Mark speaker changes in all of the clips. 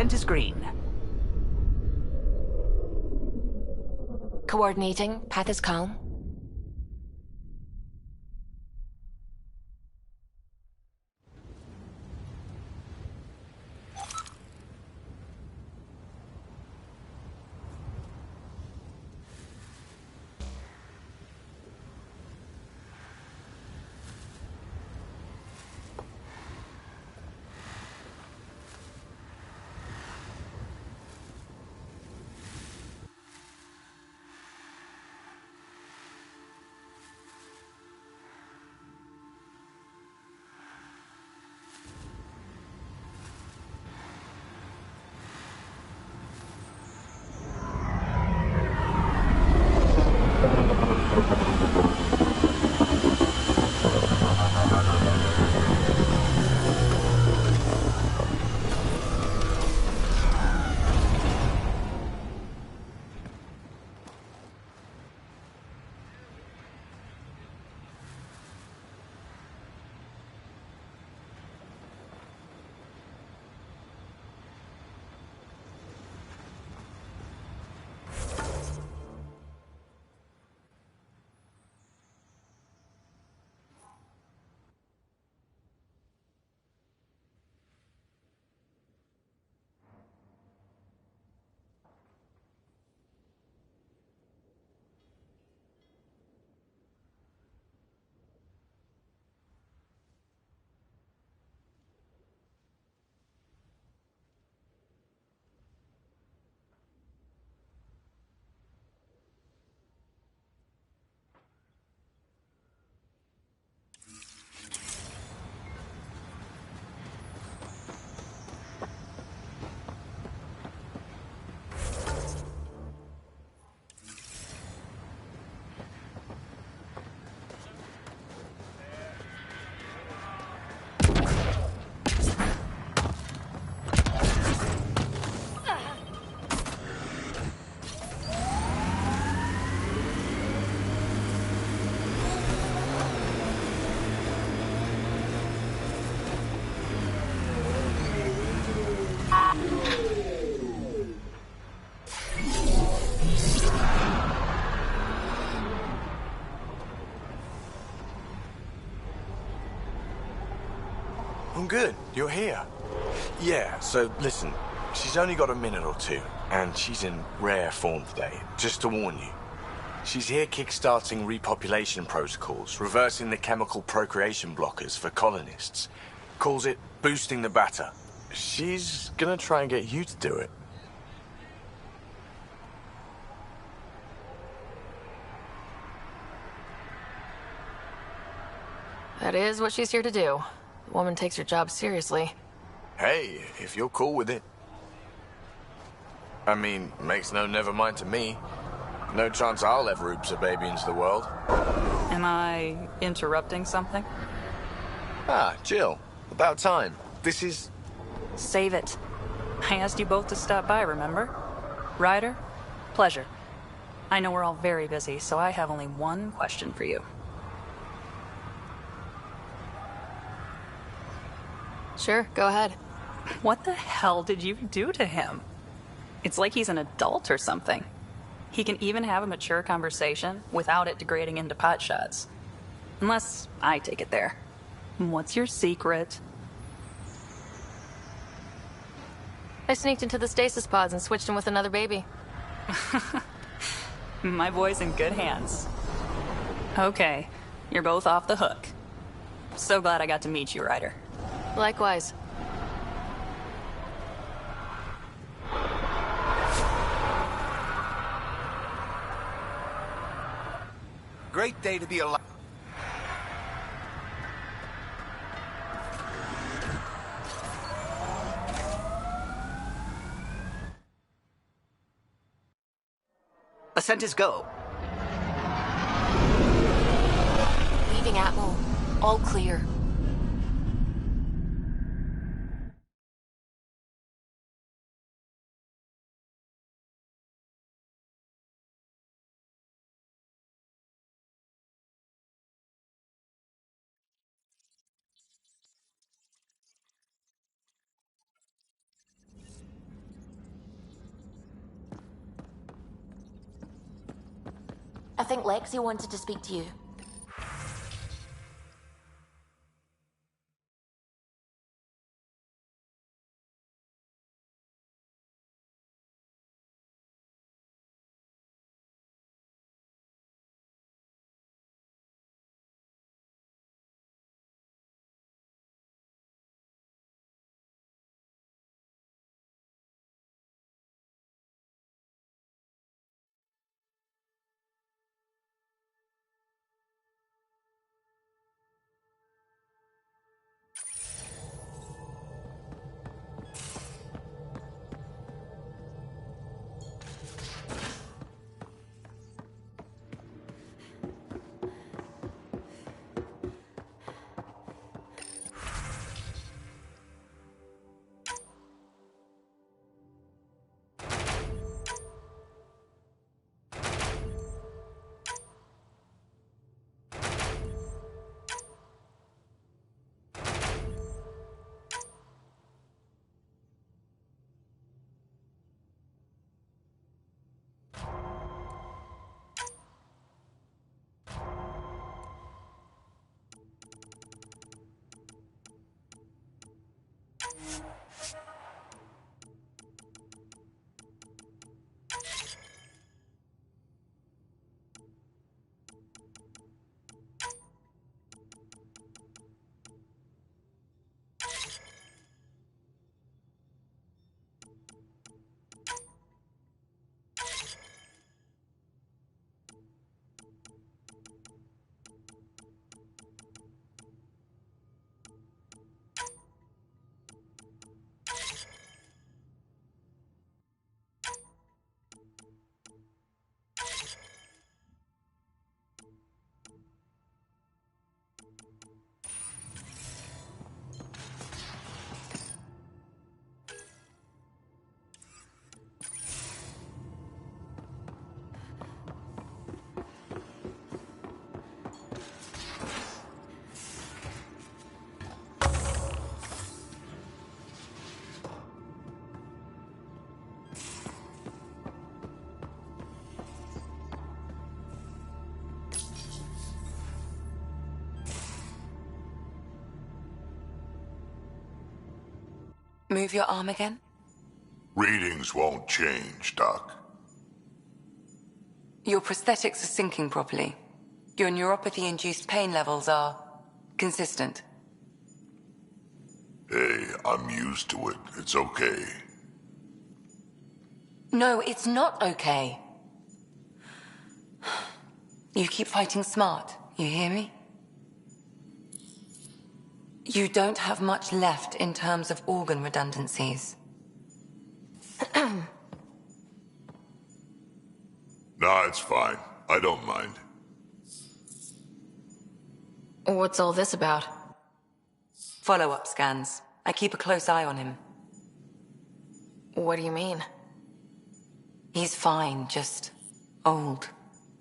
Speaker 1: Ascent is green.
Speaker 2: Coordinating. Path is calm.
Speaker 3: I'm good. You're here. Yeah, so listen. She's only got a minute or two, and she's in rare form today. Just to warn you. She's here kickstarting repopulation protocols, reversing the chemical procreation blockers for colonists. Calls it boosting the batter. She's gonna try and get you to do it.
Speaker 2: That is what she's here to do. The woman takes her job seriously.
Speaker 3: Hey, if you're cool with it. I mean, makes no never mind to me. No chance I'll ever oops a baby into the world.
Speaker 1: Am I interrupting something?
Speaker 3: Ah, Jill. About time. This is...
Speaker 1: Save it. I asked you both to stop by, remember? Ryder, pleasure. I know we're all very busy, so I have only one question for you.
Speaker 2: Sure, go ahead.
Speaker 1: What the hell did you do to him? It's like he's an adult or something. He can even have a mature conversation without it degrading into pot shots. Unless I take it there. What's your secret?
Speaker 2: I sneaked into the stasis pods and switched him with another baby.
Speaker 1: My boy's in good hands. Okay, you're both off the hook. So glad I got to meet you, Ryder.
Speaker 2: Likewise.
Speaker 4: Great day to be alive. Ascent is go.
Speaker 2: Leaving Atmo. All clear.
Speaker 5: I think Lexi wanted to speak to you.
Speaker 6: Move your arm again?
Speaker 7: Readings won't change, Doc.
Speaker 6: Your prosthetics are syncing properly. Your neuropathy-induced pain levels are consistent.
Speaker 7: Hey, I'm used to it. It's okay.
Speaker 6: No, it's not okay. You keep fighting smart, you hear me? You don't have much left in terms of organ redundancies.
Speaker 7: Nah, it's fine. I don't mind.
Speaker 2: What's all this about?
Speaker 6: Follow-up scans. I keep a close eye on him.
Speaker 2: What do you mean?
Speaker 6: He's fine, just old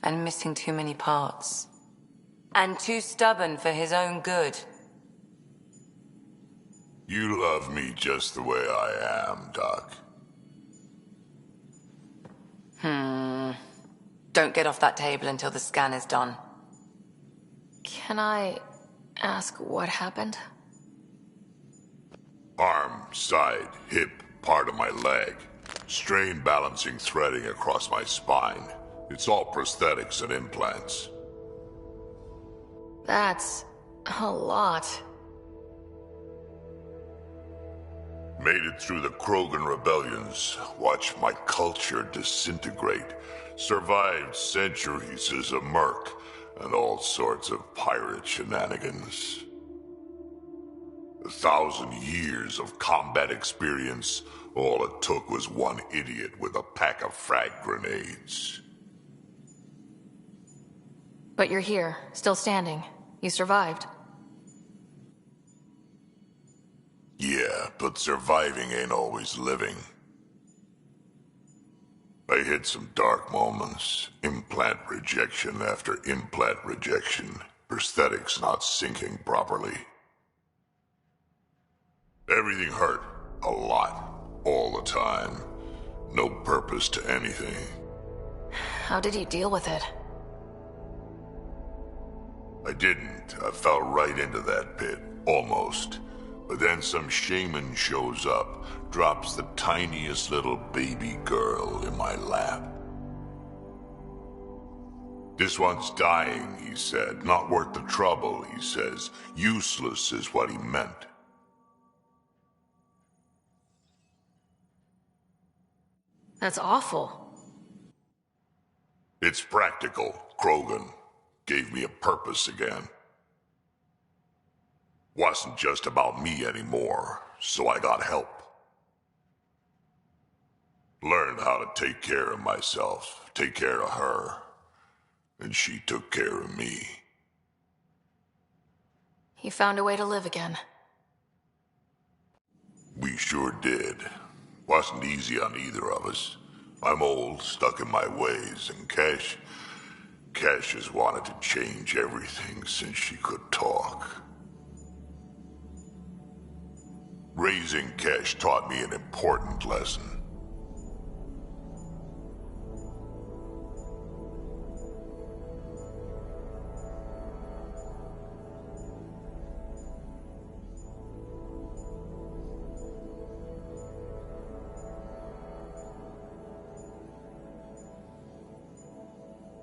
Speaker 6: and missing too many parts. And too stubborn for his own good.
Speaker 7: You love me just the way I am, Doc.
Speaker 6: Don't get off that table until the scan is done.
Speaker 2: Can I ask what happened?
Speaker 7: Arm, side, hip, part of my leg. Strain balancing threading across my spine. It's all prosthetics and implants.
Speaker 2: That's a lot.
Speaker 7: Made it through the Krogan rebellions. Watched my culture disintegrate. Survived centuries as a merc and all sorts of pirate shenanigans. 1,000 years of combat experience. All it took was one idiot with a pack of frag grenades.
Speaker 2: But you're here, still standing. You survived.
Speaker 7: Yeah, but surviving ain't always living. I hit some dark moments. Implant rejection after implant rejection. Prosthetics not syncing properly. Everything hurt. A lot. All the time. No purpose to anything.
Speaker 2: How did you deal with it?
Speaker 7: I didn't. I fell right into that pit. Almost. But then some shaman shows up, drops the tiniest little baby girl in my lap. This one's dying, he said. Not worth the trouble, he says. Useless is what he meant.
Speaker 2: That's awful.
Speaker 7: It's practical, Krogan. Gave me a purpose again. Wasn't just about me anymore, so I got help. Learned how to take care of myself, take care of her. And she took care of me.
Speaker 2: You found a way to live again.
Speaker 7: We sure did. Wasn't easy on either of us. I'm old, stuck in my ways, and Cash has wanted to change everything since she could talk. Raising Cash taught me an important lesson.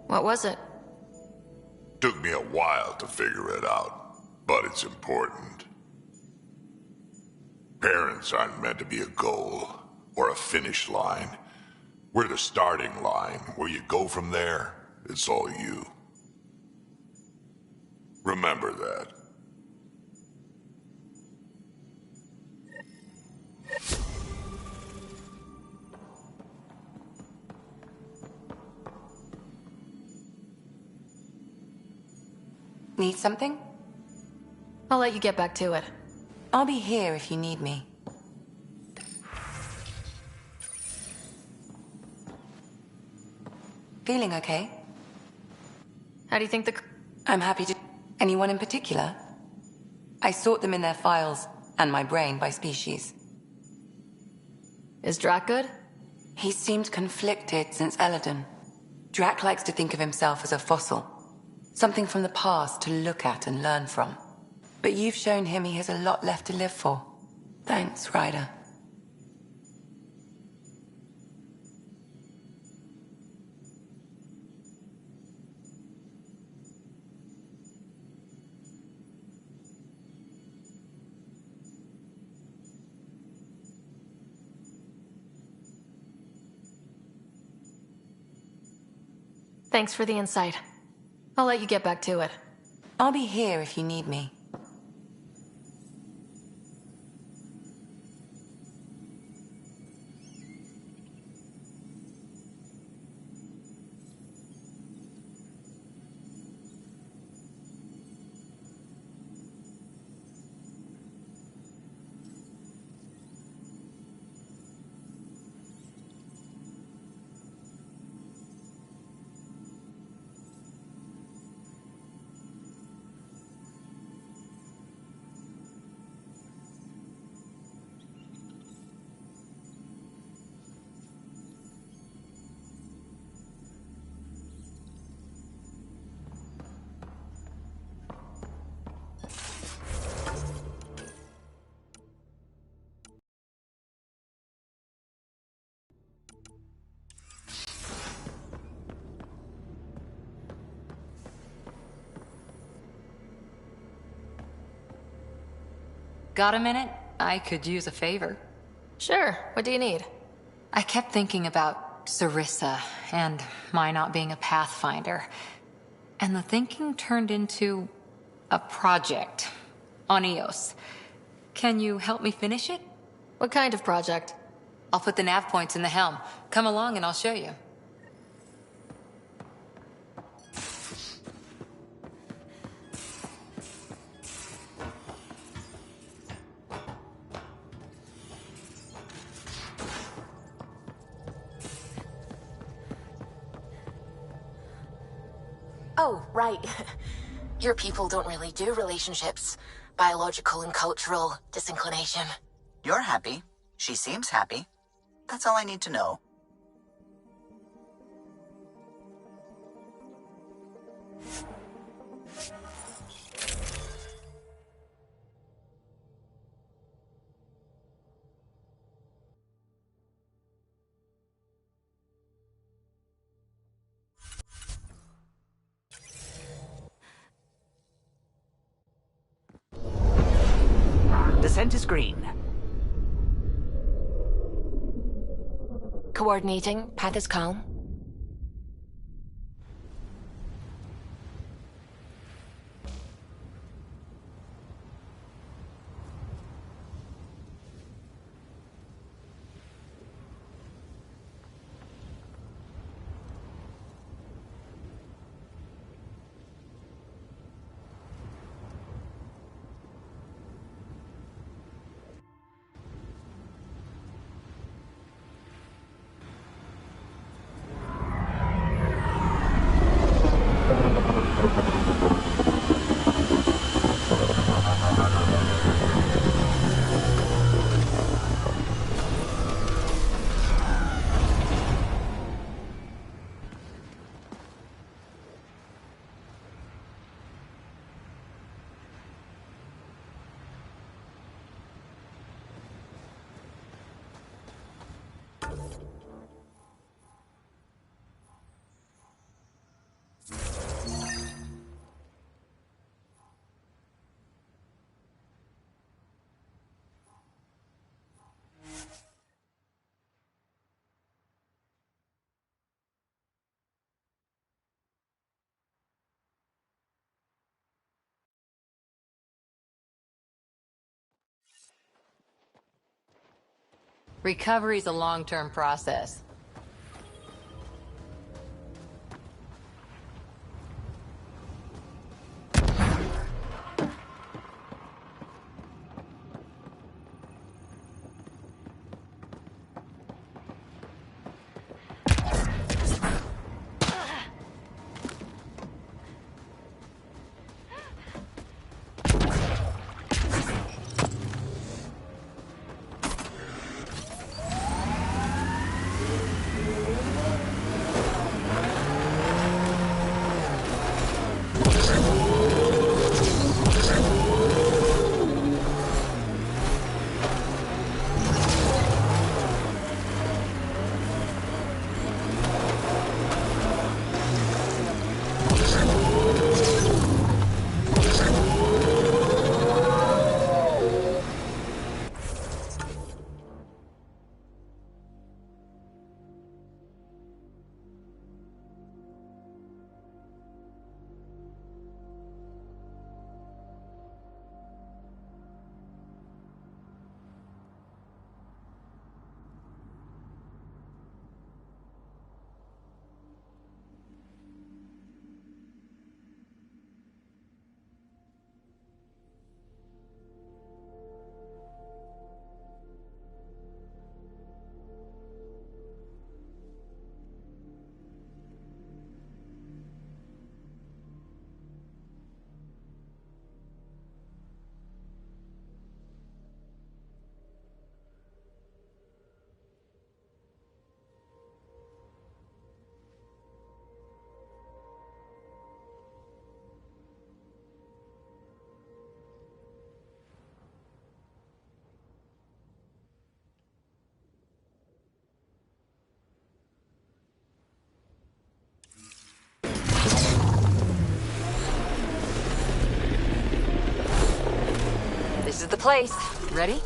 Speaker 2: What was it?
Speaker 7: Took me a while to figure it out, but it's important. Parents aren't meant to be a goal, or a finish line. We're the starting line. Where you go from there, it's all you. Remember that.
Speaker 6: Need something?
Speaker 2: I'll let you get back to it.
Speaker 6: I'll be here if you need me. Feeling okay?
Speaker 2: How do you think
Speaker 6: I'm happy to... Anyone in particular? I sort them in their files, and my brain by species.
Speaker 2: Is Drac good?
Speaker 6: He seemed conflicted since Eladon. Drac likes to think of himself as a fossil. Something from the past to look at and learn from. But you've shown him he has a lot left to live for. Thanks, Ryder.
Speaker 2: Thanks for the insight. I'll let you get back to it.
Speaker 6: I'll be here if you need me.
Speaker 8: Got a minute? I could use a favor.
Speaker 2: Sure, what do you need?
Speaker 8: I kept thinking about Sarissa and my not being a pathfinder. And the thinking turned into a project on Eos. Can you help me finish it?
Speaker 2: What kind of project?
Speaker 8: I'll put the nav points in the helm. Come along and I'll show you.
Speaker 5: Oh, right. Your people don't really do relationships. Biological and cultural disinclination.
Speaker 9: You're happy. She seems happy. That's all I need to know.
Speaker 4: scent is green.
Speaker 5: Coordinating. Path is calm.
Speaker 8: Recovery's a long-term process. This is the place. Ready?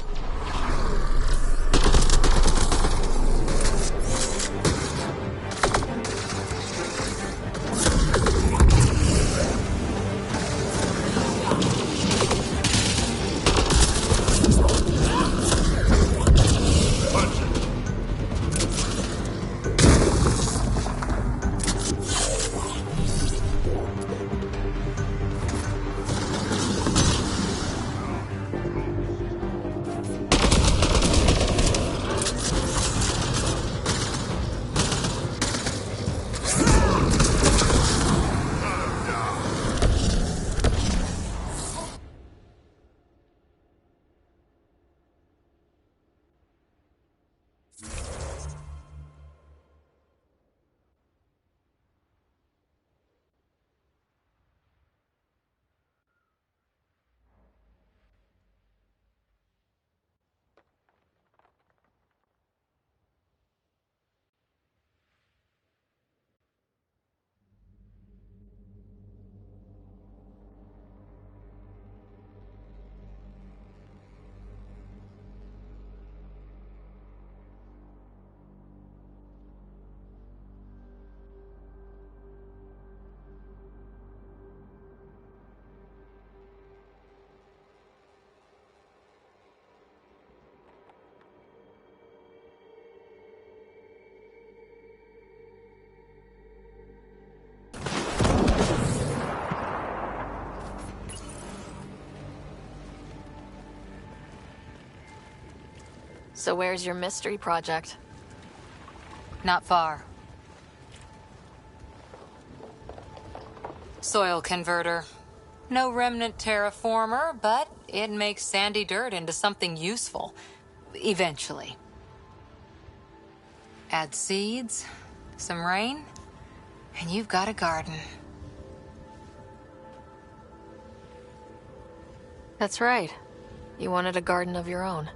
Speaker 2: So where's your mystery project?
Speaker 8: Not far. Soil converter. No remnant terraformer, but it makes sandy dirt into something useful. Eventually. Add seeds, some rain, and you've got a garden.
Speaker 2: That's right. You wanted a garden of your own.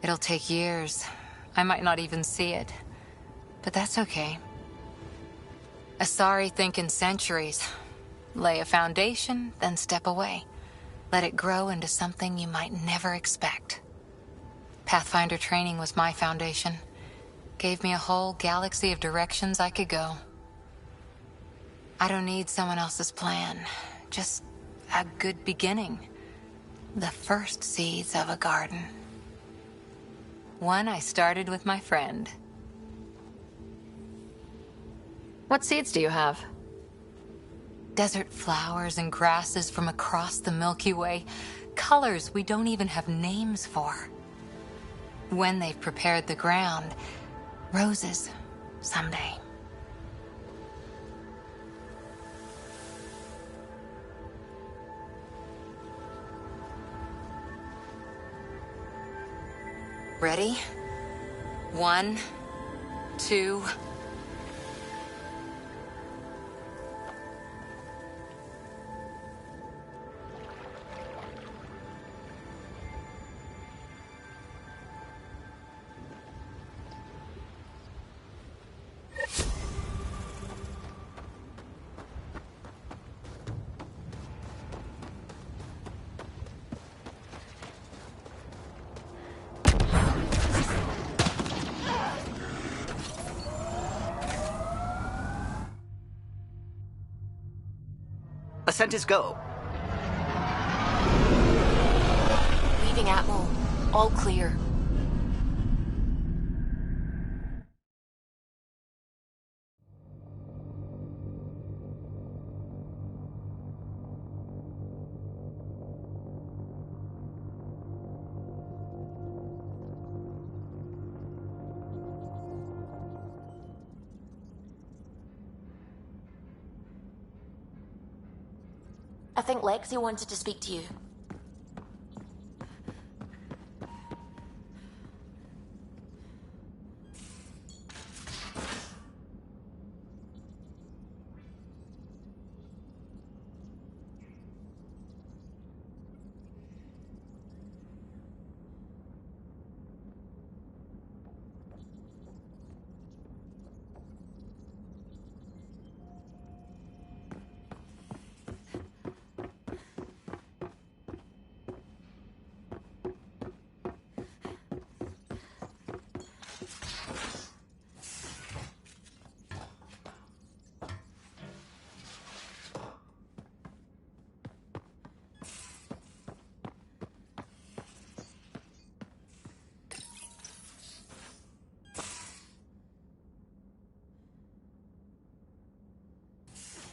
Speaker 8: It'll take years. I might not even see it. But that's okay. Asari think in centuries. Lay a foundation, then step away. Let it grow into something you might never expect. Pathfinder training was my foundation. Gave me a whole galaxy of directions I could go. I don't need someone else's plan. Just a good beginning. The first seeds of a garden. One I started with my friend.
Speaker 2: What seeds do you have?
Speaker 8: Desert flowers and grasses from across the Milky Way. Colors we don't even have names for. When they've prepared the ground, roses someday. Ready? 1, 2...
Speaker 4: Ascent is go.
Speaker 5: Leaving Atwell. All clear. I think Lexi wanted to speak to you.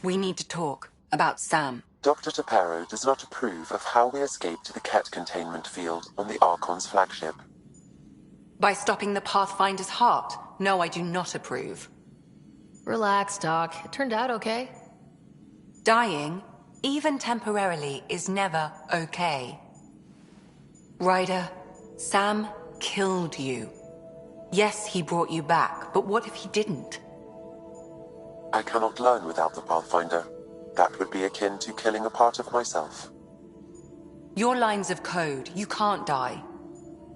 Speaker 6: We need to talk about Sam.
Speaker 10: Dr. Taparo does not approve of how we escaped the Ket containment field on the Archon's flagship.
Speaker 6: By stopping the Pathfinder's heart? No, I do not approve.
Speaker 2: Relax, Doc. It turned out okay.
Speaker 6: Dying, even temporarily, is never okay. Ryder, Sam killed you. Yes, he brought you back, but what if he didn't?
Speaker 10: I cannot learn without the Pathfinder. That would be akin to killing a part of myself.
Speaker 6: Your lines of code, you can't die.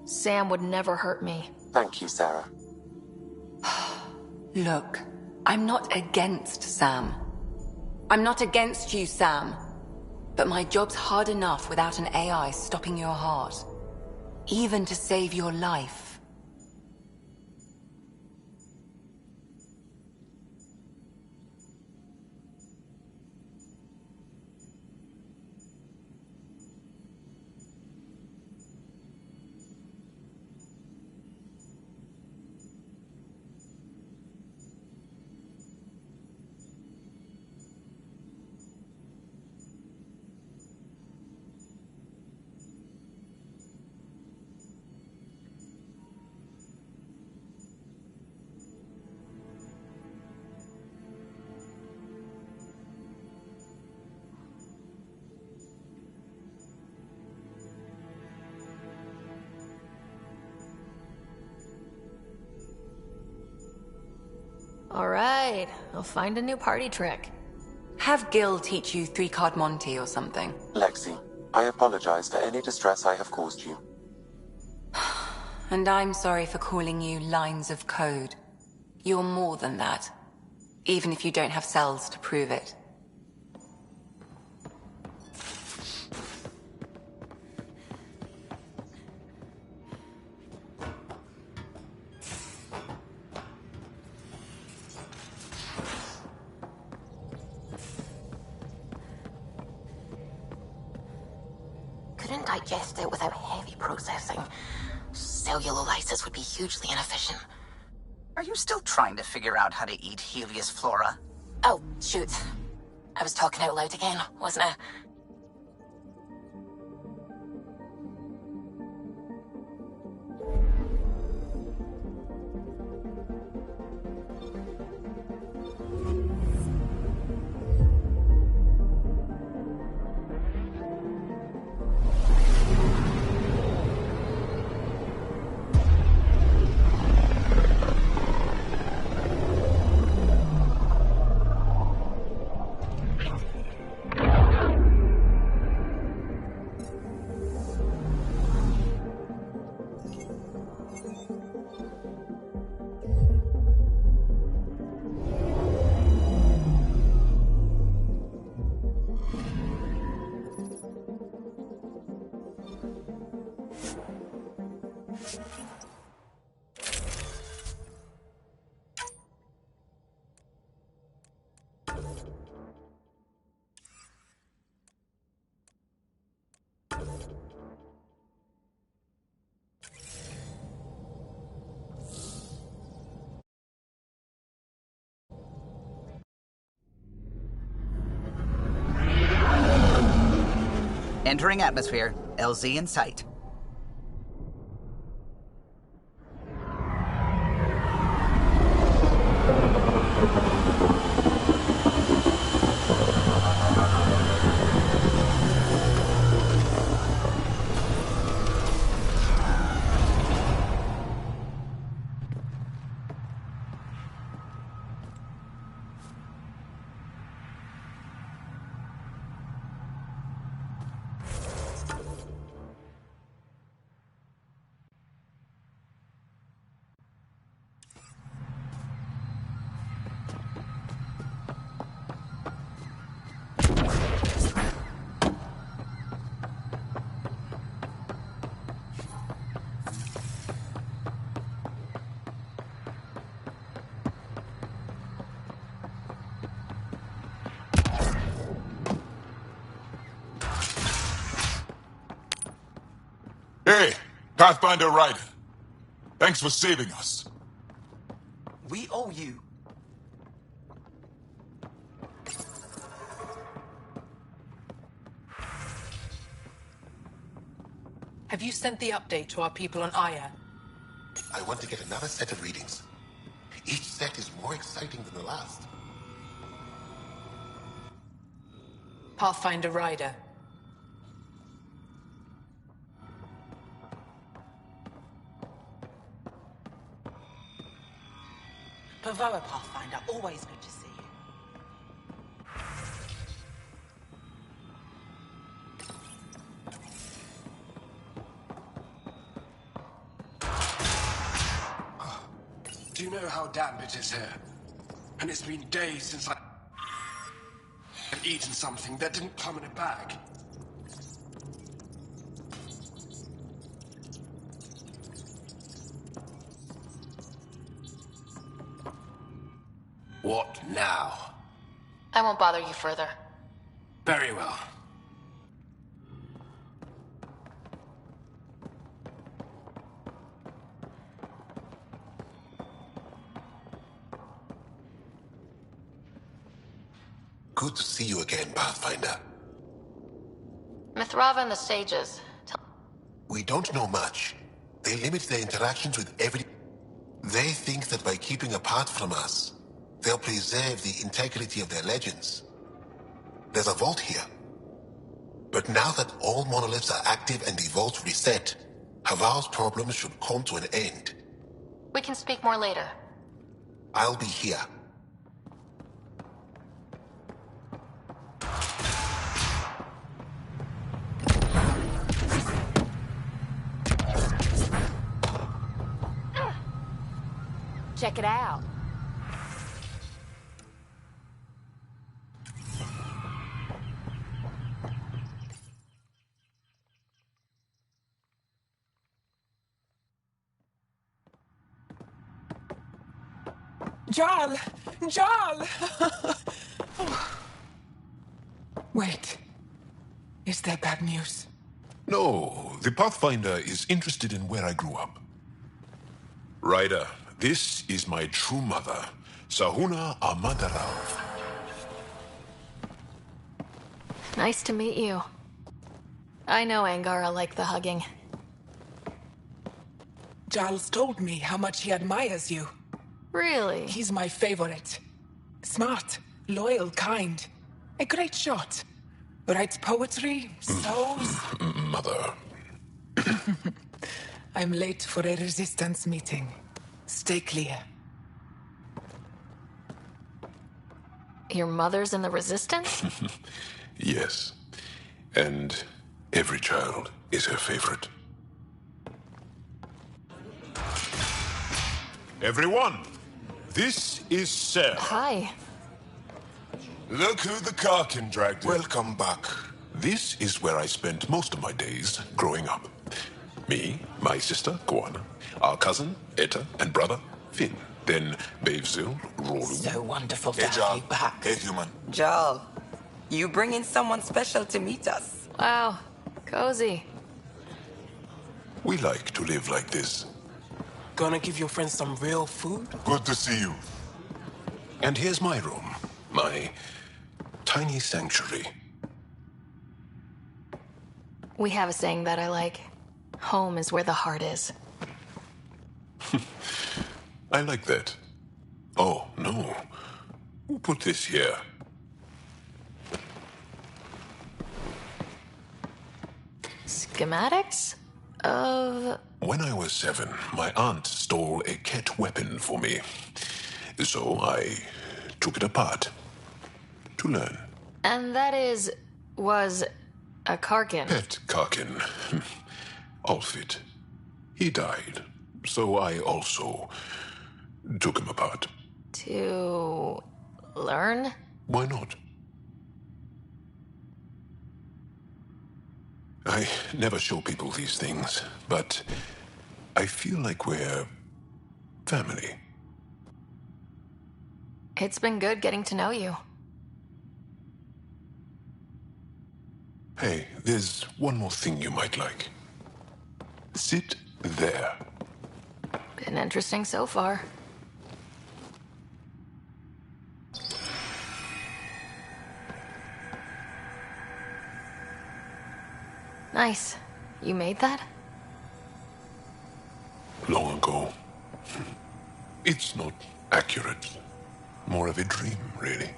Speaker 2: Sam would never hurt me.
Speaker 10: Thank you, Sarah.
Speaker 6: Look, I'm not against Sam. I'm not against you, Sam. But my job's hard enough without an AI stopping your heart. Even to save your life.
Speaker 2: Alright, I'll find a new party trick.
Speaker 6: Have Gil teach you three-card Monty or something.
Speaker 10: Lexi, I apologize for any distress I have caused you.
Speaker 6: And I'm sorry for calling you lines of code. You're more than that, even if you don't have cells to prove it.
Speaker 5: Couldn't digest it without heavy processing. Cellular lysis would be hugely inefficient.
Speaker 9: Are you still trying to figure out how to eat Helios flora?
Speaker 5: Oh, shoot. I was talking out loud again, wasn't I?
Speaker 9: Entering atmosphere. LZ in sight.
Speaker 11: Hey, Pathfinder Ryder. Thanks for saving us.
Speaker 4: We owe you.
Speaker 12: Have you sent the update to our people on Aya?
Speaker 13: I want to get another set of readings. Each set is more exciting than the last.
Speaker 12: Pathfinder Ryder.
Speaker 14: Pavoa Pathfinder, always good to see you.
Speaker 15: Do you know how damp it is here? And it's been days since I've eaten something that didn't come in a bag. What now?
Speaker 2: I won't bother you further.
Speaker 15: Very well.
Speaker 13: Good to see you again, Pathfinder.
Speaker 2: Mithrava and the Sages.
Speaker 13: We don't know much. They limit their interactions with every... They think that by keeping apart from us, they'll preserve the integrity of their legends. There's a vault here. But now that all monoliths are active and the vault reset, Haval's problems should come to an end.
Speaker 2: We can speak more later.
Speaker 13: I'll be here.
Speaker 5: check it out.
Speaker 16: Jarl! Jarl! Wait. Is there bad news?
Speaker 17: No, the Pathfinder is interested in where I grew up. Ryder, this is my true mother, Sahuna Amadarao.
Speaker 2: Nice to meet you. I know Angara liked the hugging.
Speaker 16: Giles told me how much he admires you.
Speaker 2: Really?
Speaker 16: He's my favorite. Smart, loyal, kind. A great shot. Writes poetry, sews.
Speaker 17: Mother.
Speaker 16: I'm late for a resistance meeting. Stay clear.
Speaker 2: Your mother's in the Resistance?
Speaker 17: Yes. And every child is her favorite. Everyone, this is Sarah.
Speaker 2: Hi.
Speaker 17: Look who the Karkin dragged in. Welcome back. This is where I spent most of my days growing up. Me, my sister, Koana, our cousin, Etta, and brother, Finn. Then Bavzil, Rolu.
Speaker 14: So wonderful to
Speaker 17: Hey,
Speaker 14: have
Speaker 17: Jarl.
Speaker 14: you back.
Speaker 17: Hey, human.
Speaker 6: Jarl, you bring in someone special to meet us.
Speaker 2: Wow, cozy.
Speaker 17: We like to live like this.
Speaker 15: Gonna give your friends some real food?
Speaker 17: Good to see you. And here's my room. My tiny sanctuary.
Speaker 2: We have a saying that I like. Home is where the heart is.
Speaker 17: I like that. Oh, no. Who put this here?
Speaker 2: Schematics? Of...
Speaker 17: When I was 7, my aunt stole a Ket weapon for me. So I took it apart to learn.
Speaker 2: And that was a Karkin.
Speaker 17: Pet Karkin. Alfit. He died. So I also took him apart.
Speaker 2: To learn?
Speaker 17: Why not? I never show people these things, but I feel like we're family.
Speaker 2: It's been good getting to know you.
Speaker 17: Hey, there's one more thing you might like. Sit there.
Speaker 2: Been interesting so far. Nice. You made that?
Speaker 17: Long ago. It's not accurate. More of a dream, really.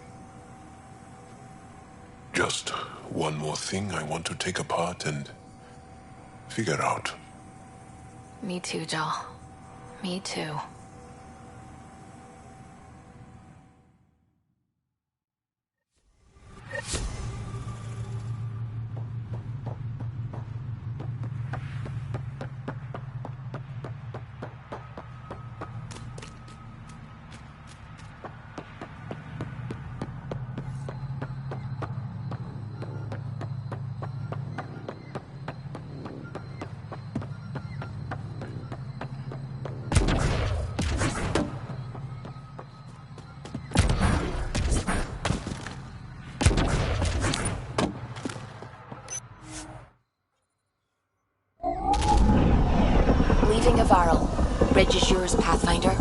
Speaker 17: Just one more thing I want to take apart and figure out.
Speaker 2: Me too, Jal. Me too.
Speaker 5: Leaving Avaril. Bridge is yours, Pathfinder.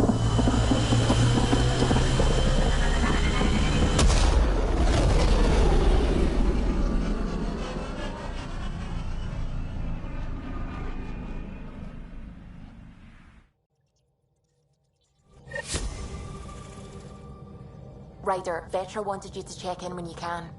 Speaker 5: Ryder, Vetra wanted you to check in when you can.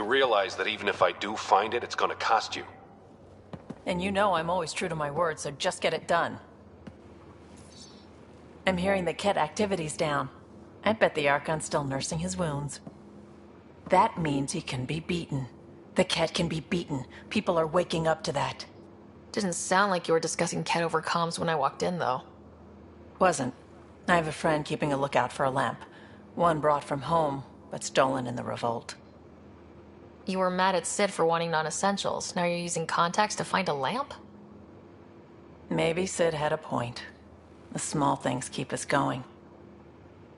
Speaker 18: realize that even if I do find it, it's gonna cost you.
Speaker 19: And you know I'm always true to my word, so just get it done. I'm hearing the Ket activity's down. I bet the Archon's still nursing his wounds. That means he can be beaten. The Ket can be beaten. People are waking up to that.
Speaker 2: Didn't sound like you were discussing Ket over comms when I walked in, though.
Speaker 19: Wasn't. I have a friend keeping a lookout for a lamp. One brought from home, but stolen in the revolt.
Speaker 2: You were mad at Sid for wanting non-essentials. Now you're using contacts to find a lamp?
Speaker 19: Maybe Sid had a point. The small things keep us going.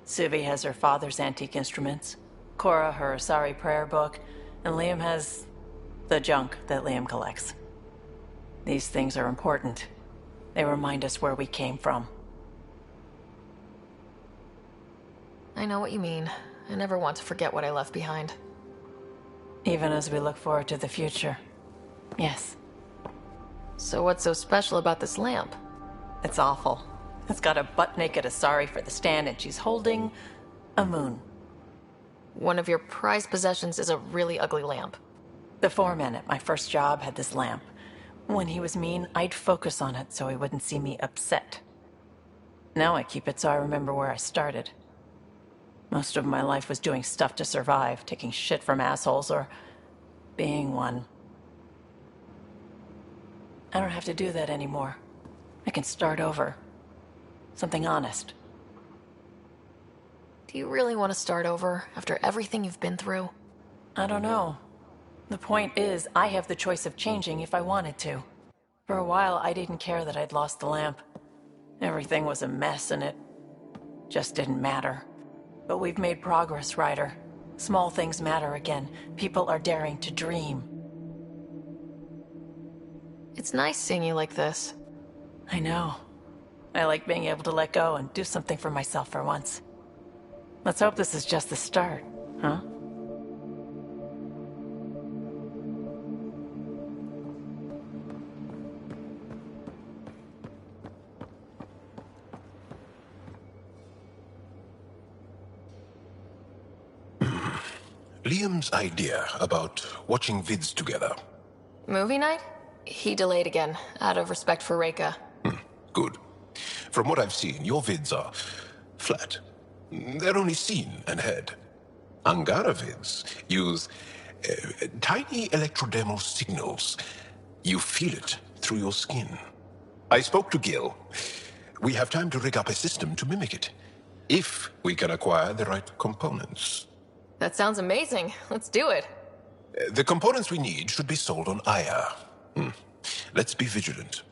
Speaker 19: Suvi has her father's antique instruments, Cora her Asari prayer book, and Liam has the junk that Liam collects. These things are important. They remind us where we came from.
Speaker 2: I know what you mean. I never want to forget what I left behind.
Speaker 19: Even as we look forward to the future. Yes.
Speaker 2: So what's so special about this lamp?
Speaker 19: It's awful. It's got a butt-naked Asari for the stand, and she's holding a moon.
Speaker 2: One of your prized possessions is a really ugly lamp.
Speaker 19: The foreman at my first job had this lamp. When he was mean, I'd focus on it so he wouldn't see me upset. Now I keep it so I remember where I started. Most of my life was doing stuff to survive, taking shit from assholes or being one. I don't have to do that anymore. I can start over. Something honest.
Speaker 2: Do you really want to start over after everything you've been through?
Speaker 19: I don't know. The point is, I have the choice of changing if I wanted to. For a while, I didn't care that I'd lost the lamp. Everything was a mess and it just didn't matter. But we've made progress, Ryder. Small things matter again. People are daring to dream.
Speaker 2: It's nice seeing you like this.
Speaker 19: I know. I like being able to let go and do something for myself for once. Let's hope this is just the start, huh?
Speaker 17: Liam's idea about watching vids together.
Speaker 2: Movie night? He delayed again, out of respect for Reika.
Speaker 17: Good. From what I've seen, your vids are flat. They're only seen and heard. Angara vids use tiny electrodermal signals. You feel it through your skin. I spoke to Gil. We have time to rig up a system to mimic it, if we can acquire the right components.
Speaker 2: That sounds amazing. Let's do it.
Speaker 17: The components we need should be sold on Aya. Let's be vigilant.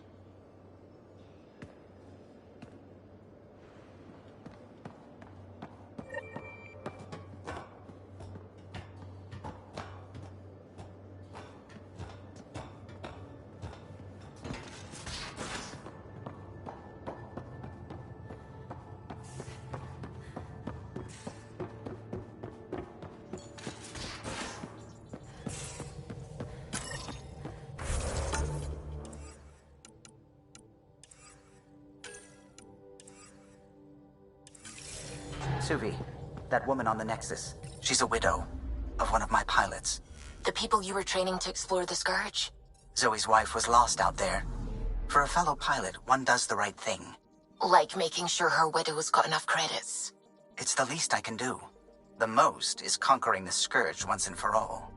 Speaker 9: Suvi, that woman on the Nexus. She's a widow of one of my pilots.
Speaker 5: The people you were training to explore the Scourge?
Speaker 9: Zoe's wife was lost out there. For a fellow pilot, one does the right thing.
Speaker 5: Like making sure her widow's got enough credits.
Speaker 9: It's the least I can do. The most is conquering the Scourge once and for all.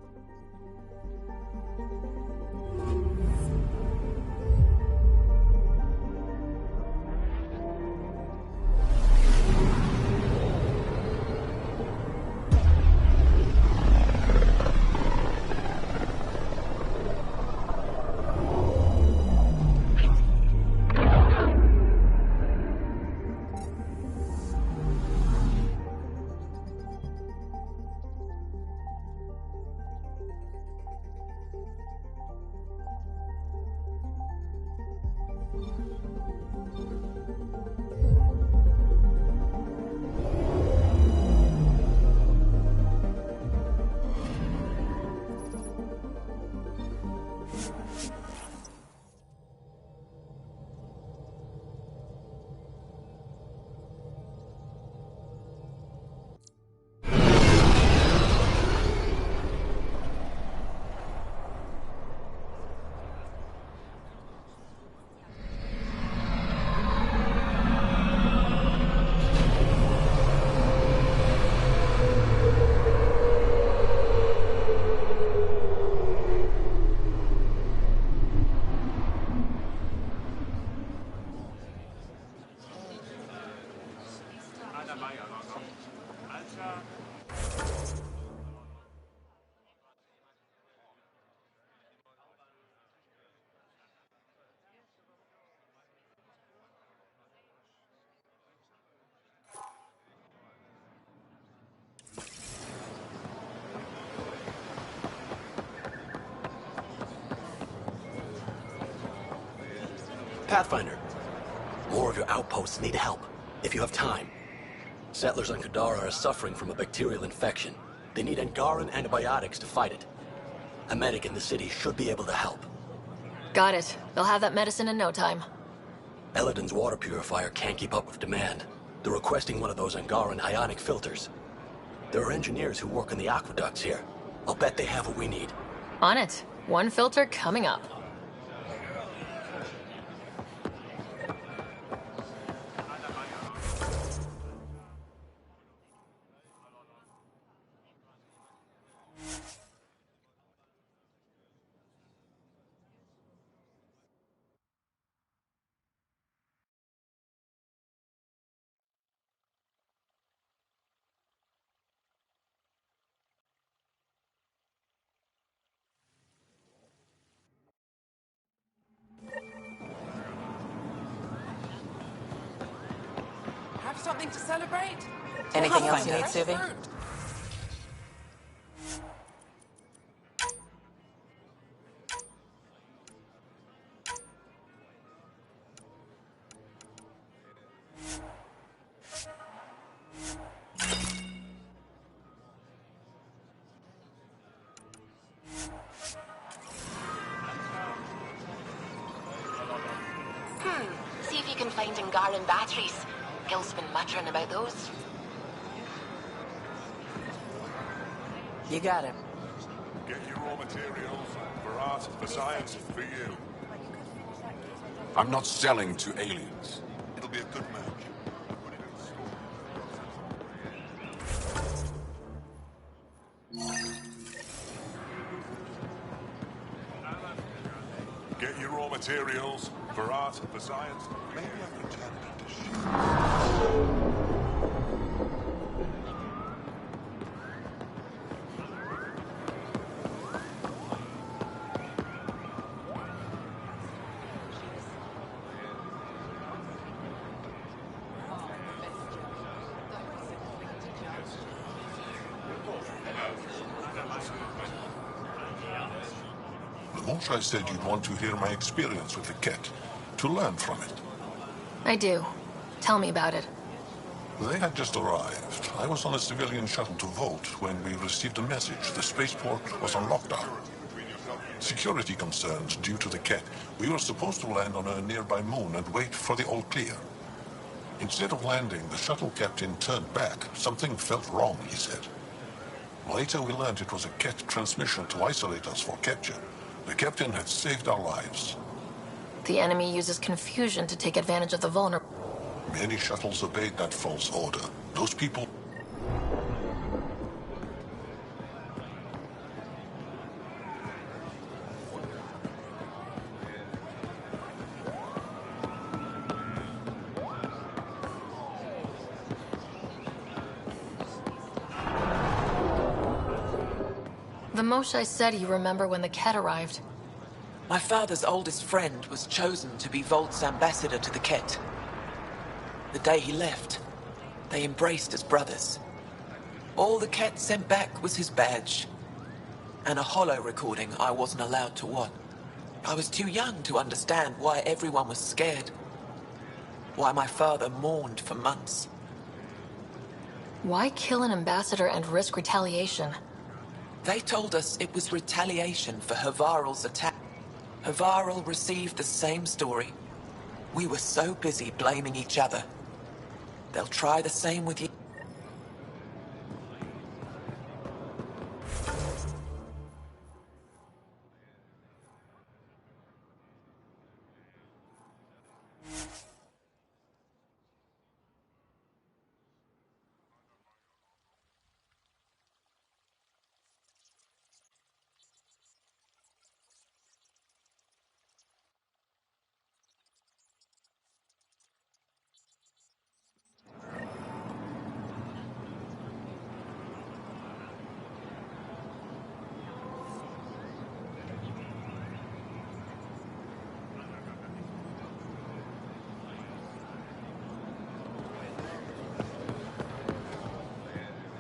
Speaker 20: Pathfinder, more of your outposts need help, if you have time. Settlers on Kadara are suffering from a bacterial infection. They need Angaran antibiotics to fight it. A medic in the city should be able to help.
Speaker 2: Got it. They'll have that medicine in no time.
Speaker 20: Eladin's water purifier can't keep up with demand. They're requesting one of those Angaran ionic filters. There are engineers who work in the aqueducts here. I'll bet they have what we need.
Speaker 2: On it. One filter coming up.
Speaker 16: Have something to celebrate?
Speaker 6: Anything else you need, Suvi?
Speaker 5: See if you can find Angaran batteries. Gil's been muttering about those.
Speaker 6: You got it.
Speaker 7: Get your raw materials for art, for science, for you.
Speaker 11: I'm not selling to aliens.
Speaker 7: It'll be a good match. Get your raw materials for art, for science. Maybe I can turn it into shit.
Speaker 17: I said you'd want to hear my experience with the Ket, to learn from it.
Speaker 2: I do. Tell me about it.
Speaker 17: They had just arrived. I was on a civilian shuttle to Volt when we received a message. The spaceport was on lockdown. Security concerns due to the Ket. We were supposed to land on a nearby moon and wait for the all clear. Instead of landing, the shuttle captain turned back. Something felt wrong, he said. Later we learned it was a Ket transmission to isolate us for capture. The captain had saved our lives.
Speaker 2: The enemy uses confusion to take advantage of the vulnerable.
Speaker 17: Many shuttles obeyed that false order. Those people...
Speaker 2: The Moshae said you remember when the Ket arrived.
Speaker 14: My father's oldest friend was chosen to be Volt's ambassador to the Ket. The day he left, they embraced as brothers. All the Ket sent back was his badge, and a holo recording I wasn't allowed to watch. I was too young to understand why everyone was scared, why my father mourned for months.
Speaker 2: Why kill an ambassador and risk retaliation?
Speaker 14: They told us it was retaliation for Havarl's attack. Havarl received the same story. We were so busy blaming each other. They'll try the same with you.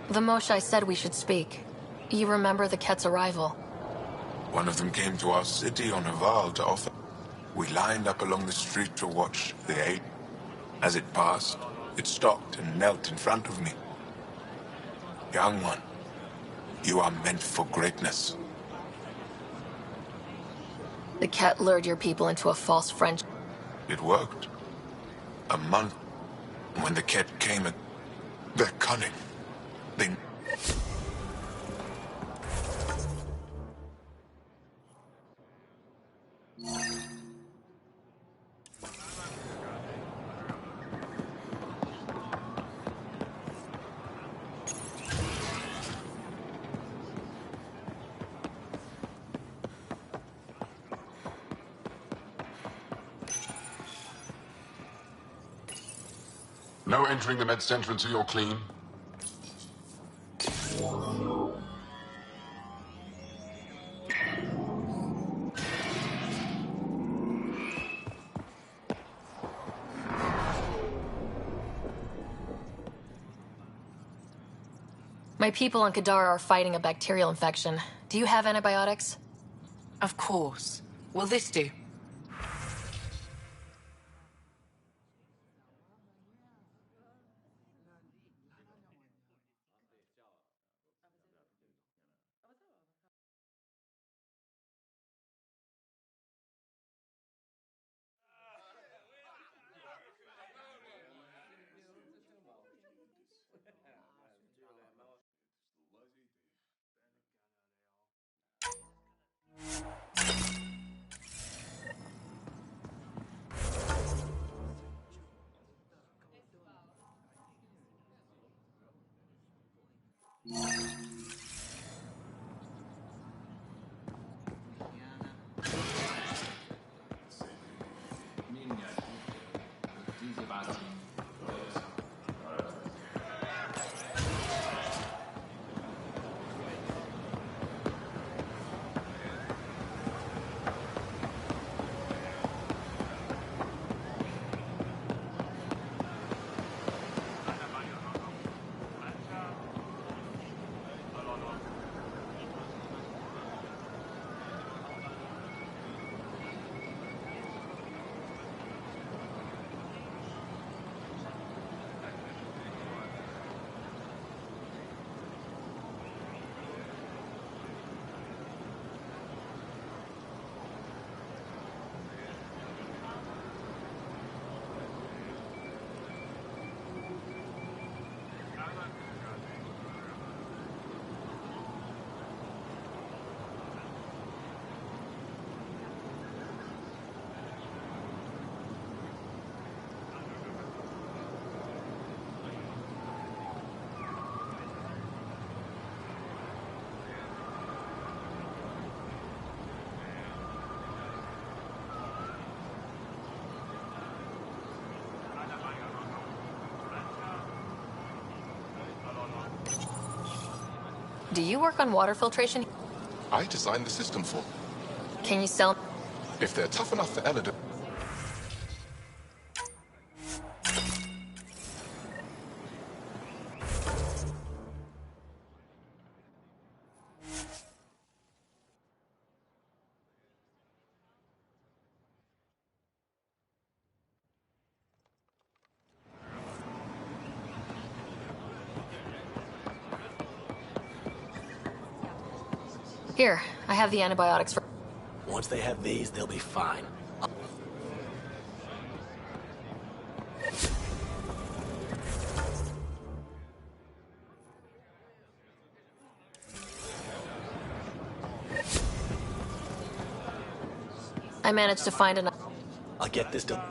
Speaker 2: The Moshae said we should speak. You remember the Ket's arrival?
Speaker 11: One of them came to our city on Haval to offer...
Speaker 13: We lined up along the street to watch the ape. As it passed, it stopped and knelt in front of me. Young one, you are meant for greatness.
Speaker 2: The cat lured your people into a false friendship.
Speaker 13: It worked. A month. When the cat came, they're cunning. They...
Speaker 11: No entering the med center until you're clean.
Speaker 2: My people on Kadara are fighting a bacterial infection. Do you have antibiotics?
Speaker 12: Of course. Will this do?
Speaker 2: Do you work on water filtration?
Speaker 17: I designed the system for them.
Speaker 2: Can you sell?
Speaker 17: If they're tough enough for Eladon...
Speaker 2: Here, I have the antibiotics for...
Speaker 20: Once they have these, they'll be fine.
Speaker 2: I managed to find enough.
Speaker 20: I'll get this done.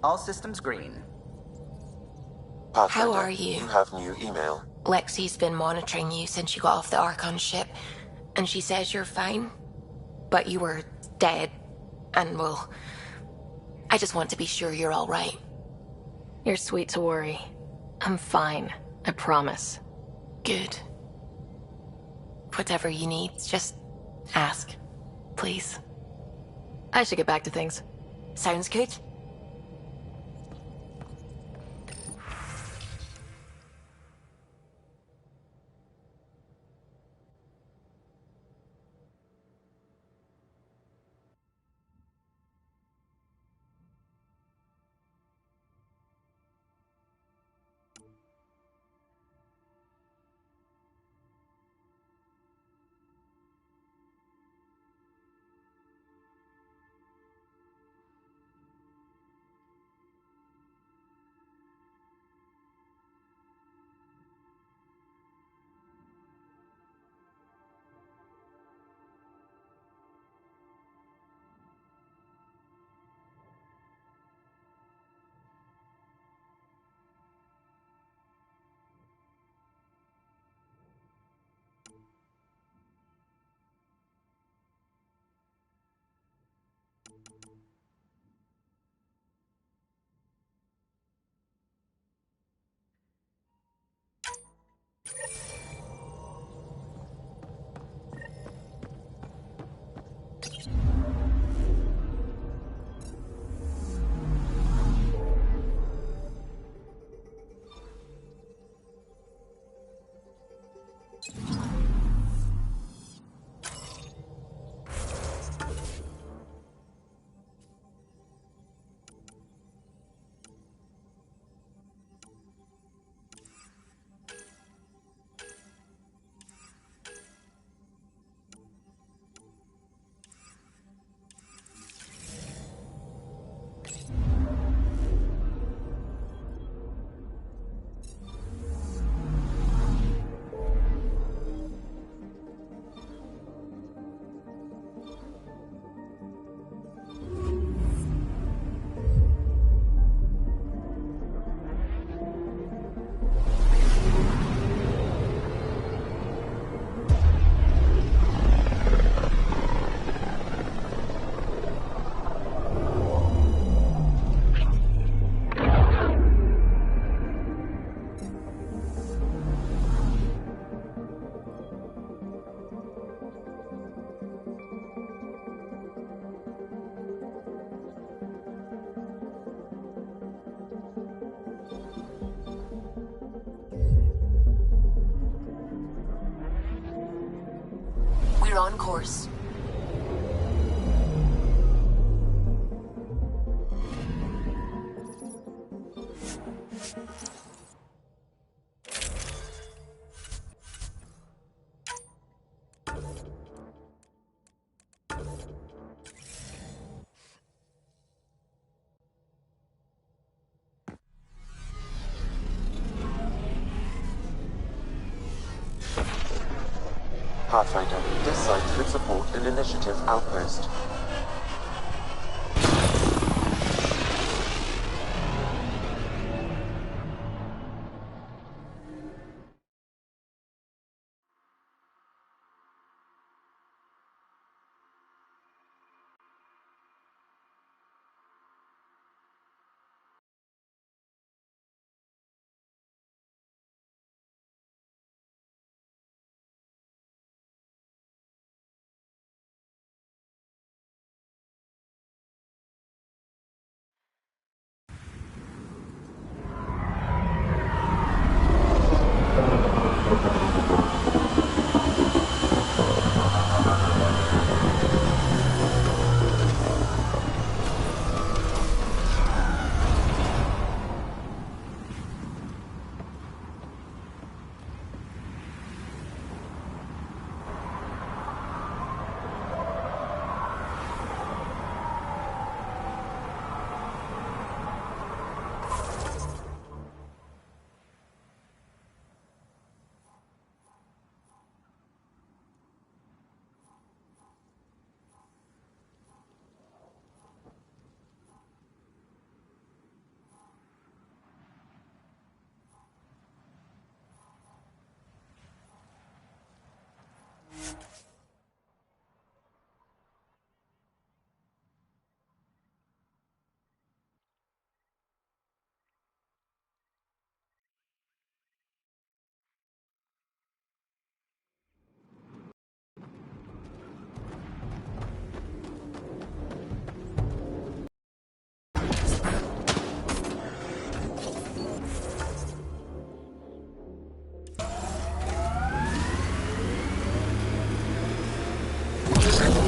Speaker 9: All systems green.
Speaker 10: Pathfinder,
Speaker 5: How are you?
Speaker 10: You have new email.
Speaker 5: Lexi's been monitoring you since you got off the Archon ship, and she says you're fine. But you were dead, and well, I just want to be sure you're all right.
Speaker 2: You're sweet to worry. I'm fine, I promise.
Speaker 5: Good. Whatever you need, just ask, please.
Speaker 2: I should get back to things.
Speaker 5: Sounds good. We're on course.
Speaker 10: Pathfinder, this site could support an initiative outpost.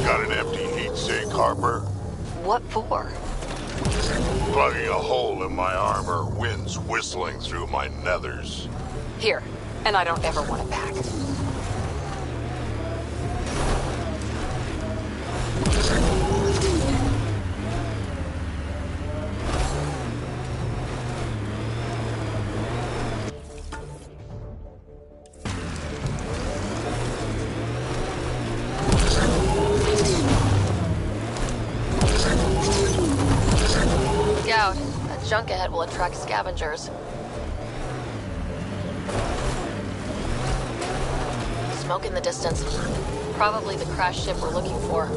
Speaker 7: Got an empty heat sink, Harper?
Speaker 2: What for?
Speaker 7: Plugging a hole in my armor, winds whistling through my nethers.
Speaker 2: Here. And I don't ever want it back. Scout, that junk ahead will attract scavengers. Smoke in the distance. Probably the crashed ship we're looking for.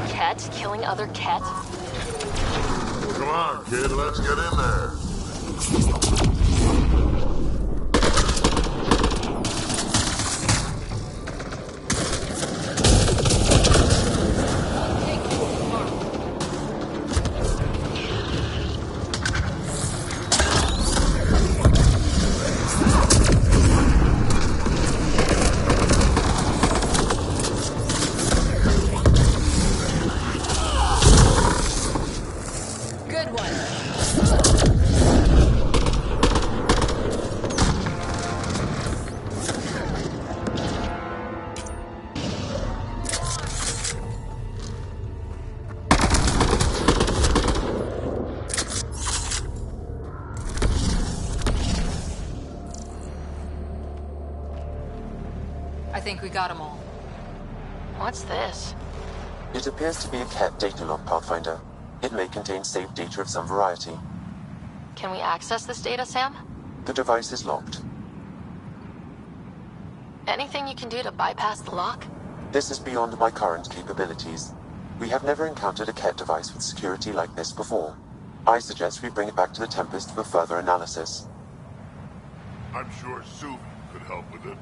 Speaker 2: Ket killing other Ket?
Speaker 7: Come on, kid, let's get in there.
Speaker 2: Good one.
Speaker 8: I think we got them all.
Speaker 2: What's this?
Speaker 10: It appears to be a cat data log, Pathfinder. It may contain saved data of some variety.
Speaker 2: Can we access this data, Sam?
Speaker 10: The device is locked.
Speaker 2: Anything you can do to bypass the lock?
Speaker 10: This is beyond my current capabilities. We have never encountered a cat device with security like this before. I suggest we bring it back to the Tempest for further analysis.
Speaker 7: I'm sure Suvi could help with it.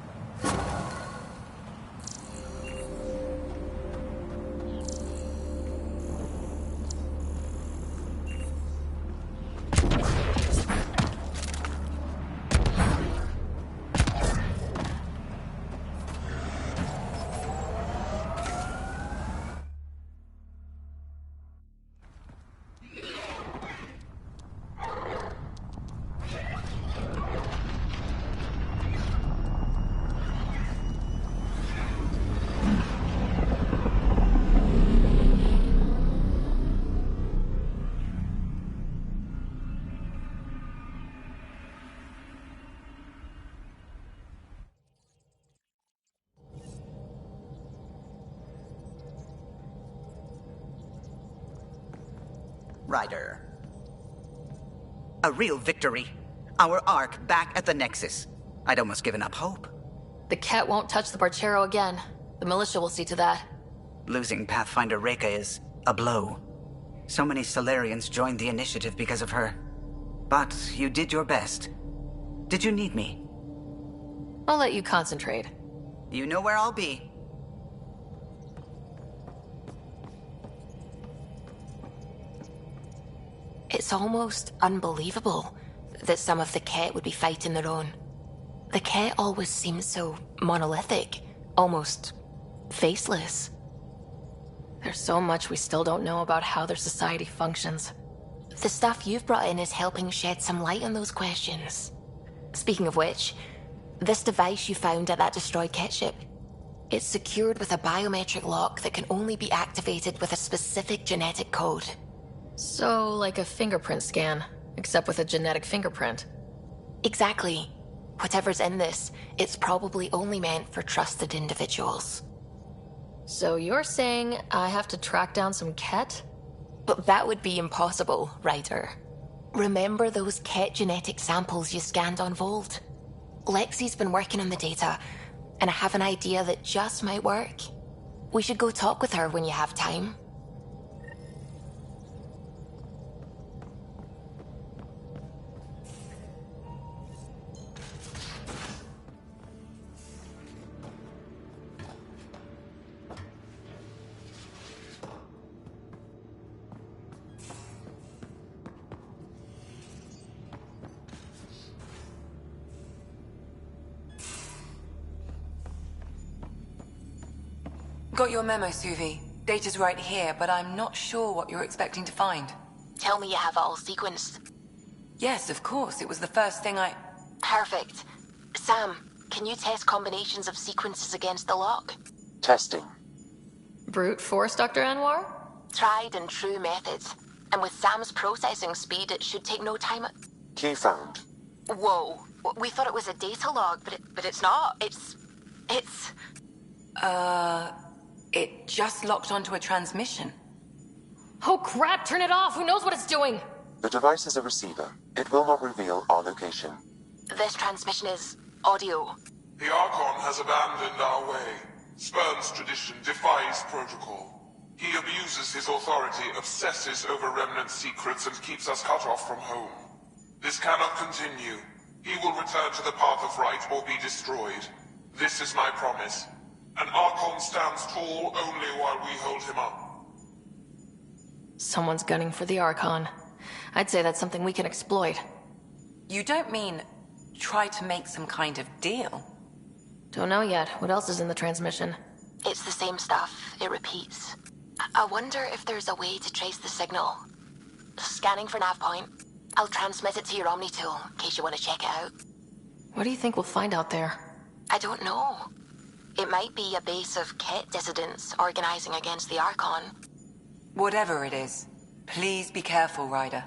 Speaker 9: Ryder. A real victory. Our Ark back at the Nexus. I'd almost given up hope.
Speaker 2: The Ket won't touch the Barchero again. The militia will see to that.
Speaker 9: Losing Pathfinder Reka is a blow. So many Solarians joined the initiative because of her. But you did your best. Did you need me?
Speaker 2: I'll let you concentrate.
Speaker 9: You know where I'll be.
Speaker 5: It's almost unbelievable that some of the Ket would be fighting their own. The Ket always seems so monolithic, almost faceless.
Speaker 2: There's so much we still don't know about how their society functions.
Speaker 5: The stuff you've brought in is helping shed some light on those questions. Speaking of which, this device you found at that destroyed Ket ship, it's secured with a biometric lock that can only be activated with a specific genetic code.
Speaker 2: So, like a fingerprint scan, except with a genetic fingerprint.
Speaker 5: Exactly. Whatever's in this, it's probably only meant for trusted individuals.
Speaker 2: So you're saying I have to track down some Ket?
Speaker 5: But that would be impossible, Ryder. Remember those Ket genetic samples you scanned on Volt? Lexi's been working on the data, and I have an idea that just might work. We should go talk with her when you have time.
Speaker 6: Got your memo, Suvi. Data's right here, but I'm not sure what you're expecting to find.
Speaker 5: Tell me you have it all sequenced.
Speaker 6: Yes, of course. It was the first thing I...
Speaker 5: Perfect. Sam, can you test combinations of sequences against the lock?
Speaker 10: Testing.
Speaker 2: Brute force, Dr. Anwar?
Speaker 5: Tried and true methods. And with Sam's processing speed, it should take no time.
Speaker 10: Key found.
Speaker 5: Whoa. We thought it was a data log, but it's not. It's...
Speaker 6: It just locked onto a transmission.
Speaker 2: Oh crap, turn it off! Who knows what it's doing?
Speaker 10: The device is a receiver. It will not reveal our location.
Speaker 5: This transmission is audio.
Speaker 11: The Archon has abandoned our way. Spurns tradition, defies protocol. He abuses his authority, obsesses over Remnant secrets, and keeps us cut off from home. This cannot continue. He will return to the path of right or be destroyed. This is my promise. An Archon stands tall only while we hold him up.
Speaker 2: Someone's gunning for the Archon. I'd say that's something we can exploit.
Speaker 6: You don't mean try to make some kind of deal?
Speaker 2: Don't know yet. What else is in the transmission?
Speaker 5: It's the same stuff. It repeats. I wonder if there's a way to trace the signal. Scanning for nav point. I'll transmit it to your Omni tool, in case you want to check it out.
Speaker 2: What do you think we'll find out there?
Speaker 5: I don't know. It might be a base of Ket dissidents organizing against the Archon.
Speaker 6: Whatever it is, please be careful, Ryder.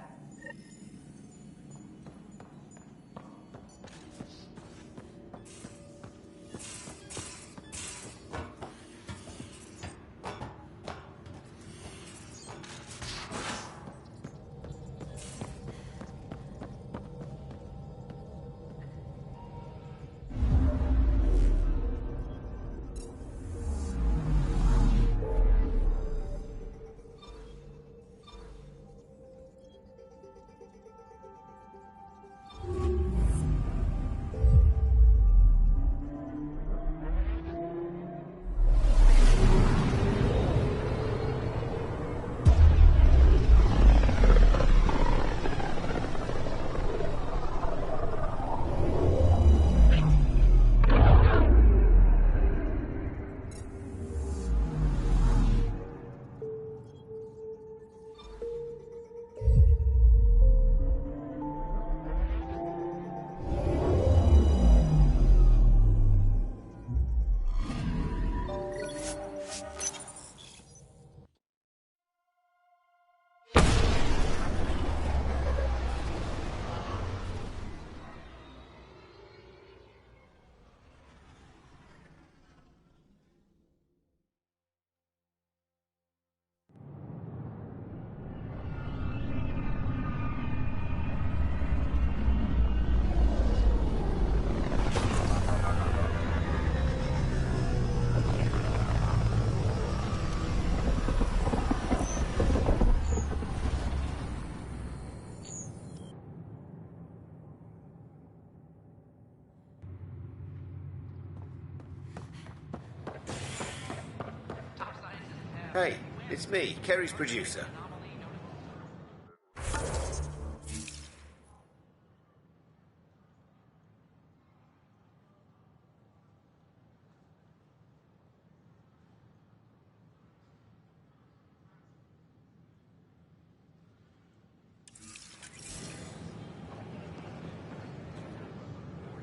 Speaker 21: Hey, it's me, Kerry's producer.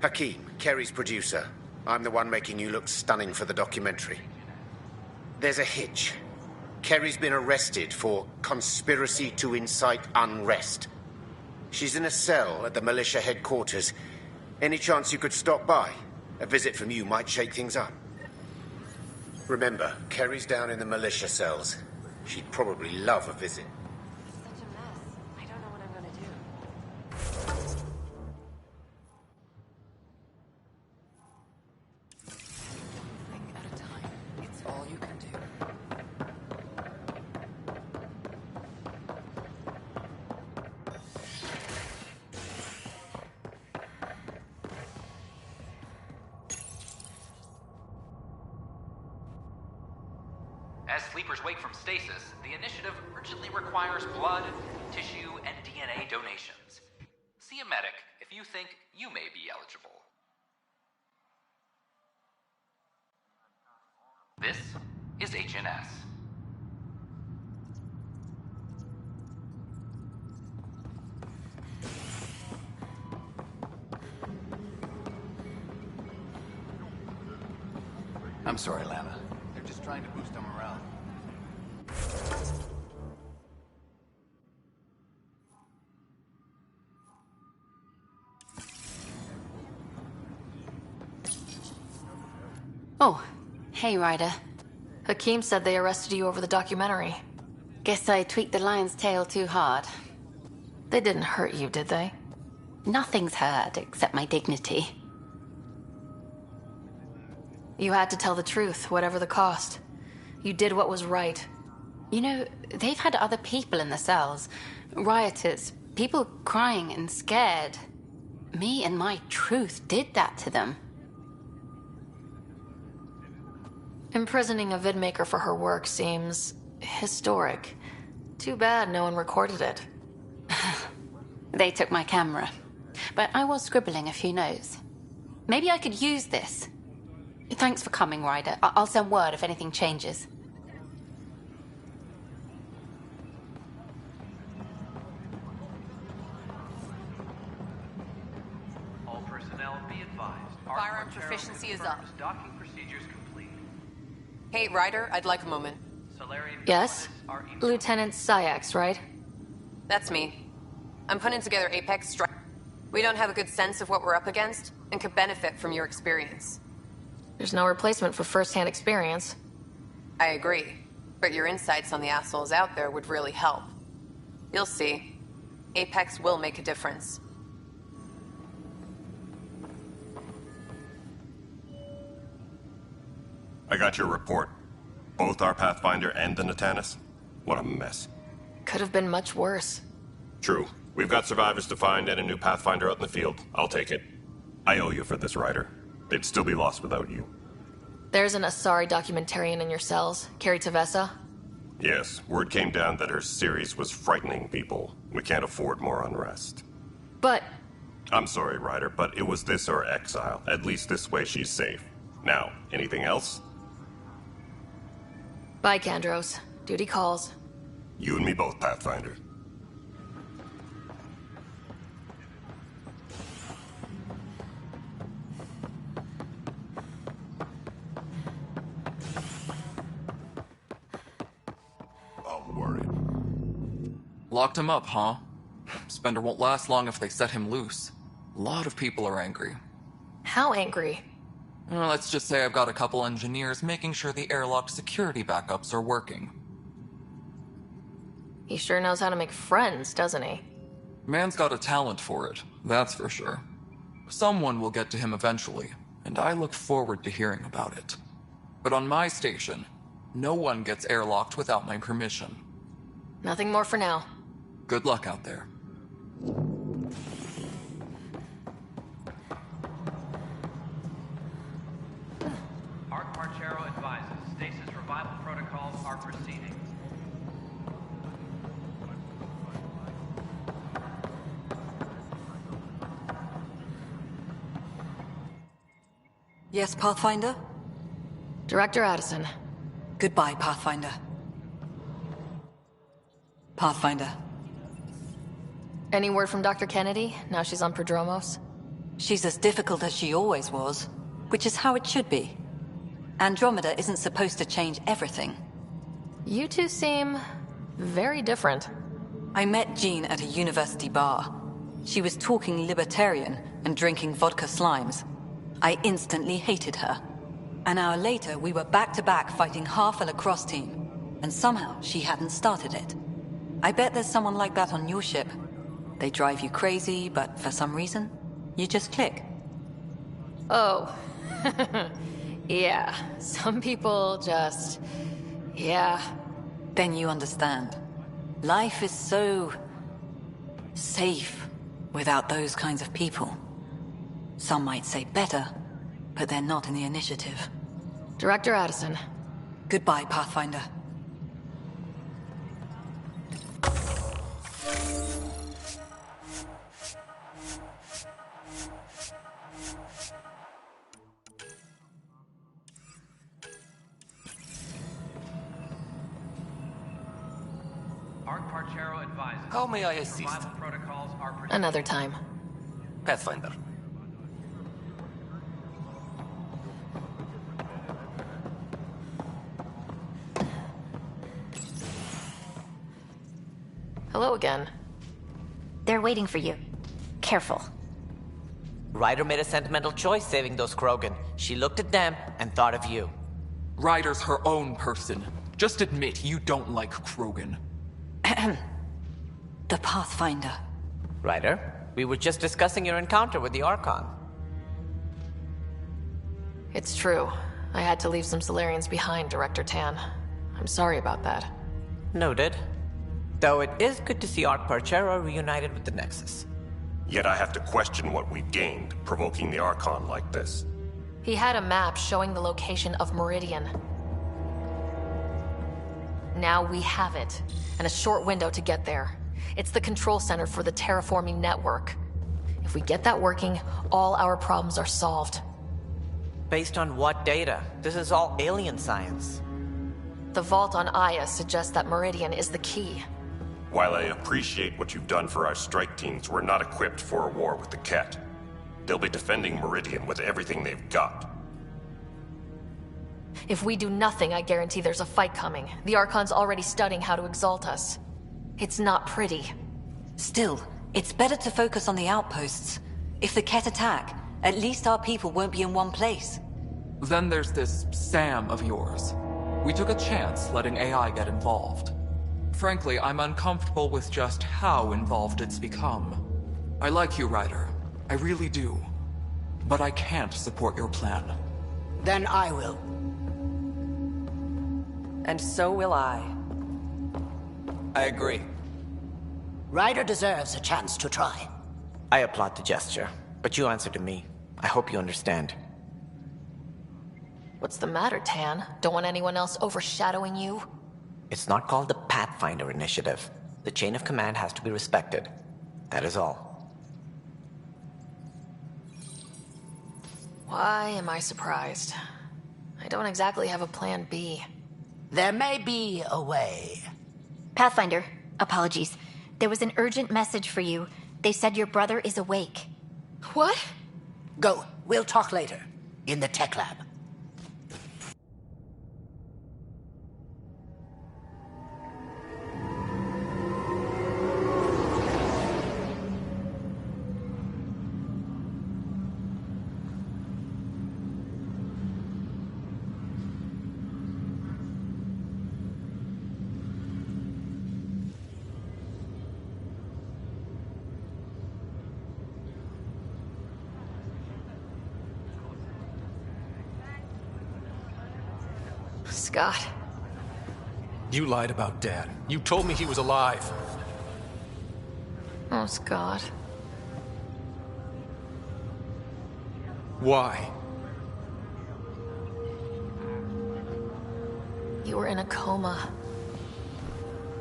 Speaker 21: Hakeem, Kerry's producer. I'm the one making you look stunning for the documentary. There's a hitch. Kerry's been arrested for conspiracy to incite unrest. She's in a cell at the militia headquarters. Any chance you could stop by? A visit from you might shake things up. Remember, Kerry's down in the militia cells. She'd probably love a visit.
Speaker 22: As sleepers wake from stasis, the initiative urgently requires blood, tissue, and DNA donations. See a medic if you think you may be eligible. This is HNS.
Speaker 1: I'm sorry, Lana. They're just trying to boost our morale.
Speaker 3: Oh, hey, Ryder.
Speaker 2: Hakim said they arrested you over the documentary.
Speaker 3: Guess I tweaked the lion's tail too hard.
Speaker 2: They didn't hurt you, did they?
Speaker 3: Nothing's hurt except my dignity.
Speaker 2: You had to tell the truth, whatever the cost. You did what was right.
Speaker 3: You know, they've had other people in the cells. Rioters, people crying and scared. Me and my truth did that to them.
Speaker 2: Imprisoning a vidmaker for her work seems historic. Too bad no one recorded it.
Speaker 3: They took my camera. But I was scribbling a few notes. Maybe I could use this. Thanks for coming, Ryder. I'll send word if anything changes.
Speaker 22: All personnel be advised.
Speaker 23: Firearm proficiency is up.
Speaker 22: Docking procedures complete.
Speaker 23: Hey, Ryder, I'd like a moment.
Speaker 2: Yes? Lieutenant Syax, right?
Speaker 23: That's me. I'm putting together Apex Strike. We don't have a good sense of what we're up against, and could benefit from your experience.
Speaker 2: There's no replacement for first-hand experience.
Speaker 23: I agree, but your insights on the assholes out there would really help. You'll see. Apex will make a difference.
Speaker 24: I got your report. Both our Pathfinder and the Natanus? What a mess.
Speaker 2: Could have been much worse.
Speaker 24: True. We've got survivors to find and a new Pathfinder out in the field. I'll take it. I owe you for this, Ryder. They'd still be lost without you.
Speaker 2: There's an Asari documentarian in your cells, Carrie Tavessa.
Speaker 24: Yes, word came down that her series was frightening people. We can't afford more unrest.
Speaker 2: But...
Speaker 24: I'm sorry, Ryder, but it was this or exile. At least this way she's safe. Now, anything else?
Speaker 2: Bye, Kandros. Duty calls.
Speaker 24: You and me both, Pathfinder. I'm worried.
Speaker 25: Locked him up, huh? Spender won't last long if they set him loose. A lot of people are angry.
Speaker 2: How angry?
Speaker 25: Well, let's just say I've got a couple engineers making sure the airlock security backups are working.
Speaker 2: He sure knows how to make friends, doesn't he?
Speaker 25: Man's got a talent for it, that's for sure. Someone will get to him eventually, and I look forward to hearing about it. But on my station, no one gets airlocked without my permission.
Speaker 2: Nothing more for now.
Speaker 25: Good luck out there.
Speaker 22: Arc Marchero advises stasis revival protocols are proceeding.
Speaker 26: Yes, Pathfinder?
Speaker 2: Director Addison.
Speaker 26: Goodbye, Pathfinder. Pathfinder.
Speaker 2: Any word from Dr. Kennedy, now she's on Prodromos?
Speaker 26: She's as difficult as she always was, which is how it should be. Andromeda isn't supposed to change everything.
Speaker 2: You two seem very different.
Speaker 26: I met Jean at a university bar. She was talking libertarian and drinking vodka slimes. I instantly hated her. An hour later, we were back-to-back fighting half a lacrosse team, and somehow she hadn't started it. I bet there's someone like that on your ship. They drive you crazy, but for some reason, you just click.
Speaker 2: Oh. Yeah, some people just... yeah.
Speaker 26: Then you understand. Life is so... safe without those kinds of people. Some might say better, but they're not in the initiative.
Speaker 2: Director Addison.
Speaker 26: Goodbye, Pathfinder.
Speaker 4: How may I assist?
Speaker 2: Another time.
Speaker 4: Pathfinder.
Speaker 2: Hello again.
Speaker 14: They're waiting for you. Careful.
Speaker 15: Ryder made a sentimental choice saving those Krogan. She looked at them and thought of you.
Speaker 25: Ryder's her own person. Just admit you don't like Krogan.
Speaker 26: The Pathfinder.
Speaker 15: Ryder, we were just discussing your encounter with the Archon.
Speaker 2: It's true. I had to leave some Solarians behind, Director Tan. I'm sorry about that.
Speaker 15: Noted. Though it is good to see Arc Parchero reunited with the Nexus.
Speaker 24: Yet I have to question what we've gained, provoking the Archon like this.
Speaker 2: He had a map showing the location of Meridian. Now we have it, and a short window to get there. It's the control center for the terraforming network. If we get that working, all our problems are solved.
Speaker 15: Based on what data? This is all alien science.
Speaker 2: The vault on Aya suggests that Meridian is the key.
Speaker 24: While I appreciate what you've done for our strike teams, we're not equipped for a war with the Ket. They'll be defending Meridian with everything they've got.
Speaker 2: If we do nothing, I guarantee there's a fight coming. The Archon's already studying how to exalt us. It's not pretty.
Speaker 26: Still, it's better to focus on the outposts. If the Ket attack, at least our people won't be in one place.
Speaker 25: Then there's this Sam of yours. We took a chance letting AI get involved. Frankly, I'm uncomfortable with just how involved it's become. I like you, Ryder. I really do. But I can't support your plan.
Speaker 16: Then I will.
Speaker 15: And so will I.
Speaker 4: I agree.
Speaker 16: Ryder deserves a chance to try.
Speaker 15: I applaud the gesture, but you answer to me. I hope you understand.
Speaker 2: What's the matter, Tan? Don't want anyone else overshadowing you?
Speaker 15: It's not called the Pathfinder Initiative. The chain of command has to be respected. That is all.
Speaker 2: Why am I surprised? I don't exactly have a plan B.
Speaker 16: There may be a way.
Speaker 14: Pathfinder, apologies. There was an urgent message for you. They said your brother is awake.
Speaker 2: What?
Speaker 16: Go. We'll talk later. In the tech lab.
Speaker 2: Scott.
Speaker 18: You lied about Dad. You told me he was alive.
Speaker 2: Oh, Scott.
Speaker 18: Why?
Speaker 2: You were in a coma.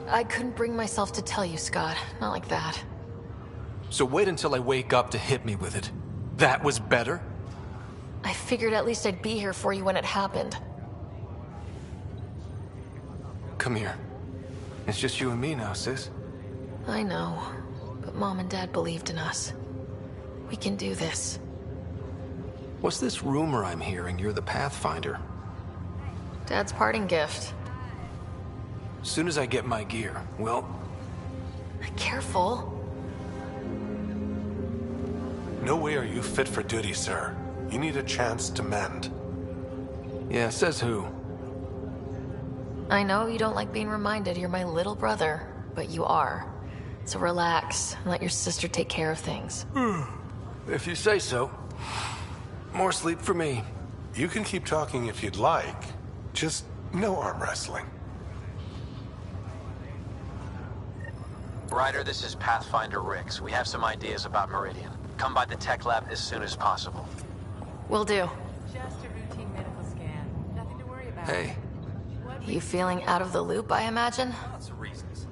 Speaker 2: I couldn't bring myself to tell you, Scott. Not like that.
Speaker 18: So wait until I wake up to hit me with it. That was better?
Speaker 2: I figured at least I'd be here for you when it happened.
Speaker 18: Come here. It's just you and me now, sis.
Speaker 2: I know, but Mom and Dad believed in us. We can do this.
Speaker 18: What's this rumor I'm hearing? You're the Pathfinder.
Speaker 2: Dad's parting gift.
Speaker 18: As soon as I get my gear, well...
Speaker 2: Careful.
Speaker 13: No way are you fit for duty, sir. You need a chance to mend.
Speaker 18: Yeah, says who?
Speaker 2: I know you don't like being reminded you're my little brother, but you are. So relax and let your sister take care of things.
Speaker 18: If you say so. More sleep for me.
Speaker 13: You can keep talking if you'd like. Just no arm wrestling.
Speaker 22: Ryder, this is Pathfinder Rix. We have some ideas about Meridian. Come by the tech lab as soon as possible.
Speaker 2: Will do.
Speaker 19: Just a routine medical scan. Nothing to worry about.
Speaker 18: Hey.
Speaker 2: You feeling out of the loop, I imagine?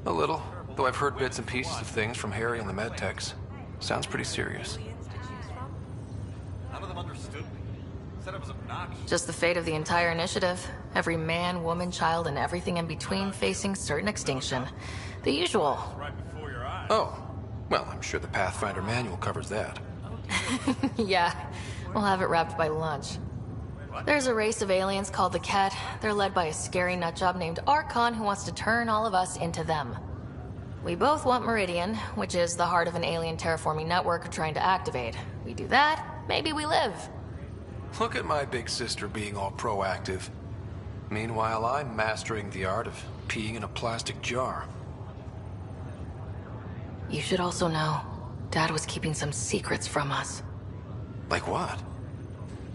Speaker 18: A little. Though I've heard bits and pieces of things from Harry and the medtechs. Sounds pretty serious.
Speaker 27: None of them understood me.
Speaker 2: Just the fate of the entire initiative. Every man, woman, child, and everything in between facing certain extinction. The usual.
Speaker 18: Oh, well, I'm sure the Pathfinder manual covers that.
Speaker 2: Yeah, we'll have it wrapped by lunch. There's a race of aliens called the Ket. They're led by a scary nutjob named Archon who wants to turn all of us into them. We both want Meridian, which is the heart of an alien terraforming network we're trying to activate. We do that, maybe we live.
Speaker 18: Look at my big sister being all proactive. Meanwhile, I'm mastering the art of peeing in a plastic jar.
Speaker 2: You should also know, Dad was keeping some secrets from us.
Speaker 18: Like what?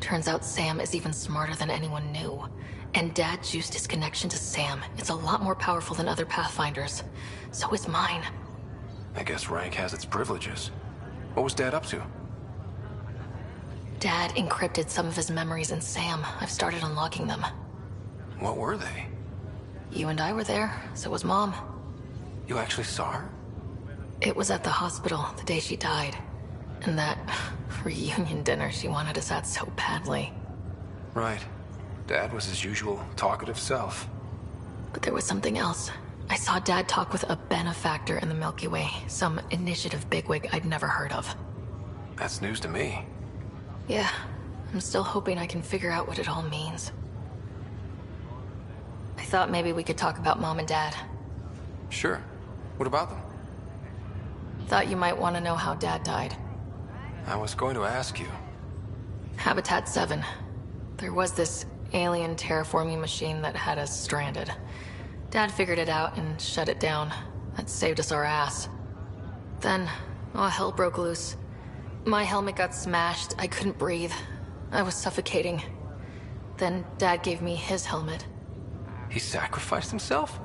Speaker 2: Turns out Sam is even smarter than anyone knew. And Dad juiced his connection to Sam. It's a lot more powerful than other Pathfinders. So is mine.
Speaker 18: I guess rank has its privileges. What was Dad up to?
Speaker 2: Dad encrypted some of his memories in Sam. I've started unlocking them.
Speaker 18: What were they?
Speaker 2: You and I were there, so was Mom.
Speaker 18: You actually saw her?
Speaker 2: It was at the hospital the day she died. And that reunion dinner she wanted us at so badly.
Speaker 18: Right. Dad was his usual talkative self.
Speaker 2: But there was something else. I saw Dad talk with a benefactor in the Milky Way, some initiative bigwig I'd never heard of.
Speaker 18: That's news to me.
Speaker 2: Yeah, I'm still hoping I can figure out what it all means. I thought maybe we could talk about Mom and Dad.
Speaker 18: Sure. What about them?
Speaker 2: Thought you might want to know how Dad died.
Speaker 18: I was going to ask you.
Speaker 2: Habitat 7. There was this alien terraforming machine that had us stranded. Dad figured it out and shut it down. That saved us our ass. Then, hell broke loose. My helmet got smashed. I couldn't breathe. I was suffocating. Then Dad gave me his helmet.
Speaker 18: He sacrificed himself?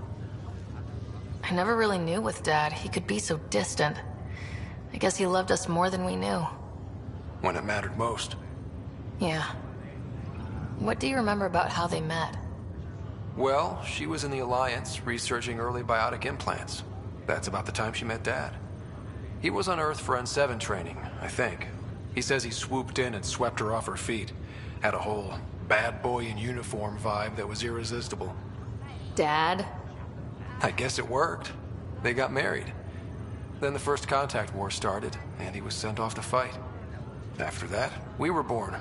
Speaker 2: I never really knew with Dad. He could be so distant. I guess he loved us more than we knew.
Speaker 18: When it mattered most.
Speaker 2: Yeah. What do you remember about how they met?
Speaker 18: Well, she was in the Alliance, researching early biotic implants. That's about the time she met Dad. He was on Earth for N7 training, I think. He says he swooped in and swept her off her feet. Had a whole bad boy in uniform vibe that was irresistible.
Speaker 2: Dad?
Speaker 18: I guess it worked. They got married. Then the First Contact War started, and he was sent off to fight. After that, we were born,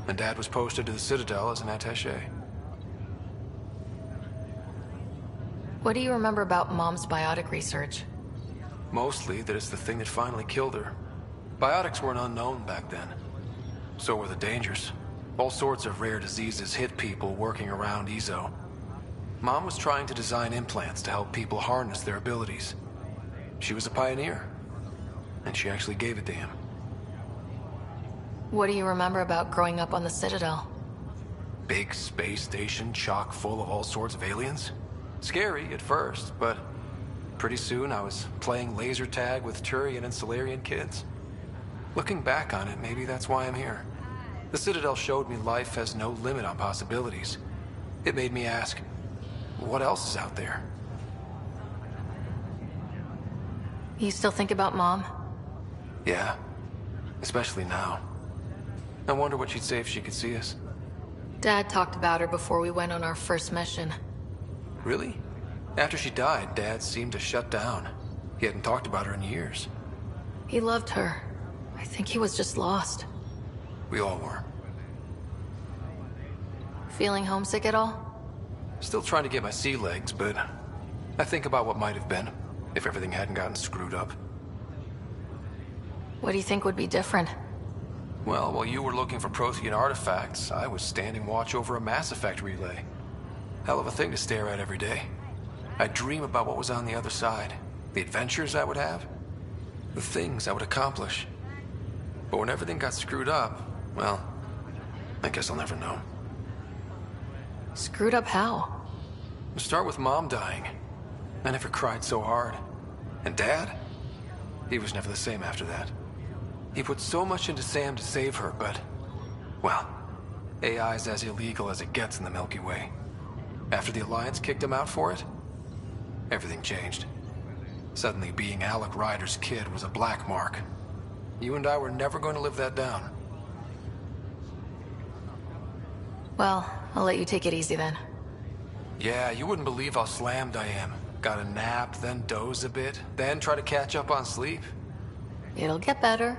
Speaker 18: and Dad was posted to the Citadel as an attaché.
Speaker 2: What do you remember about Mom's biotic research?
Speaker 18: Mostly that it's the thing that finally killed her. Biotics weren't unknown back then. So were the dangers. All sorts of rare diseases hit people working around EZO. Mom was trying to design implants to help people harness their abilities. She was a pioneer, and she actually gave it to him.
Speaker 2: What do you remember about growing up on the Citadel?
Speaker 18: Big space station chock full of all sorts of aliens. Scary at first, but pretty soon I was playing laser tag with Turian and Solarian kids. Looking back on it, maybe that's why I'm here. The Citadel showed me life has no limit on possibilities. It made me ask, what else is out there?
Speaker 2: You still think about Mom?
Speaker 18: Yeah, especially now. I wonder what she'd say if she could see us.
Speaker 2: Dad talked about her before we went on our first mission.
Speaker 18: Really? After she died, Dad seemed to shut down. He hadn't talked about her in years.
Speaker 2: He loved her. I think he was just lost.
Speaker 18: We all were.
Speaker 2: Feeling homesick at all?
Speaker 18: Still trying to get my sea legs, but I think about what might have been if everything hadn't gotten screwed up.
Speaker 2: What do you think would be different?
Speaker 18: Well, while you were looking for Prothean artifacts, I was standing watch over a Mass Effect relay. Hell of a thing to stare at every day. I'd dream about what was on the other side, the adventures I would have, the things I would accomplish. But when everything got screwed up, well, I guess I'll never know.
Speaker 2: Screwed up how?
Speaker 18: Start with Mom dying. I never cried so hard. And Dad? He was never the same after that. He put so much into Sam to save her, but... well, AI's as illegal as it gets in the Milky Way. After the Alliance kicked him out for it, everything changed. Suddenly being Alec Ryder's kid was a black mark. You and I were never going to live that down.
Speaker 2: Well, I'll let you take it easy then.
Speaker 18: Yeah, you wouldn't believe how slammed I am. Gotta nap, then doze a bit, then try to catch up on sleep.
Speaker 2: It'll get better.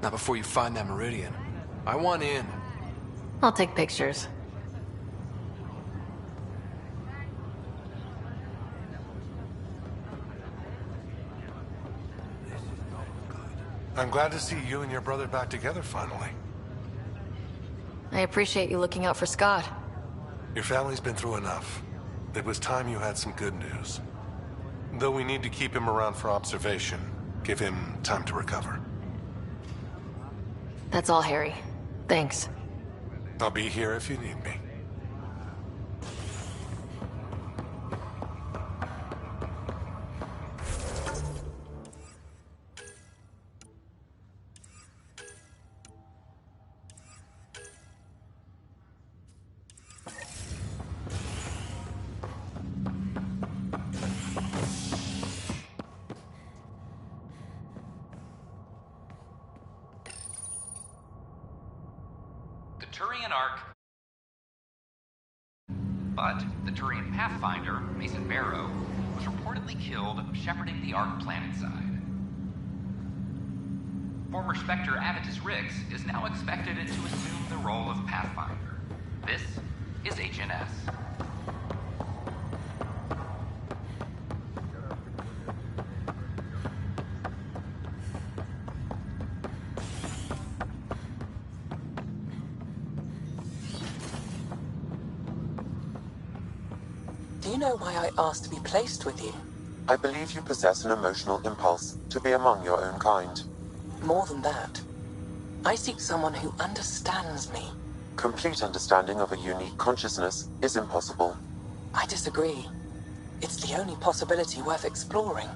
Speaker 18: Not before you find that Meridian. I want in.
Speaker 2: I'll take pictures.
Speaker 7: I'm glad to see you and your brother back together finally.
Speaker 2: I appreciate you looking out for Scott.
Speaker 7: Your family's been through enough. It was time you had some good news. Though we need to keep him around for observation, give him time to recover.
Speaker 2: That's all, Harry. Thanks.
Speaker 7: I'll be here if you need me.
Speaker 22: Turian Ark. But the Turian Pathfinder, Mason Barrow, was reportedly killed shepherding the Ark planetside. Former Spectre Avitus Riggs is now expected to assume the role of Pathfinder. This is HNS.
Speaker 6: Do you know why I asked to be placed with you?
Speaker 10: I believe you possess an emotional impulse to be among your own kind.
Speaker 6: More than that, I seek someone who understands me.
Speaker 10: Complete understanding of a unique consciousness is impossible.
Speaker 6: I disagree. It's the only possibility worth exploring.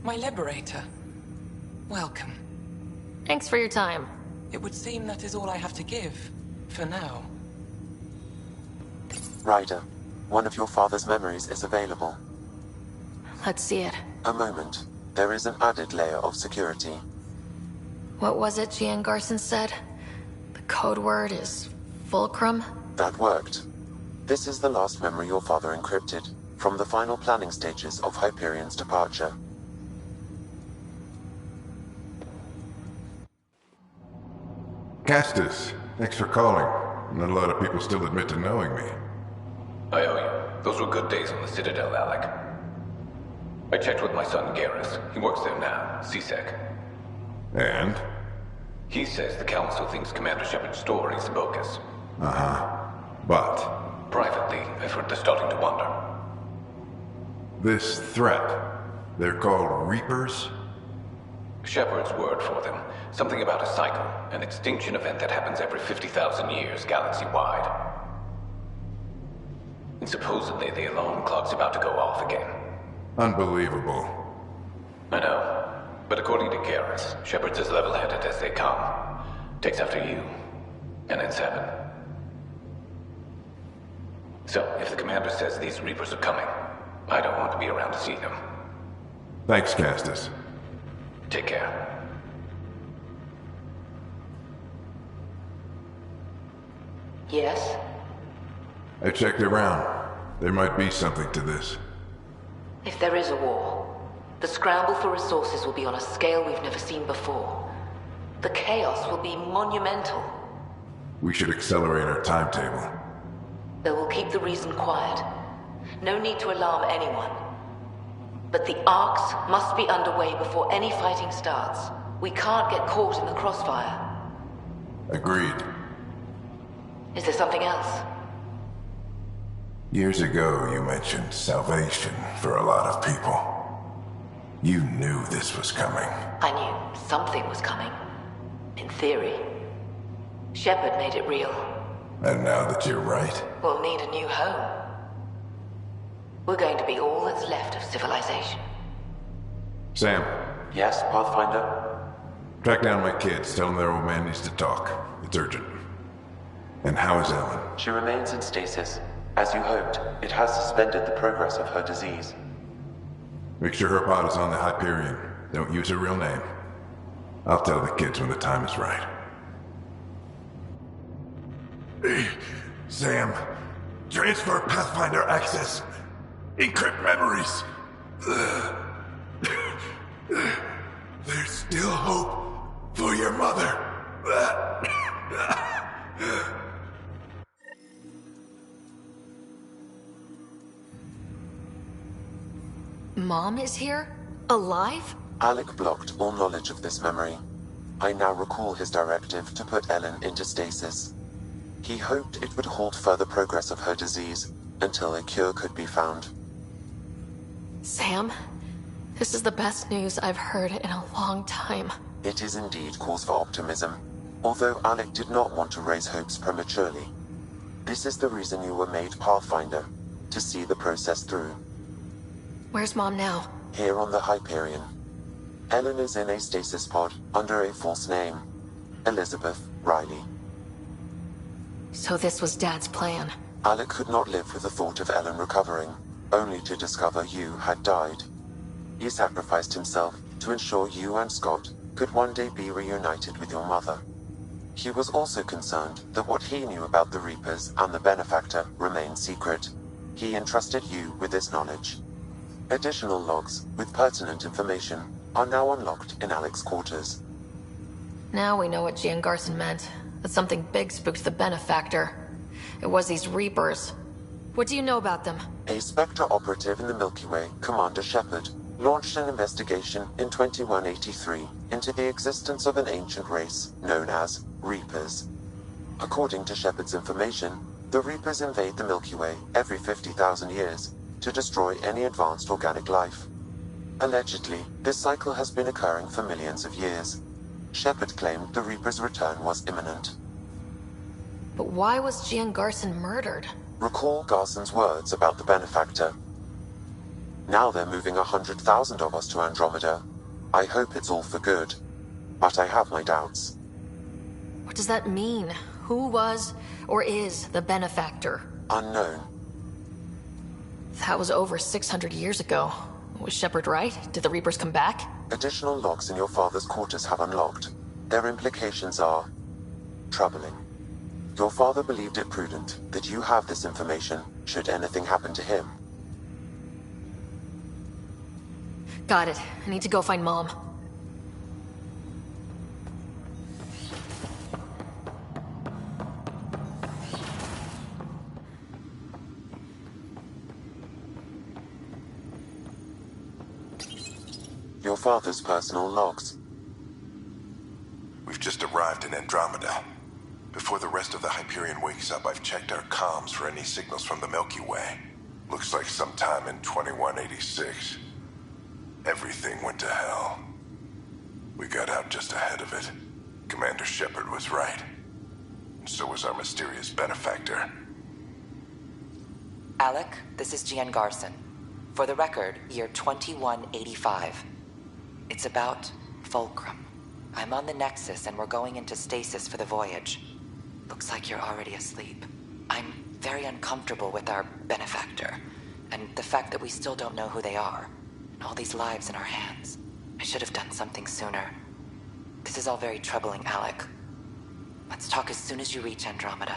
Speaker 6: My liberator. Welcome.
Speaker 2: Thanks for your time.
Speaker 6: It would seem that is all I have to give, for now.
Speaker 10: Ryder, one of your father's memories is available.
Speaker 2: Let's see it.
Speaker 10: A moment. There is an added layer of security.
Speaker 2: What was it Gian Garson said? The code word is Fulcrum?
Speaker 10: That worked. This is the last memory your father encrypted, from the final planning stages of Hyperion's departure.
Speaker 8: Castus, thanks for calling. Not a lot of people still admit to knowing me.
Speaker 9: I owe you. Those were good days on the Citadel, Alec. I checked with my son Garrus. He works there now, CSEC.
Speaker 8: And?
Speaker 9: He says the Council thinks Commander Shepard's story is bogus.
Speaker 8: Uh-huh. But?
Speaker 9: Privately, I've heard they're starting to wonder.
Speaker 8: This threat, they're called Reapers?
Speaker 9: Shepard's word for them. Something about a cycle, an extinction event that happens every 50,000 years, galaxy-wide. And supposedly the alarm clock's about to go off again.
Speaker 8: Unbelievable.
Speaker 9: I know. But according to Garrus, Shepard's as level-headed as they come. Takes after you. And it's heaven. So, if the commander says these Reapers are coming, I don't want to be around to see them.
Speaker 8: Thanks, Castus.
Speaker 9: Take care.
Speaker 6: Yes?
Speaker 8: I checked around. There might be something to this.
Speaker 6: If there is a war, the scramble for resources will be on a scale we've never seen before. The chaos will be monumental.
Speaker 8: We should accelerate our timetable.
Speaker 6: They will keep the reason quiet. No need to alarm anyone. But the arcs must be underway before any fighting starts. We can't get caught in the crossfire.
Speaker 8: Agreed.
Speaker 6: Is there something else?
Speaker 8: Years ago, you mentioned salvation for a lot of people. You knew this was coming.
Speaker 6: I knew something was coming. In theory. Shepard made it real.
Speaker 8: And now that you're right,
Speaker 6: We'll need a new home. We're going to be all that's left of civilization.
Speaker 8: Sam,
Speaker 10: Yes, Pathfinder?
Speaker 8: track down my kids. Tell them their old man needs to talk. It's urgent. And how is Ellen?
Speaker 10: She remains in stasis. As you hoped, it has suspended the progress of her disease.
Speaker 8: Make sure her pod is on the Hyperion. Don't use her real name. I'll tell the kids when the time is right. Sam, transfer Pathfinder access. Encrypt memories. There's still hope for your mother.
Speaker 2: Mom is here? Alive?
Speaker 10: Alec blocked all knowledge of this memory. I now recall his directive to put Ellen into stasis. He hoped it would halt further progress of her disease until a cure could be found.
Speaker 2: Sam, this is the best news I've heard in a long time.
Speaker 10: It is indeed cause for optimism, although Alec did not want to raise hopes prematurely. This is the reason you were made Pathfinder, to see the process through.
Speaker 2: Where's Mom now?
Speaker 10: Here on the Hyperion. Ellen is in a stasis pod under a false name. Elizabeth Riley.
Speaker 2: So this was Dad's plan.
Speaker 10: Alec could not live with the thought of Ellen recovering, only to discover you had died. He sacrificed himself to ensure you and Scott could one day be reunited with your mother. He was also concerned that what he knew about the Reapers and the Benefactor remained secret. He entrusted you with this knowledge. Additional logs with pertinent information are now unlocked in Alec's quarters.
Speaker 2: Now we know what Gian Garson meant. That something big spooked the Benefactor. It was these Reapers. What do you know about them?
Speaker 10: A Spectre operative in the Milky Way, Commander Shepard, launched an investigation in 2183 into the existence of an ancient race known as Reapers. According to Shepard's information, the Reapers invade the Milky Way every 50,000 years to destroy any advanced organic life. Allegedly, this cycle has been occurring for millions of years. Shepard claimed the Reaper's return was imminent.
Speaker 2: But why was Gian Garson murdered?
Speaker 10: Recall Garson's words about the Benefactor. Now they're moving 100,000 of us to Andromeda. I hope it's all for good, but I have my doubts.
Speaker 2: What does that mean? Who was, or is, the Benefactor?
Speaker 10: Unknown.
Speaker 2: That was over 600 years ago. Was Shepard right? Did the Reapers come back?
Speaker 10: Additional logs in your father's quarters have unlocked. Their implications are troubling. Your father believed it prudent that you have this information should anything happen to him.
Speaker 2: Got it. I need to go find Mom.
Speaker 10: Your father's personal logs.
Speaker 8: We've just arrived in Andromeda. Before the rest of the Hyperion wakes up, I've checked our comms for any signals from the Milky Way. Looks like sometime in 2186. Everything went to hell. We got out just ahead of it. Commander Shepard was right. And so was our mysterious Benefactor.
Speaker 6: Alec, this is Gian Garson. For the record, year 2185. It's about Fulcrum. I'm on the Nexus and we're going into stasis for the voyage. Looks like you're already asleep. I'm very uncomfortable with our Benefactor, and the fact that we still don't know who they are, and all these lives in our hands. I should have done something sooner. This is all very troubling, Alec. Let's talk as soon as you reach Andromeda.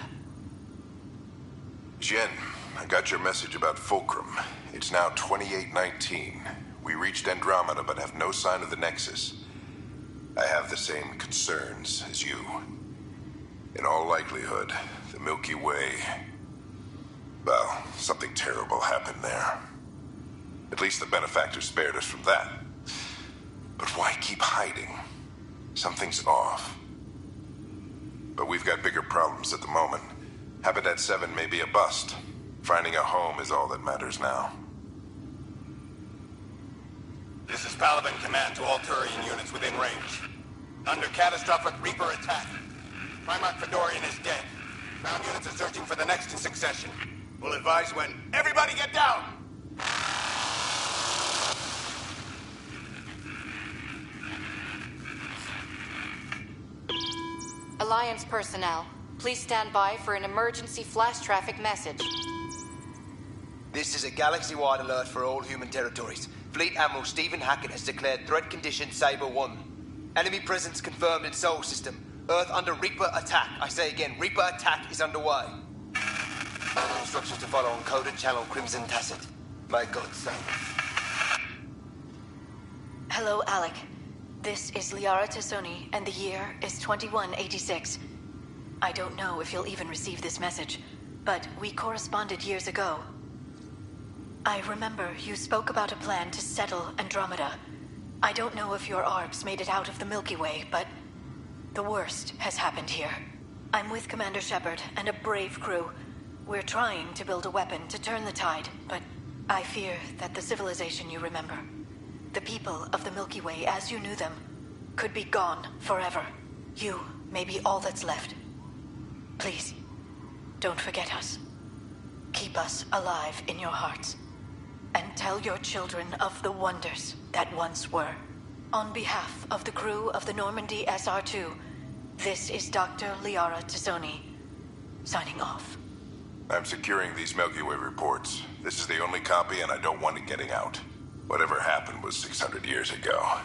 Speaker 8: Jen, I got your message about Fulcrum. It's now 2819. We reached Andromeda but have no sign of the Nexus. I have the same concerns as you. In all likelihood, the Milky Way... well, something terrible happened there. At least the Benefactor spared us from that. But why keep hiding? Something's off. But we've got bigger problems at the moment. Habitat 7 may be a bust. Finding a home is all that matters now.
Speaker 5: This is Paladin Command to all Turian units within range. Under catastrophic Reaper attack. Primarch Fedorian is dead. Ground units are searching for the next in succession. We'll advise when. Everybody get down!
Speaker 11: Alliance personnel, please stand by for an emergency flash traffic message.
Speaker 12: This is a galaxy-wide alert for all human territories. Fleet Admiral Stephen Hackett has declared threat condition Saber 1. Enemy presence confirmed in Sol System. Earth under Reaper attack. I say again, Reaper attack is underway. Instructions to follow on coded channel Crimson Tacit. May God save.
Speaker 11: Hello, Alec. This is Liara Tassoni, and the year is 2186. I don't know if you'll even receive this message, but we corresponded years ago. I remember you spoke about a plan to settle Andromeda. I don't know if your ARCs made it out of the Milky Way, but the worst has happened here. I'm with Commander Shepard and a brave crew. We're trying to build a weapon to turn the tide, but I fear that the civilization you remember, the people of the Milky Way as you knew them, could be gone forever. You may be all that's left. Please, don't forget us. Keep us alive in your hearts. And tell your children of the wonders that once were. On behalf of the crew of the Normandy SR2, this is Dr. Liara Tassoni, signing off.
Speaker 8: I'm securing these Milky Way reports. This is the only copy, and I don't want it getting out. Whatever happened was 600 years ago.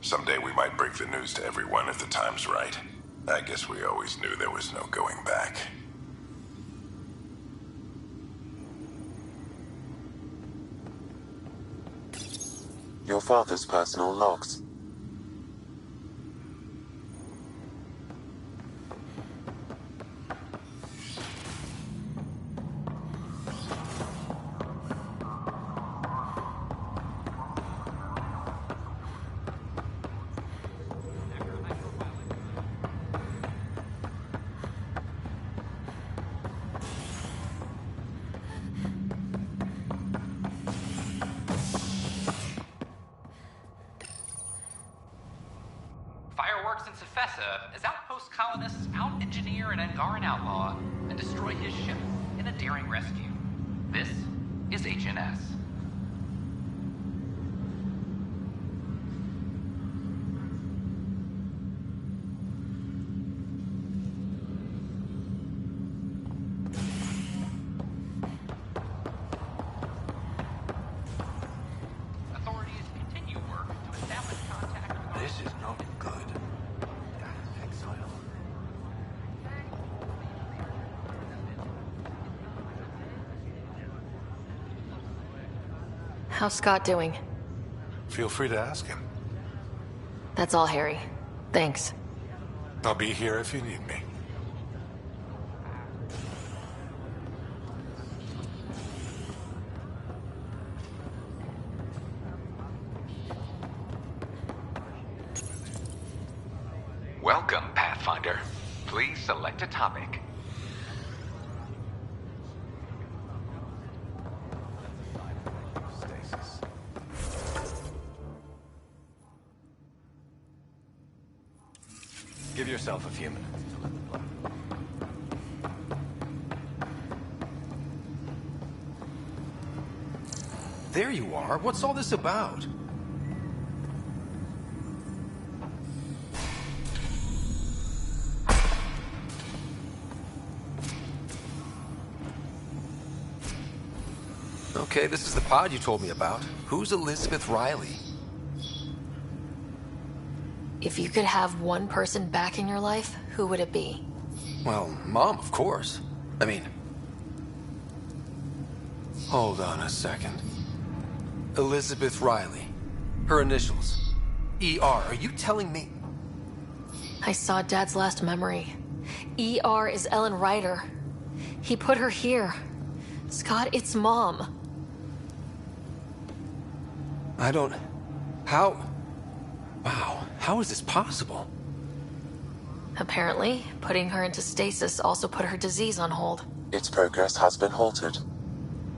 Speaker 8: Someday we might break the news to everyone if the time's right. I guess we always knew there was no going back.
Speaker 10: Your father's personal logs.
Speaker 22: Fireworks in Cephessa as outpost colonists out-engineer an Angaran outlaw and destroy his ship in a daring rescue. This is HNS. Authorities continue work to establish contact with...
Speaker 18: This is not good. Exile.
Speaker 2: How's Scott doing?
Speaker 7: Feel free to ask him.
Speaker 2: That's all, Harry. Thanks.
Speaker 7: I'll be here if you need me.
Speaker 9: Welcome, Pathfinder. Please select a topic.
Speaker 1: Give yourself a few minutes. There you are. What's all this about? Okay, this is the pod you told me about. Who's Elizabeth Riley?
Speaker 2: If you could have one person back in your life, who would it be?
Speaker 1: Well, Mom, of course. I mean... Hold on a second. Elizabeth Riley. Her initials. ER. Are you telling me...
Speaker 2: I saw Dad's last memory. ER is Ellen Ryder. He put her here. Scott, it's Mom.
Speaker 1: I don't... How... Wow, how is this possible?
Speaker 2: Apparently, putting her into stasis also put her disease on hold.
Speaker 10: Its progress has been halted.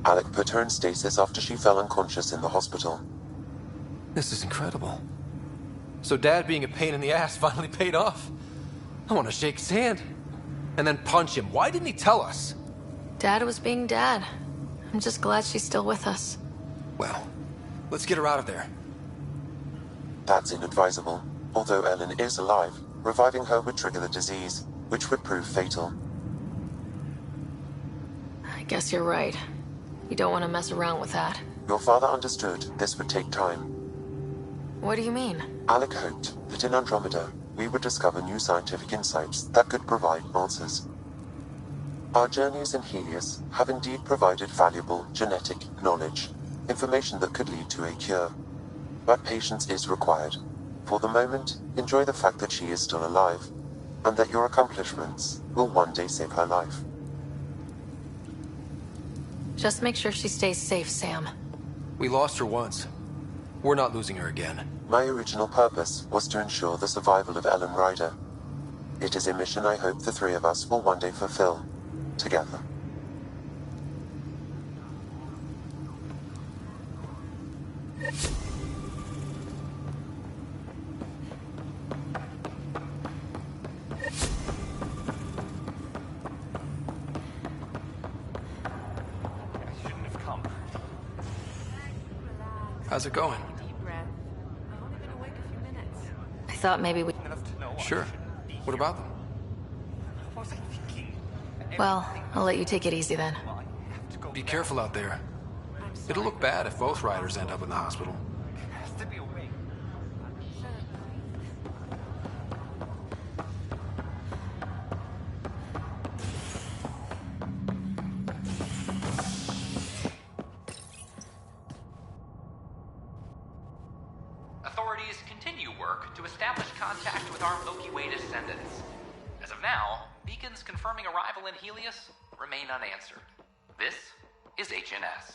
Speaker 10: Alec put her in stasis after she fell unconscious in the hospital.
Speaker 1: This is incredible. So Dad being a pain in the ass finally paid off. I want to shake his hand. And then punch him. Why didn't he tell us?
Speaker 2: Dad was being Dad. I'm just glad she's still with us.
Speaker 1: Well, let's get her out of there.
Speaker 10: That's inadvisable. Although Ellen is alive, reviving her would trigger the disease, which would prove fatal.
Speaker 2: I guess you're right. You don't want to mess around with that.
Speaker 10: Your father understood this would take time.
Speaker 2: What do you mean?
Speaker 10: Alec hoped that in Andromeda, we would discover new scientific insights that could provide answers. Our journeys in Helios have indeed provided valuable genetic knowledge, information that could lead to a cure. But patience is required. For the moment, enjoy the fact that she is still alive, and that your accomplishments will one day save her life.
Speaker 2: Just make sure she stays safe, Sam.
Speaker 1: We lost her once. We're not losing her again.
Speaker 10: My original purpose was to ensure the survival of Ellen Ryder. It is a mission I hope the three of us will one day fulfill, together.
Speaker 1: How's it going?
Speaker 2: I thought maybe we...
Speaker 1: Sure. What about them?
Speaker 2: Well, I'll let you take it easy then.
Speaker 1: Be careful out there. It'll look bad if both riders end up in the hospital.
Speaker 22: Authorities continue work to establish contact with our Milky Way descendants. As of now, beacons confirming arrival in Helios remain unanswered. This is HNS.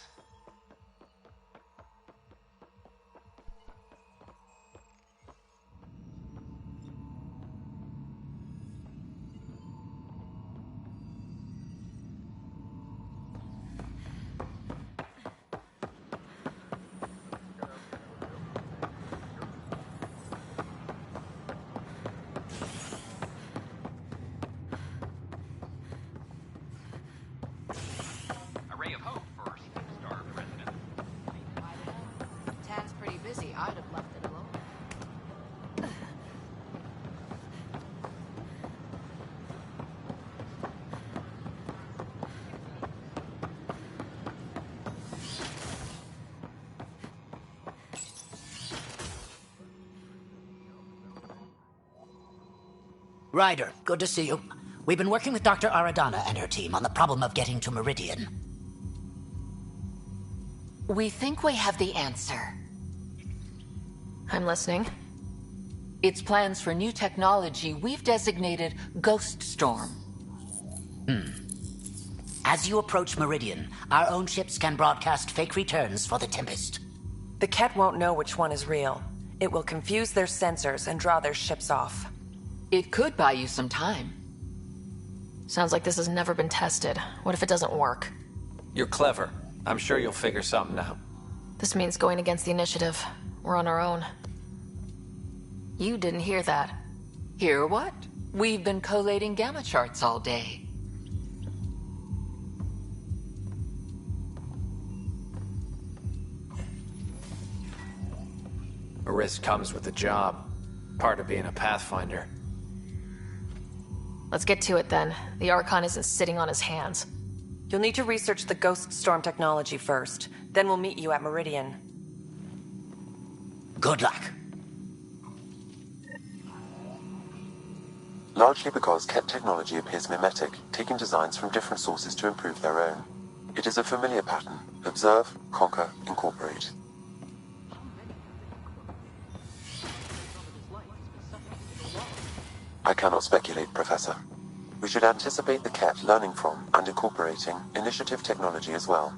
Speaker 19: Tan's pretty busy. I'd have left it alone.
Speaker 16: Ryder, good to see you. We've been working with Dr. Aradana and her team on the problem of getting to Meridian.
Speaker 6: We think we have the answer.
Speaker 2: I'm listening.
Speaker 6: It's plans for new technology we've designated Ghost Storm.
Speaker 16: As you approach Meridian, our own ships can broadcast fake returns for the Tempest.
Speaker 3: The Ket won't know which one is real. It will confuse their sensors and draw their ships off.
Speaker 6: It could buy you some time.
Speaker 2: Sounds like this has never been tested. What if it doesn't work?
Speaker 17: You're clever. I'm sure you'll figure something out.
Speaker 2: This means going against the initiative. We're on our own. You didn't hear that.
Speaker 6: Hear what? We've been collating gamma charts all day.
Speaker 17: A risk comes with the job. Part of being a Pathfinder.
Speaker 2: Let's get to it then. The Archon isn't sitting on his hands.
Speaker 3: You'll need to research the Ghost Storm technology first. Then we'll meet you at Meridian.
Speaker 16: Good luck.
Speaker 10: Largely because Ket technology appears mimetic, taking designs from different sources to improve their own. It is a familiar pattern. Observe, conquer, incorporate. I cannot speculate, Professor. We should anticipate the Ket learning from and incorporating initiative technology as well.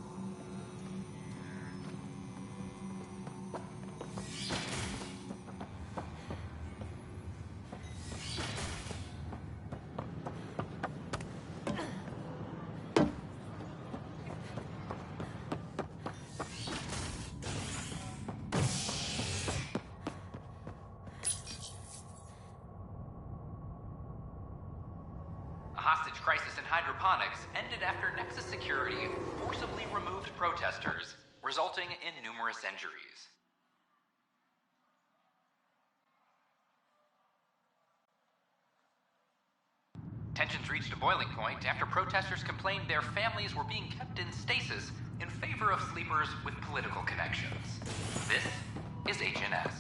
Speaker 22: Crisis in hydroponics ended after Nexus Security forcibly removed protesters, resulting in numerous injuries. Tensions reached a boiling point after protesters complained their families were being kept in stasis in favor of sleepers with political connections. This is HNS.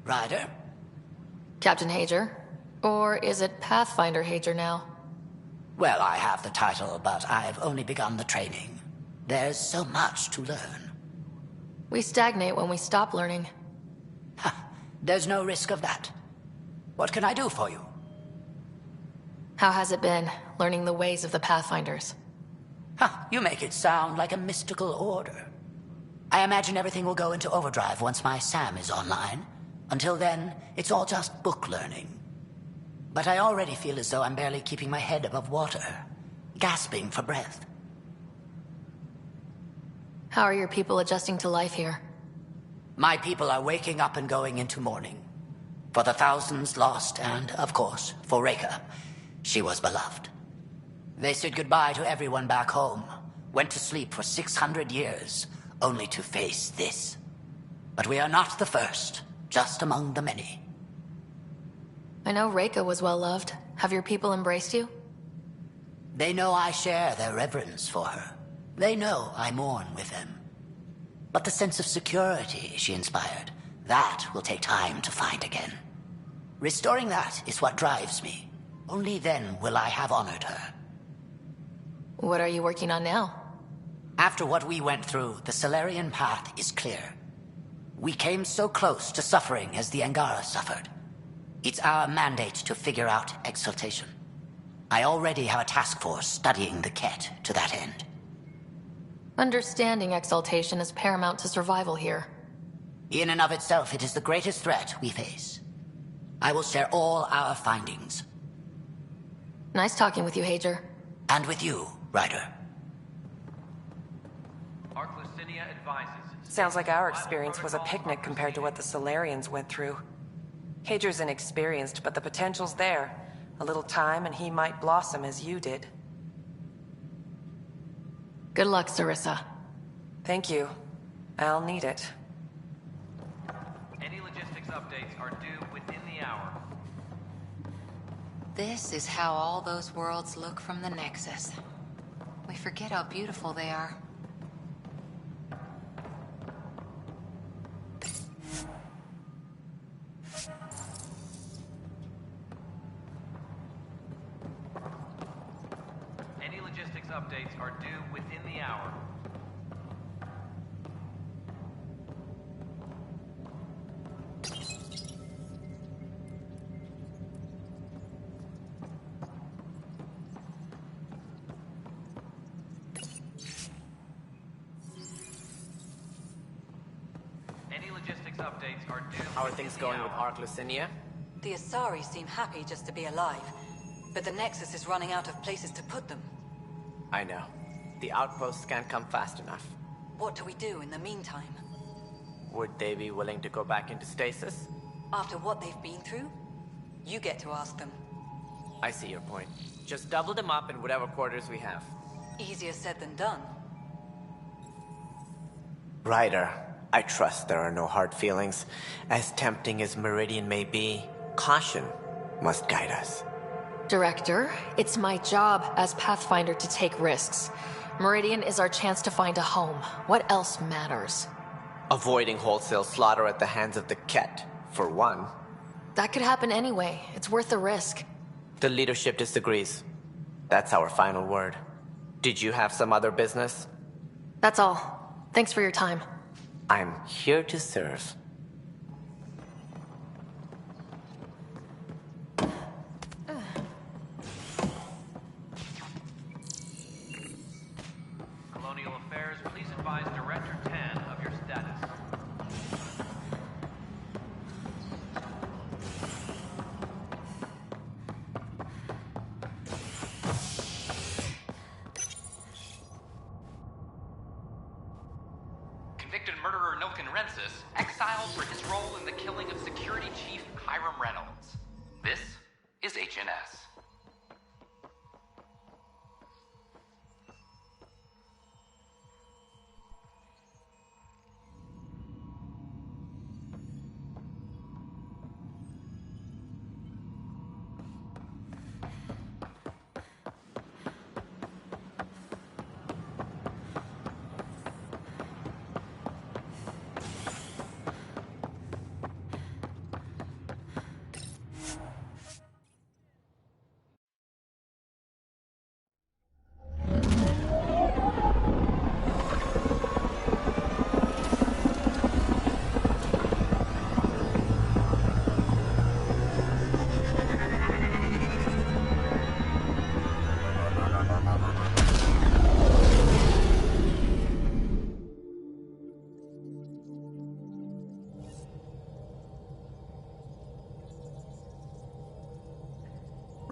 Speaker 16: Ryder?
Speaker 2: Captain Hager? Or is it Pathfinder Hager now?
Speaker 16: Well, I have the title, but I've only begun the training. There's so much to learn.
Speaker 2: We stagnate when we stop learning.
Speaker 16: There's no risk of that. What can I do for you?
Speaker 2: How has it been, learning the ways of the Pathfinders?
Speaker 16: You make it sound like a mystical order. I imagine everything will go into overdrive once my SAM is online. Until then, it's all just book learning. But I already feel as though I'm barely keeping my head above water, gasping for breath.
Speaker 2: How are your people adjusting to life here?
Speaker 16: My people are waking up and going into mourning. For the thousands lost and, of course, for Reka. She was beloved. They said goodbye to everyone back home, went to sleep for 600 years, only to face this. But we are not the first, just among the many.
Speaker 2: I know Reka was well loved. Have your people embraced you?
Speaker 16: They know I share their reverence for her. They know I mourn with them. But the sense of security she inspired, that will take time to find again. Restoring that is what drives me. Only then will I have honored her.
Speaker 2: What are you working on now?
Speaker 16: After what we went through, the Solarian path is clear. We came so close to suffering as the Angara suffered. It's our mandate to figure out exaltation. I already have a task force studying the Ket to that end.
Speaker 2: Understanding exaltation is paramount to survival here.
Speaker 16: In and of itself, it is the greatest threat we face. I will share all our findings.
Speaker 2: Nice talking with you, Hager.
Speaker 16: And with you, Ryder.
Speaker 3: Sounds like our experience was a picnic compared to what the Solarians went through. Hager's inexperienced, but the potential's there. A little time and he might blossom as you did.
Speaker 2: Good luck, Sarissa.
Speaker 3: Thank you. I'll need it.
Speaker 22: Any logistics updates are due within the hour.
Speaker 6: This is how all those worlds look from the Nexus. We forget how beautiful they are.
Speaker 22: Any logistics updates are due within the hour. Any logistics updates are due.
Speaker 15: How are things going with Ark Lucinia?
Speaker 11: The Asari seem happy just to be alive, but the Nexus is running out of places to put them.
Speaker 15: I know. The outposts can't come fast enough.
Speaker 11: What do we do in the meantime?
Speaker 15: Would they be willing to go back into stasis?
Speaker 11: After what they've been through? You get to ask them.
Speaker 15: I see your point. Just double them up in whatever quarters we have.
Speaker 11: Easier said than done.
Speaker 15: Ryder, I trust there are no hard feelings. As tempting as Meridian may be, caution must guide us.
Speaker 2: Director, it's my job as Pathfinder to take risks. Meridian is our chance to find a home. What else matters?
Speaker 15: Avoiding wholesale slaughter at the hands of the Ket, for one.
Speaker 2: That could happen anyway. It's worth the risk.
Speaker 15: The leadership disagrees. That's our final word. Did you have some other business?
Speaker 2: That's all. Thanks for your time.
Speaker 15: I'm here to serve.
Speaker 22: Colonial Affairs, please advise Director 10 of your status. Convicted murderer Nilken Rensis exiled for his role in the killing of Security Chief Hiram Reynolds. This is HNS.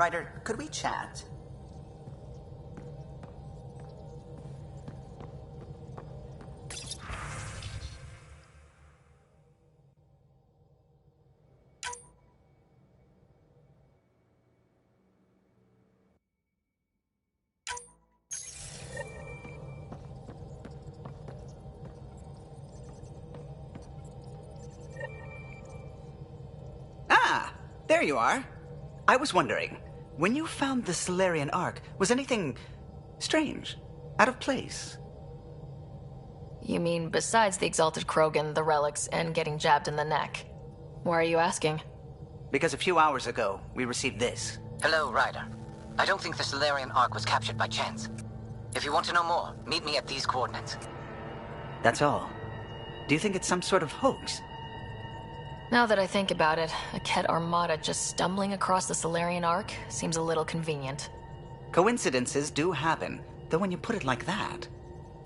Speaker 20: Ryder, could we chat? Ah, there you are. I was wondering, when you found the Solarian Ark, was anything strange, out of place?
Speaker 2: You mean besides the Exalted Krogan, the relics, and getting jabbed in the neck? Why are you asking?
Speaker 20: Because a few hours ago, we received this.
Speaker 21: Hello, Ryder. I don't think the Solarian Ark was captured by chance. If you want to know more, meet me at these coordinates.
Speaker 20: That's all. Do you think it's some sort of hoax?
Speaker 2: Now that I think about it, a Ket Armada just stumbling across the Solarian Ark seems a little convenient.
Speaker 20: Coincidences do happen, though when you put it like that.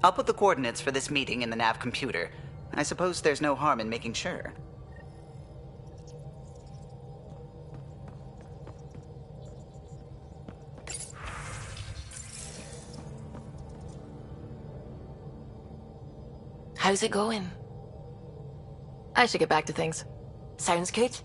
Speaker 20: I'll put the coordinates for this meeting in the nav computer. I suppose there's no harm in making sure.
Speaker 2: How's it going? I should get back to things.
Speaker 11: Sounds good.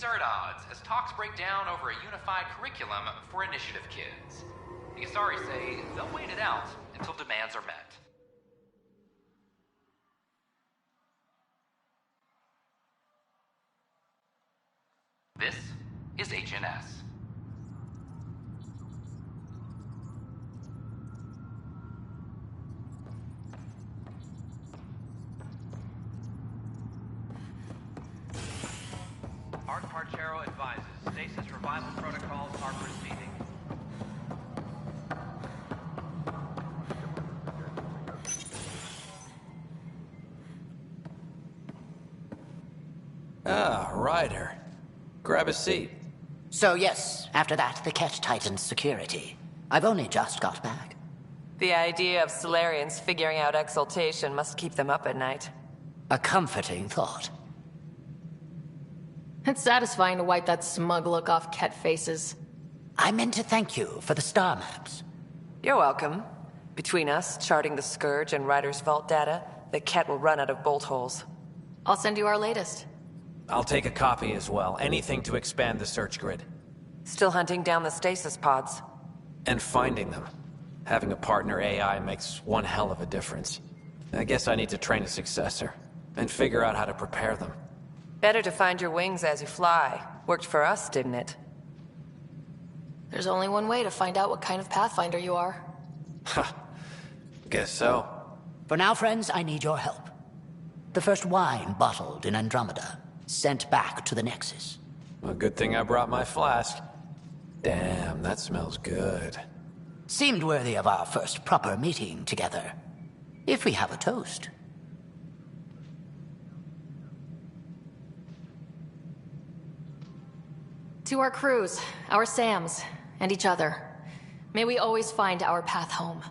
Speaker 22: Are at odds as talks break down over a unified curriculum for initiative kids. The Asari say they'll wait it out until demands are met. This is HNS. Arc Parchero advises stasis revival protocols are proceeding.
Speaker 18: Ah, Ryder. Grab a seat.
Speaker 16: So yes, after that, the Ket tightened security. I've only just got back.
Speaker 3: The idea of Solarians figuring out exaltation must keep them up at night.
Speaker 16: A comforting thought.
Speaker 2: It's satisfying to wipe that smug look off Ket faces.
Speaker 16: I meant to thank you for the star maps.
Speaker 3: You're welcome. Between us, charting the Scourge and Ryder's vault data, the Ket will run out of bolt holes.
Speaker 2: I'll send you our latest.
Speaker 23: I'll take a copy as well. Anything to expand the search grid.
Speaker 3: Still hunting down the stasis pods.
Speaker 23: And finding them. Having a partner AI makes one hell of a difference. I guess I need to train a successor, and figure out how to prepare them.
Speaker 3: Better to find your wings as you fly. Worked for us, didn't it?
Speaker 2: There's only one way to find out what kind of Pathfinder you are.
Speaker 23: Ha. Guess so.
Speaker 16: For now, friends, I need your help. The first wine bottled in Andromeda, sent back to the Nexus.
Speaker 23: Well, good thing I brought my flask. Damn, that smells good.
Speaker 16: Seemed worthy of our first proper meeting together. If we have a toast.
Speaker 2: To our crews, our Sams, and each other. May we always find our path home.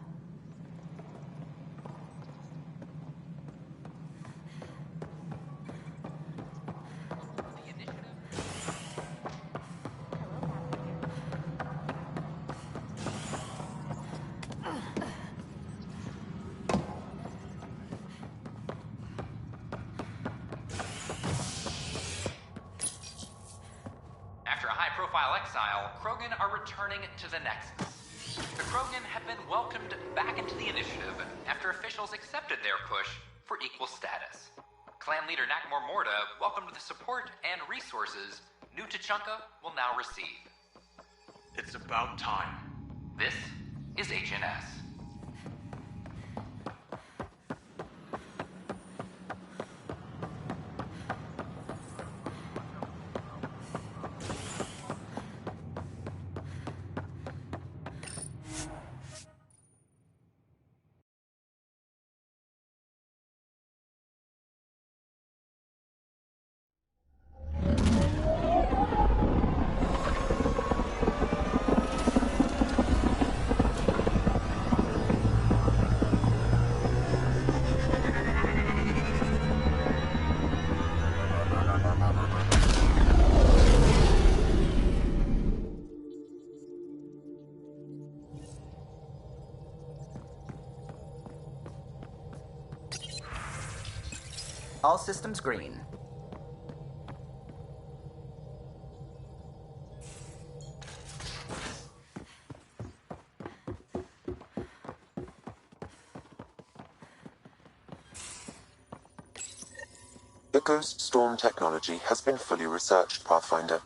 Speaker 22: Krogan are returning to the Nexus. The Krogan have been welcomed back into the initiative after officials accepted their push for equal status. Clan leader Nakmor Morda welcomed the support and resources New Tachanka will now receive.
Speaker 4: It's about time.
Speaker 22: This is HNS.
Speaker 20: All systems green.
Speaker 10: The Ghost Storm technology has been fully researched, Pathfinder.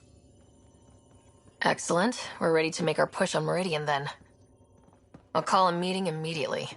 Speaker 2: Excellent. We're ready to make our push on Meridian then. I'll call a meeting immediately.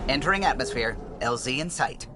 Speaker 20: Entering atmosphere. LZ in sight.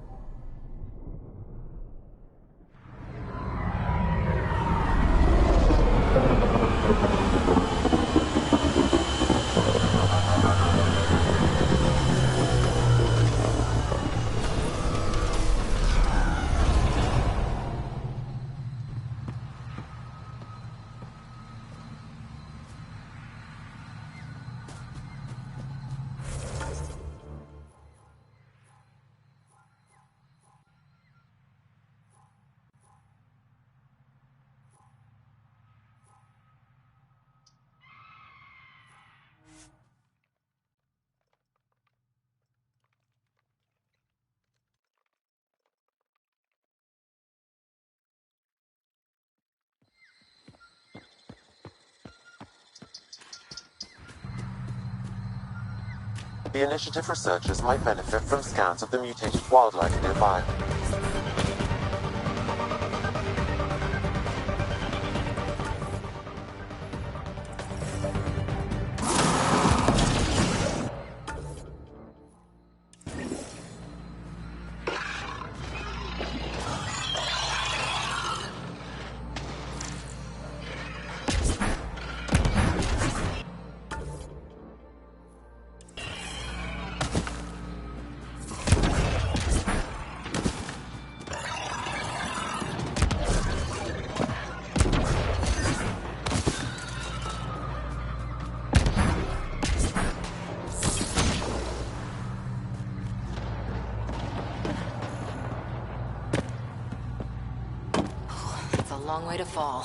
Speaker 10: The initiative researchers might benefit from scans of the mutated wildlife nearby.
Speaker 2: Long way to fall.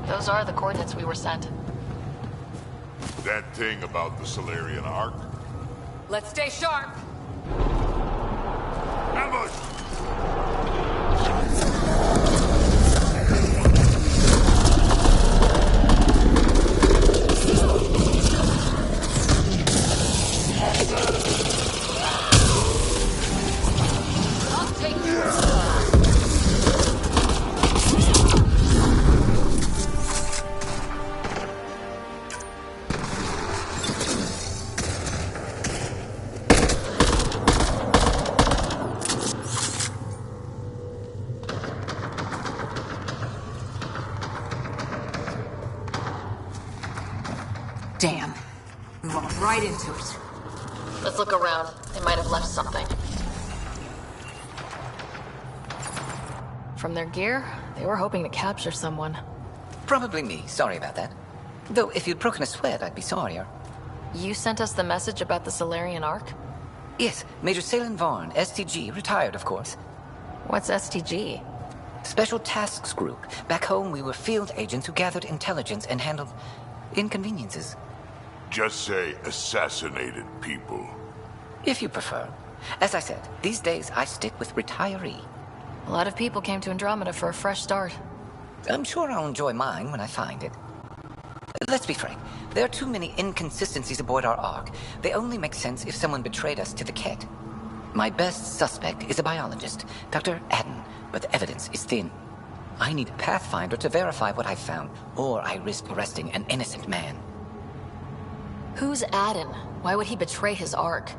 Speaker 2: Those are the coordinates we were sent.
Speaker 5: That thing about the Solarian Ark?
Speaker 13: Let's stay sharp.
Speaker 5: Ambush!
Speaker 13: I'll take you. Damn. We walked right into it.
Speaker 2: Let's look around. They might have left something. From their gear, they were hoping to capture someone.
Speaker 21: Probably me. Sorry about that. Though, if you'd broken a sweat, I'd be sorrier.
Speaker 2: You sent us the message about the Solarian Ark?
Speaker 21: Yes, Major Salen Vaughn, STG, retired, of course.
Speaker 2: What's STG?
Speaker 21: Special Tasks Group. Back home, we were field agents who gathered intelligence and handled inconveniences.
Speaker 5: Just say assassinated people.
Speaker 21: If you prefer. As I said, these days I stick with retiree.
Speaker 2: A lot of people came to Andromeda for a fresh start.
Speaker 21: I'm sure I'll enjoy mine when I find it. Let's be frank. There are too many inconsistencies aboard our Ark. They only make sense if someone betrayed us to the Ket. My best suspect is a biologist, Dr. Adden, but the evidence is thin. I need a Pathfinder to verify what I've found, or I risk arresting an innocent man.
Speaker 2: Who's Adden? Why would he betray his Ark?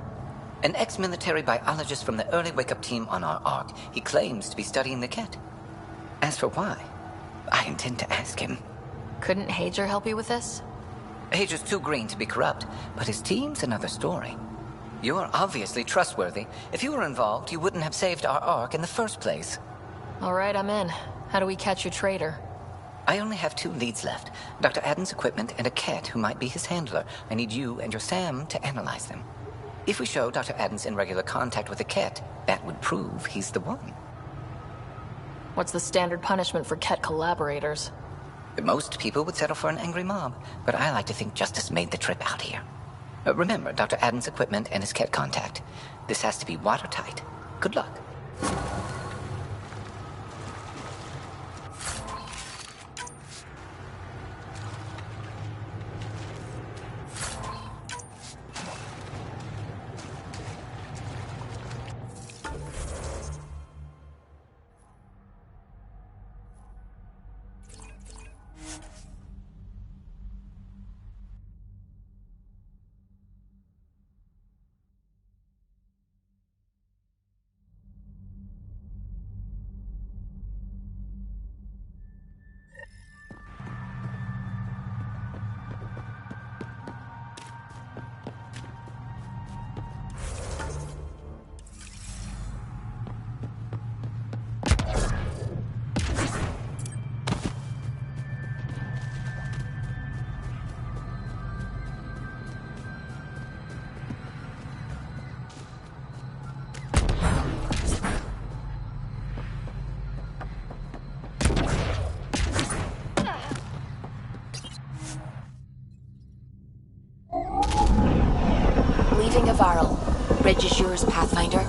Speaker 21: An ex-military biologist from the early wake-up team on our Ark. He claims to be studying the Ket. As for why, I intend to ask him.
Speaker 2: Couldn't Hager help you with this?
Speaker 21: Hager's too green to be corrupt, but his team's another story. You're obviously trustworthy. If you were involved, you wouldn't have saved our Ark in the first place.
Speaker 2: All right, I'm in. How do we catch your traitor?
Speaker 21: I only have 2 leads left. Dr. Adden's equipment and a Ket who might be his handler. I need you and your Sam to analyze them. If we show Dr. Adden's in regular contact with the Ket, that would prove he's the one.
Speaker 2: What's the standard punishment for Ket collaborators?
Speaker 21: Most people would settle for an angry mob, but I like to think justice made the trip out here. Remember Dr. Adden's equipment and his Ket contact. This has to be watertight. Good luck.
Speaker 8: Leaving a Varl. Bridge is yours, Pathfinder.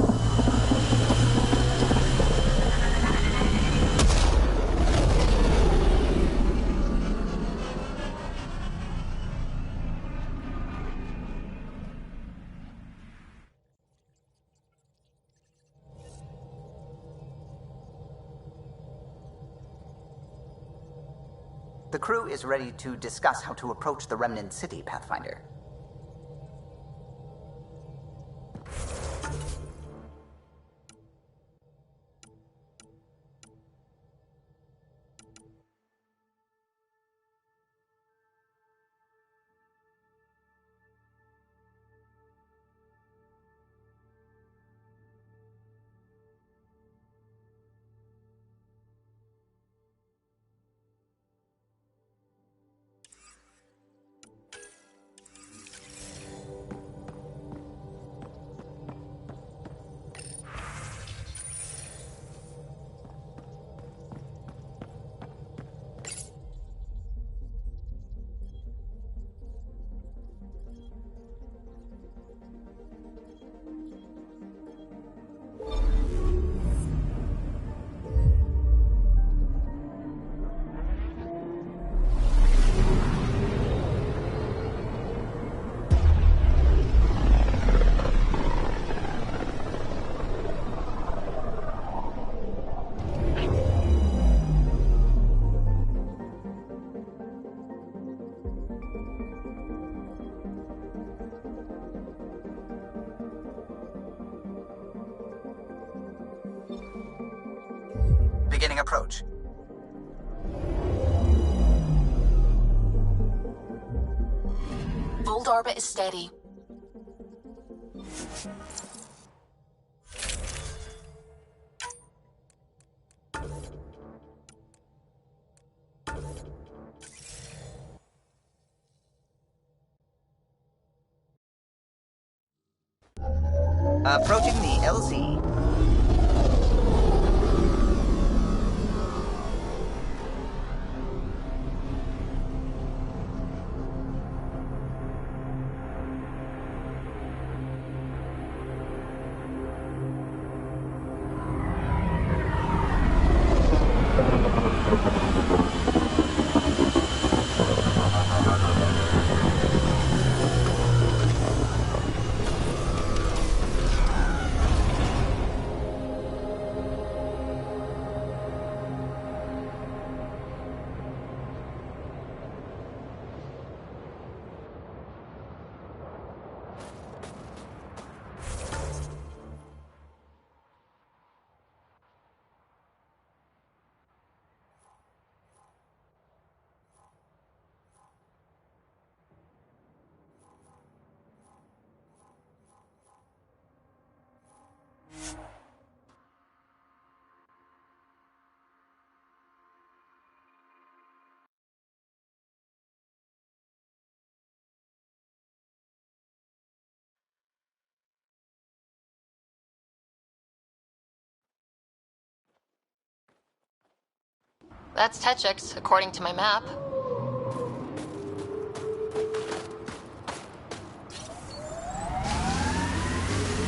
Speaker 20: The crew is ready to discuss how to approach the Remnant City, Pathfinder. Beginning approach.
Speaker 8: Bold orbit is steady.
Speaker 20: Approaching the LZ.
Speaker 2: That's Techix, according to my map.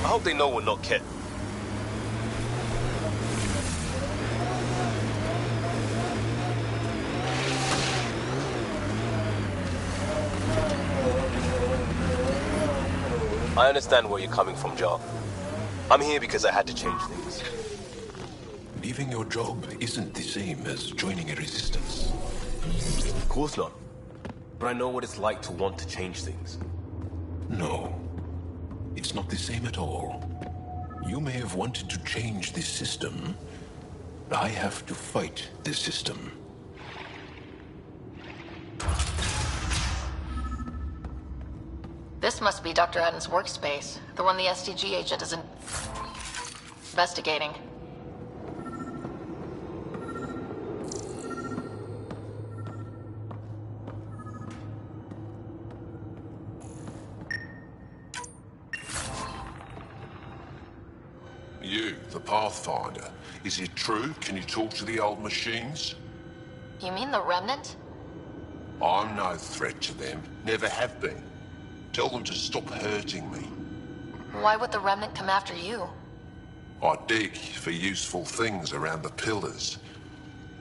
Speaker 12: I hope they know we're not Ket. I understand where you're coming from, Jar. I'm here because I had to change things.
Speaker 14: Leaving your job isn't the same as joining a resistance.
Speaker 12: Of course not. But I know what it's like to want to change things.
Speaker 14: No. It's not the same at all. You may have wanted to change the system. I have to fight the system.
Speaker 2: This must be Dr. Adam's workspace, the one the SDG agent is investigating.
Speaker 14: You, the Pathfinder. Is it true? Can you talk to the old machines?
Speaker 2: You mean the Remnant?
Speaker 14: I'm no threat to them. Never have been. Tell them to stop hurting me.
Speaker 2: Why would the Remnant come after you?
Speaker 14: I dig for useful things around the pillars.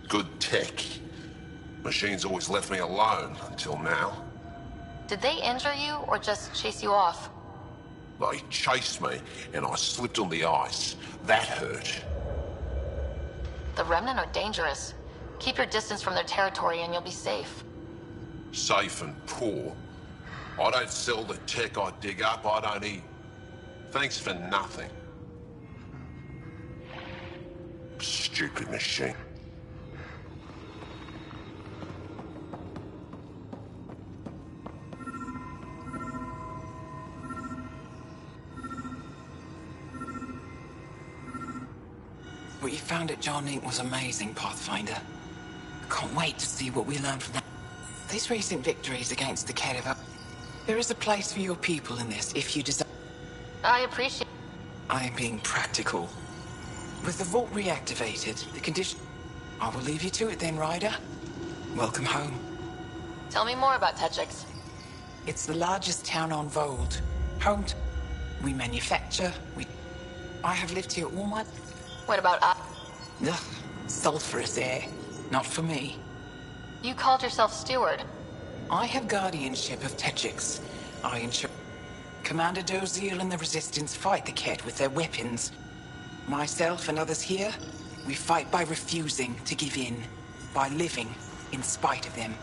Speaker 14: Good tech. Machines always left me alone until now.
Speaker 2: Did they injure you or just chase you off?
Speaker 14: They chased me and I slipped on the ice. That hurt.
Speaker 2: The Remnant are dangerous. Keep your distance from their territory and you'll be safe.
Speaker 14: Safe and poor. I don't sell the tech I dig up, I don't eat. Thanks for nothing. Stupid machine.
Speaker 1: What you found at John Inc. was amazing, Pathfinder. I can't wait to see what we learn from that. These recent victories against the Kerev. There is a place for your people in this if you desire.
Speaker 2: I appreciate...
Speaker 1: I am being practical. With the vault reactivated, the condition... I will leave you to it then, Ryder. Welcome home.
Speaker 2: Tell me more about Techix.
Speaker 1: It's the largest town on Vold. Home to... We manufacture, I have lived here all my...
Speaker 2: What about
Speaker 1: Ugh, sulfurous air. Not for me.
Speaker 2: You called yourself steward.
Speaker 1: I have guardianship of Techix. I ensure... Commander Dozier and the Resistance fight the Ket with their weapons. Myself and others here, we fight by refusing to give in. By living in spite of them.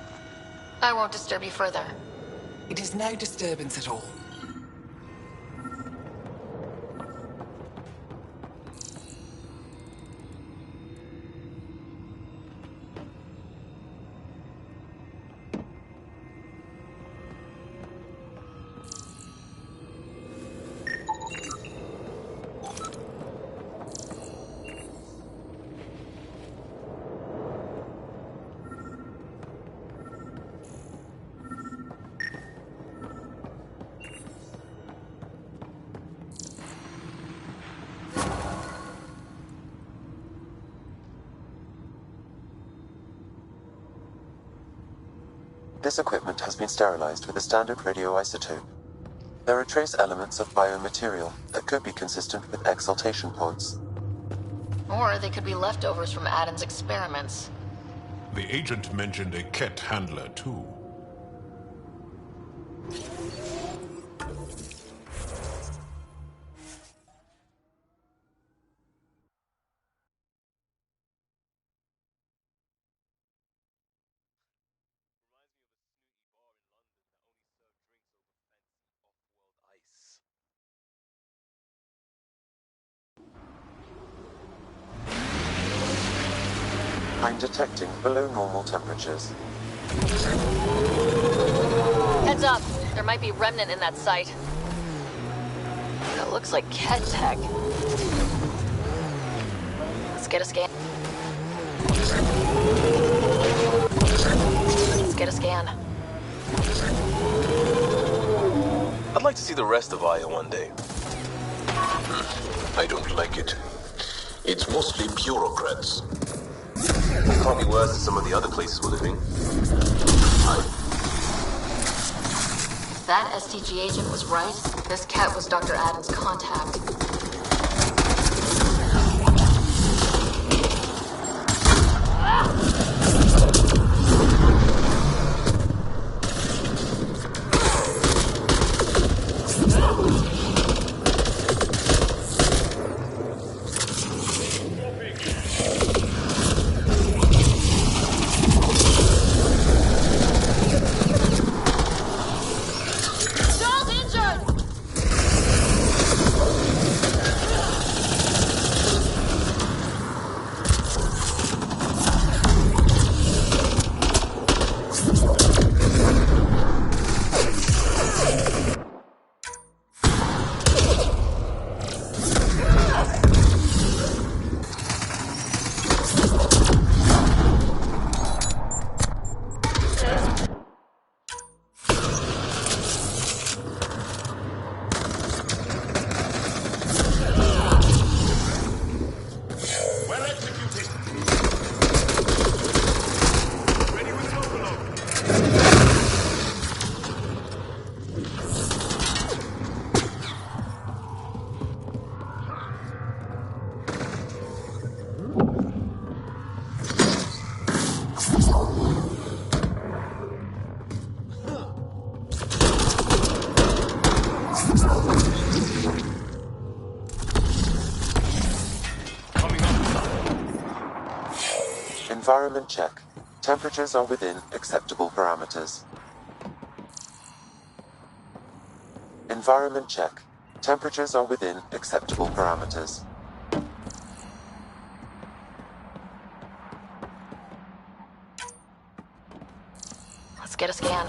Speaker 2: I won't disturb you further.
Speaker 1: It is no disturbance at all.
Speaker 10: This equipment has been sterilized with a standard radioisotope. There are trace elements of biomaterial that could be consistent with exaltation pods.
Speaker 2: Or they could be leftovers from Aden's experiments.
Speaker 14: The agent mentioned a Ket handler, too.
Speaker 10: I'm detecting below normal temperatures.
Speaker 2: Heads up! There might be Remnant in that site. That looks like Ket tech. Let's get a scan. Let's get a scan.
Speaker 12: I'd like to see the rest of Aya one day.
Speaker 14: I don't like it. It's mostly bureaucrats.
Speaker 12: It can't be worse than some of the other places we're living.
Speaker 2: If that STG agent was right, this cat was Dr. Aden's contact.
Speaker 10: Environment check. Temperatures are within acceptable parameters. Environment check. Temperatures are within acceptable parameters.
Speaker 2: Let's get a scan.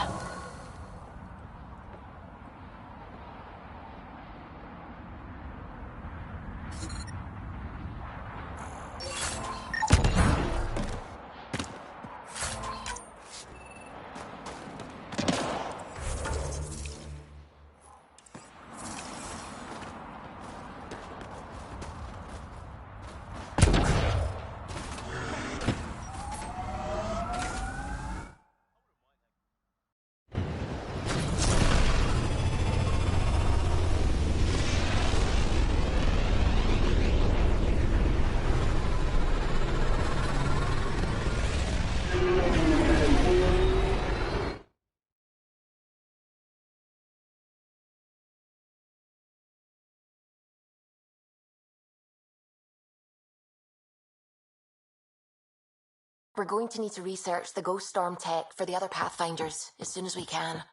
Speaker 8: We're going to need to research the Ghost Storm tech for the other Pathfinders as soon as we can.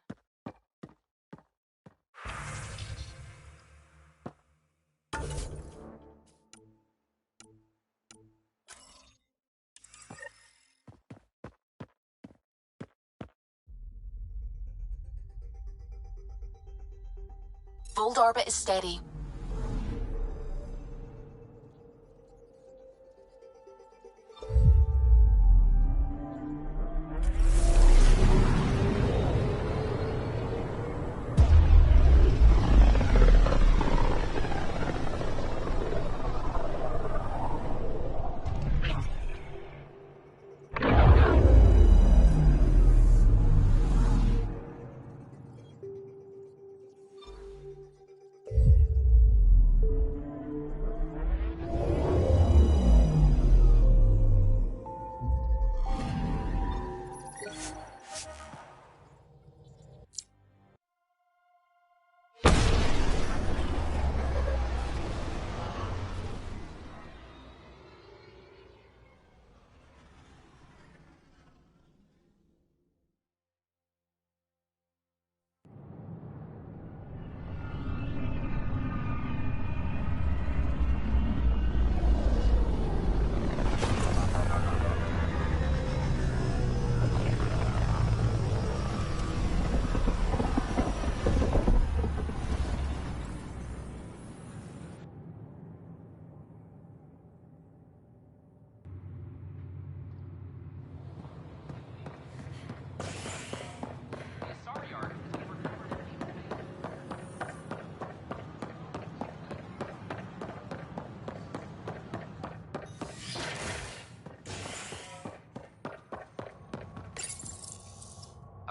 Speaker 8: Fold orbit is steady.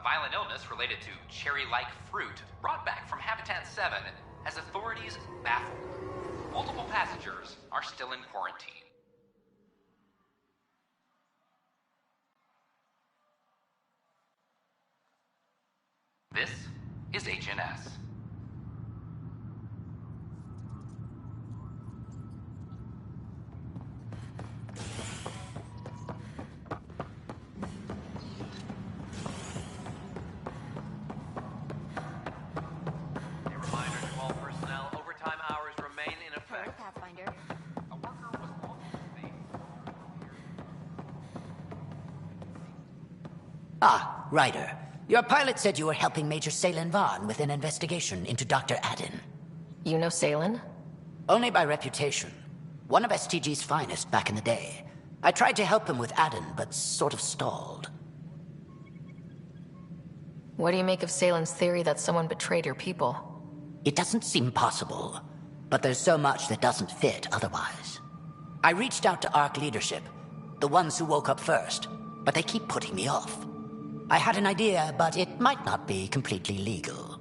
Speaker 22: Violent illness related to cherry-like fruit brought back from Habitat 7 has authorities baffled. Multiple passengers are still in quarantine. This is HNS.
Speaker 16: Ah, Ryder. Your pilot said you were helping Major Salen Vaughn with an investigation into Dr. Addin.
Speaker 2: You know Salen?
Speaker 16: Only by reputation. One of STG's finest back in the day. I tried to help him with Addin, but sort of stalled.
Speaker 2: What do you make of Salen's theory that someone betrayed your people?
Speaker 16: It doesn't seem possible, but there's so much that doesn't fit otherwise. I reached out to ARC leadership, the ones who woke up first, but they keep putting me off. I had an idea, but it might not be completely legal.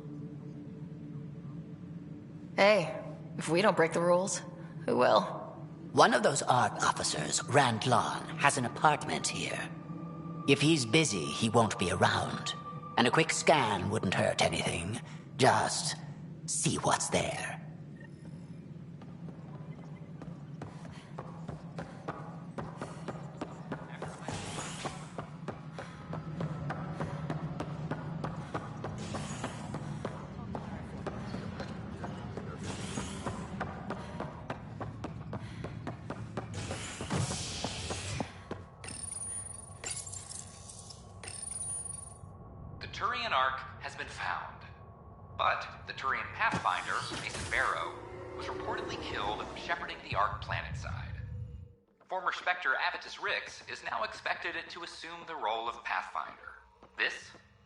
Speaker 2: Hey, if we don't break the rules, who will?
Speaker 16: One of those ARC officers, Rand Lon, has an apartment here. If he's busy, he won't be around. And a quick scan wouldn't hurt anything. Just see what's there.
Speaker 22: Turian Ark has been found. But the Turian Pathfinder, Mason Barrow, was reportedly killed shepherding the Ark planetside. Former Spectre Avitus Rix is now expected to assume the role of Pathfinder. This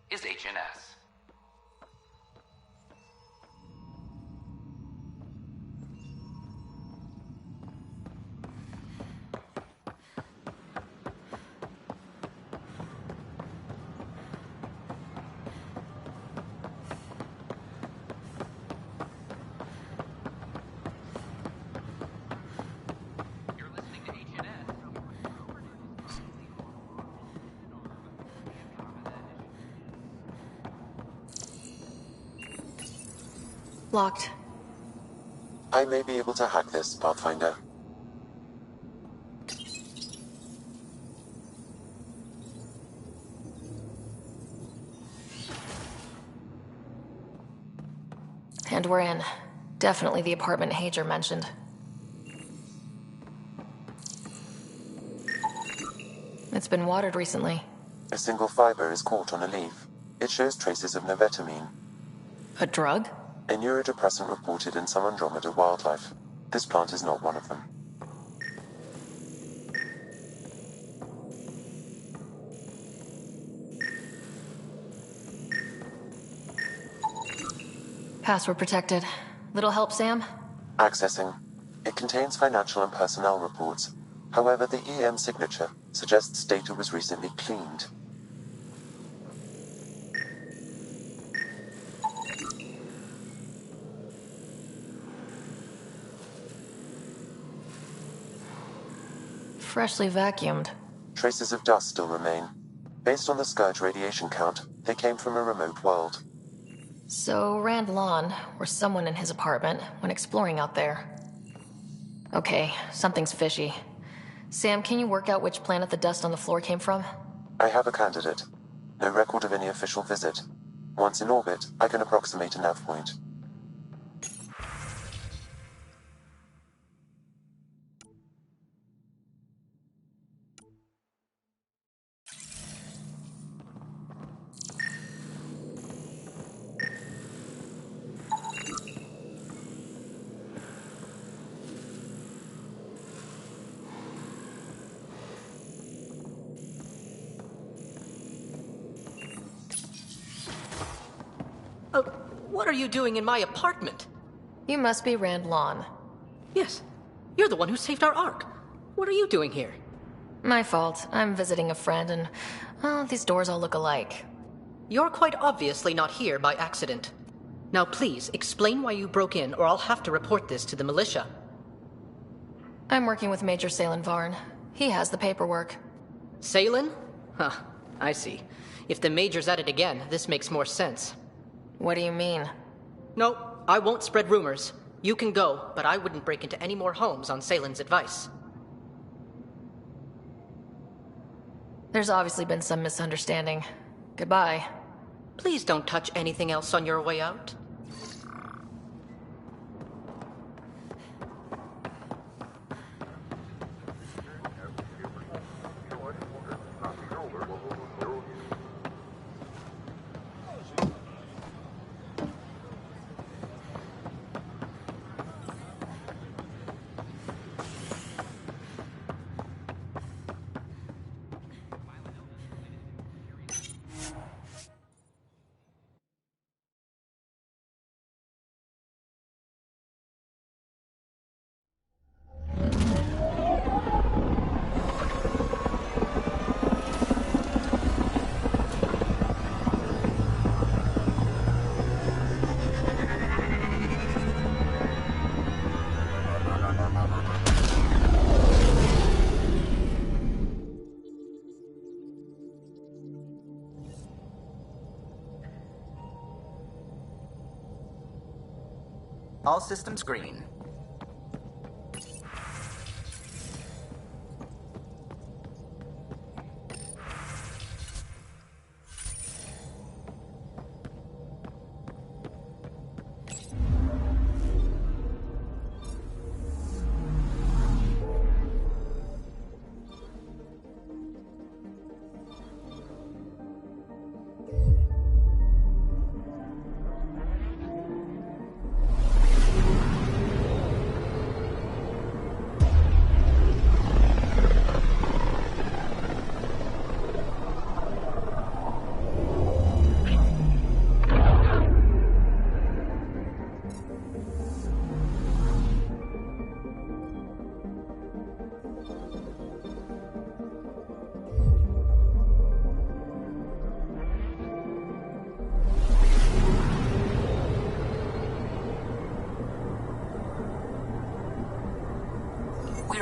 Speaker 22: is HNS.
Speaker 2: Locked.
Speaker 10: I may be able to hack this, Pathfinder.
Speaker 2: And we're in. Definitely the apartment Hager mentioned. It's been watered recently.
Speaker 10: A single fiber is caught on a leaf. It shows traces of novetamine.
Speaker 2: A drug?
Speaker 10: A neurodepressant reported in some Andromeda wildlife. This plant is not one of them.
Speaker 2: Password protected. Little help, Sam?
Speaker 10: Accessing. It contains financial and personnel reports. However, the EM signature suggests data was recently cleaned.
Speaker 2: Freshly vacuumed.
Speaker 10: Traces of dust still remain. Based on the Scourge radiation count, they came from a remote world.
Speaker 2: So Rand Lawn, or someone in his apartment, when exploring out there. Okay, something's fishy. Sam, can you work out which planet the dust on the floor came from?
Speaker 10: I have a candidate. No record of any official visit. Once in orbit, I can approximate a nav point.
Speaker 7: What are you doing in my apartment?
Speaker 2: You must be Rand Lawn.
Speaker 7: Yes. You're the one who saved our Ark. What are you doing here?
Speaker 2: My fault. I'm visiting a friend and, well, these doors all look alike.
Speaker 7: You're quite obviously not here by accident. Now please, explain why you broke in or I'll have to report this to the militia.
Speaker 2: I'm working with Major Salen Varn. He has the paperwork.
Speaker 7: Salen? Huh, I see. If the Major's at it again, this makes more sense.
Speaker 2: What do you mean?
Speaker 7: No, I won't spread rumors. You can go, but I wouldn't break into any more homes on Salen's advice.
Speaker 2: There's obviously been some misunderstanding. Goodbye.
Speaker 7: Please don't touch anything else on your way out.
Speaker 20: All systems green.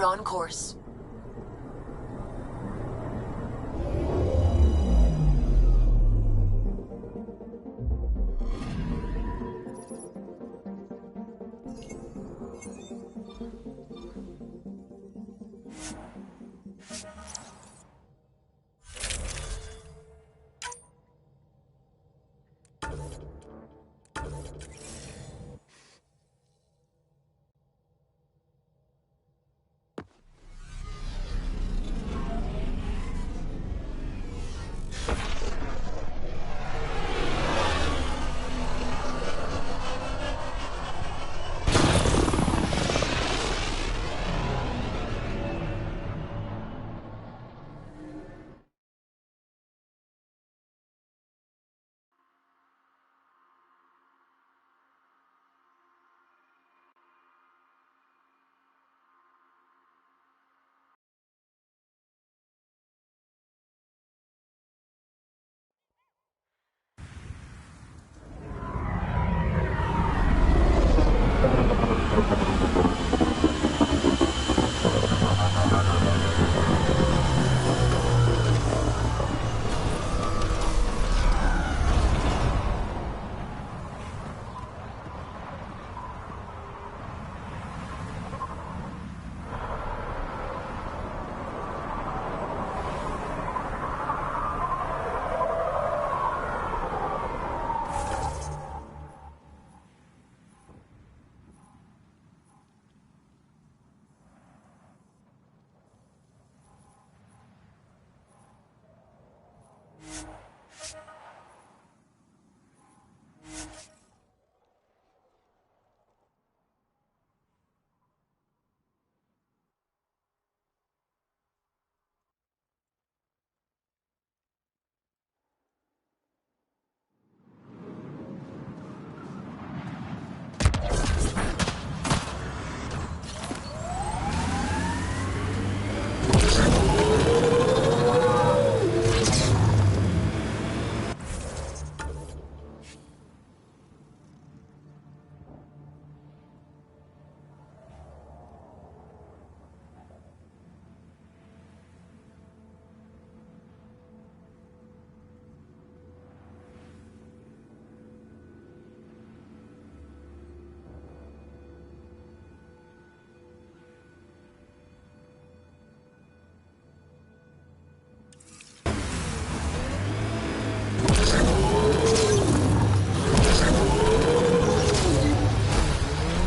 Speaker 8: on course.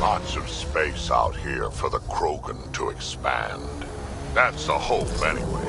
Speaker 5: Lots of space out here for the Krogan to expand. That's the hope, anyway.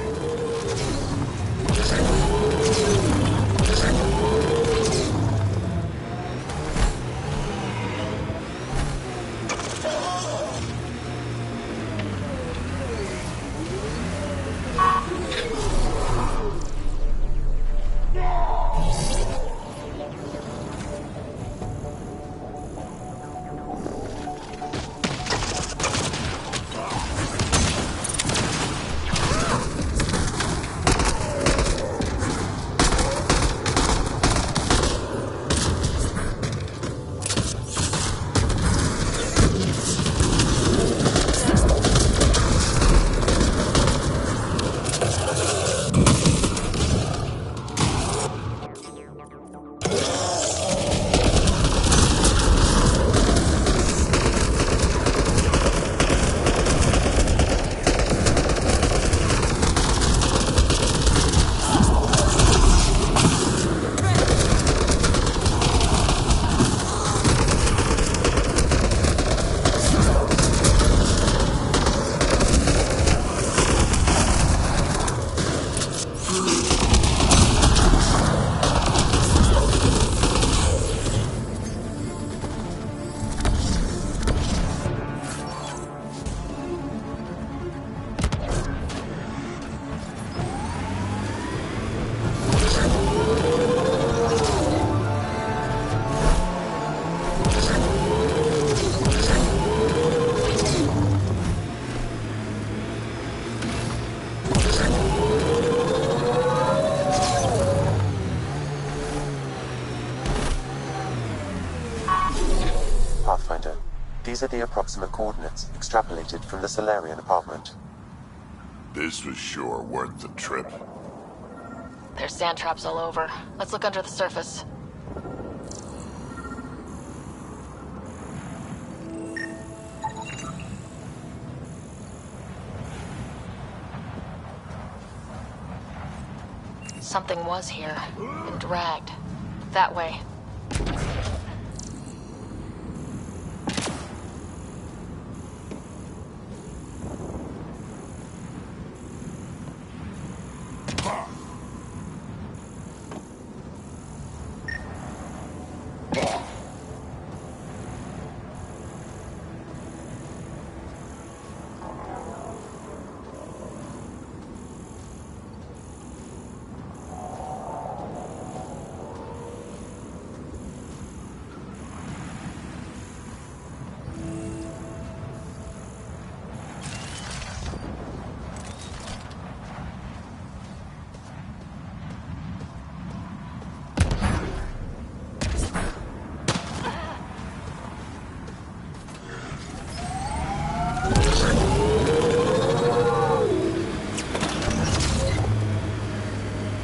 Speaker 10: Pathfinder, these are the approximate coordinates extrapolated from the Solarian apartment.
Speaker 5: This was sure worth the trip.
Speaker 2: There's sand traps all over. Let's look under the surface. Something was here, and dragged. That way.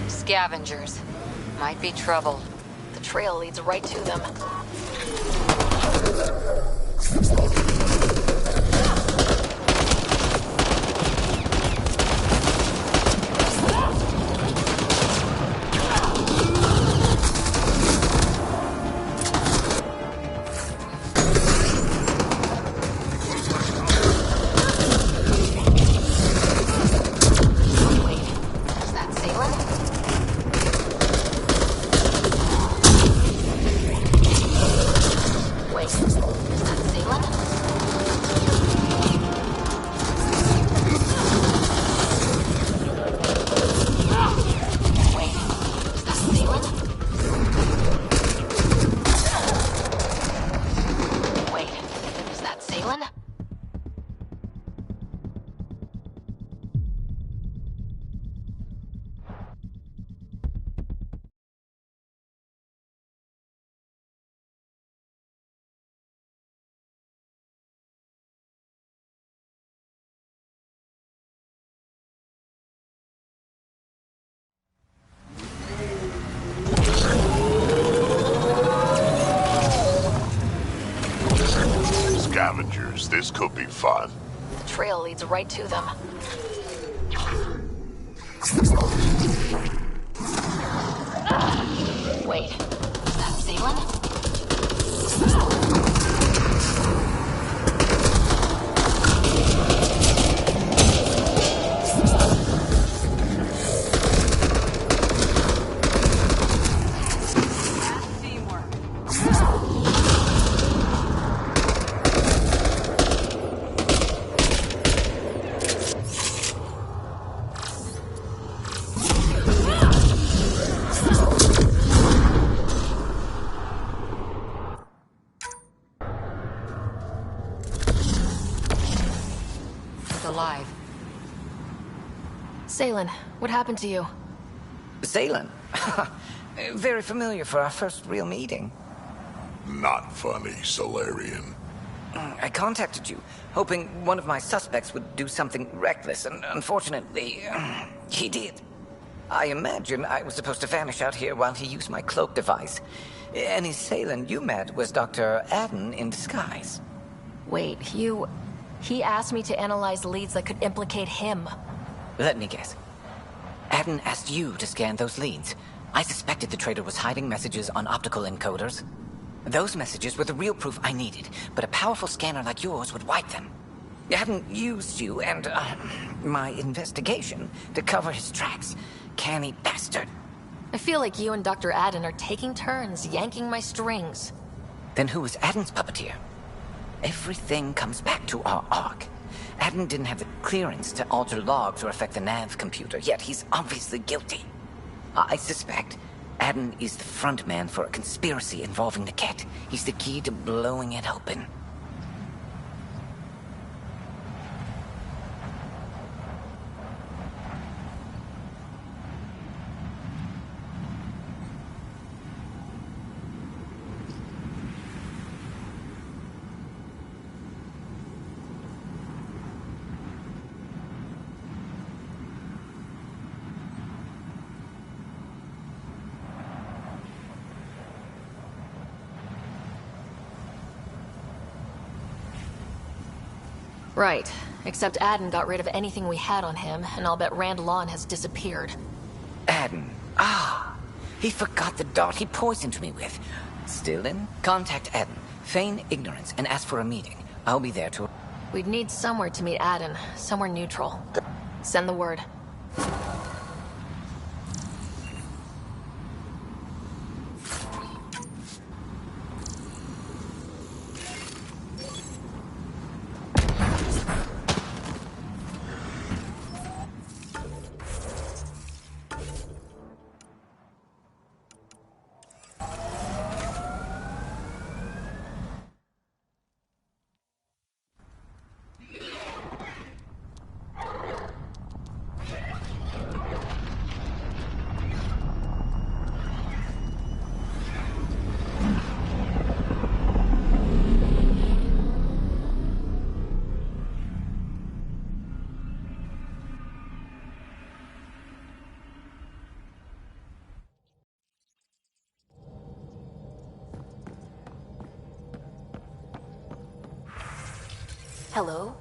Speaker 6: Scavengers. Might be trouble.
Speaker 2: The trail leads right to them.
Speaker 5: Scavengers, this could be fun.
Speaker 2: The trail leads right to them. Wait, is that Salem?
Speaker 6: Alive.
Speaker 2: Salen, what happened to you?
Speaker 21: Salen? Very familiar for our first real meeting.
Speaker 5: Not funny, Solarian.
Speaker 21: I contacted you, hoping one of my suspects would do something reckless, and unfortunately, he did. I imagine I was supposed to vanish out here while he used my cloak device. Any Salen you met was Dr. Adden in disguise.
Speaker 2: Wait, He asked me to analyze leads that could implicate him.
Speaker 21: Let me guess. Adden asked you to scan those leads. I suspected the traitor was hiding messages on optical encoders. Those messages were the real proof I needed, but a powerful scanner like yours would wipe them. Adden used you and my investigation to cover his tracks. Canny bastard.
Speaker 2: I feel like you and Dr. Adden are taking turns yanking my strings.
Speaker 21: Then who was Adden's puppeteer? Everything comes back to our arc. Adden didn't have the clearance to alter logs or affect the nav computer, yet he's obviously guilty. I suspect Adden is the front man for a conspiracy involving the Ket. He's the key to blowing it open.
Speaker 2: Right. Except Adden got rid of anything we had on him, and I'll bet Rand Lawn has disappeared.
Speaker 21: Adden. Ah! He forgot the dart he poisoned me with. Still in? Contact Adden. Feign ignorance and ask for a meeting. I'll be there to...
Speaker 2: We'd need somewhere to meet Adden. Somewhere neutral. Send the word.
Speaker 8: Hello?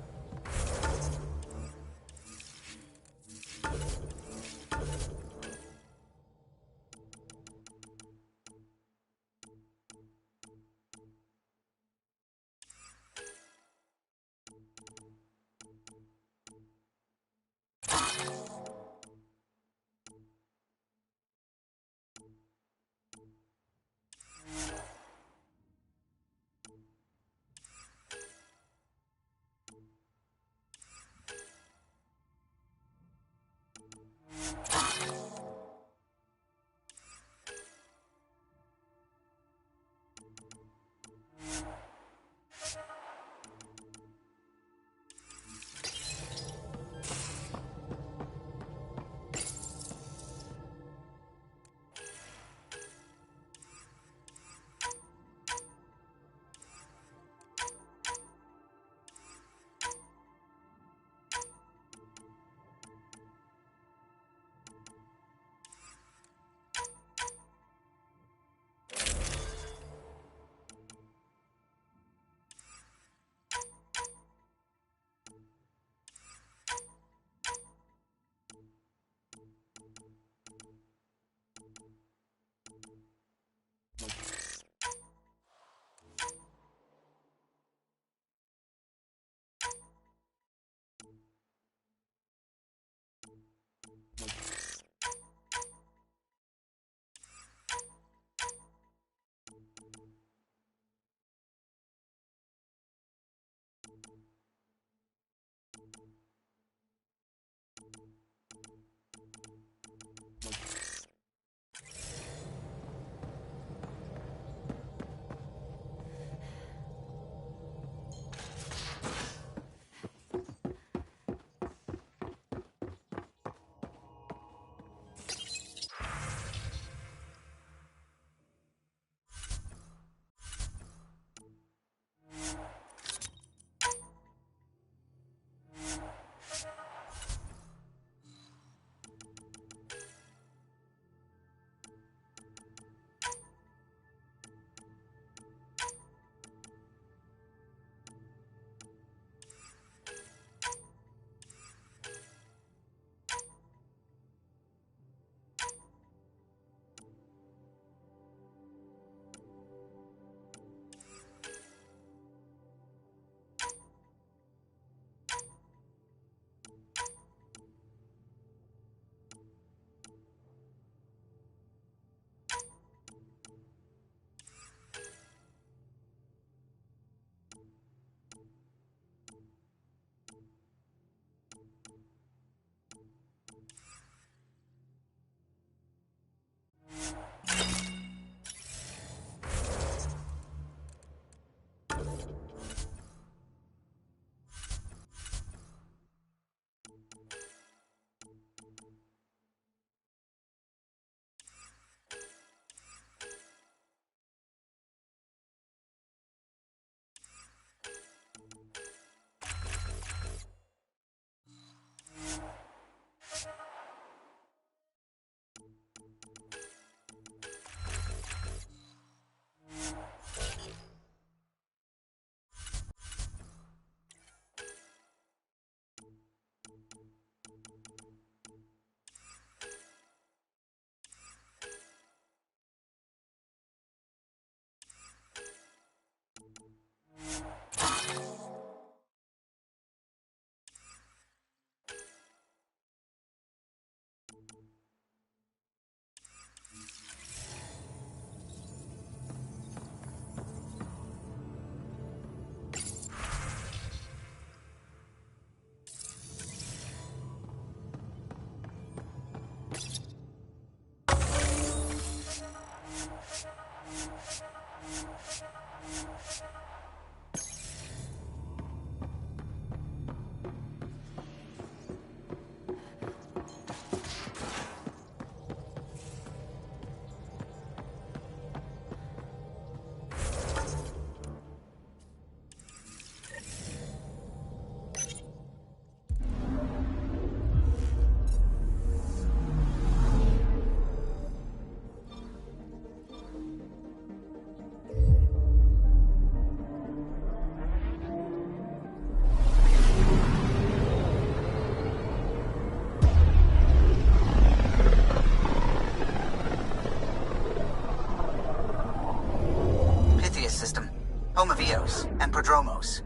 Speaker 20: Homovios and Prodromos.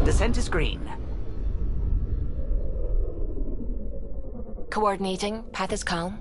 Speaker 20: Descent is green.
Speaker 8: Coordinating. Path is calm.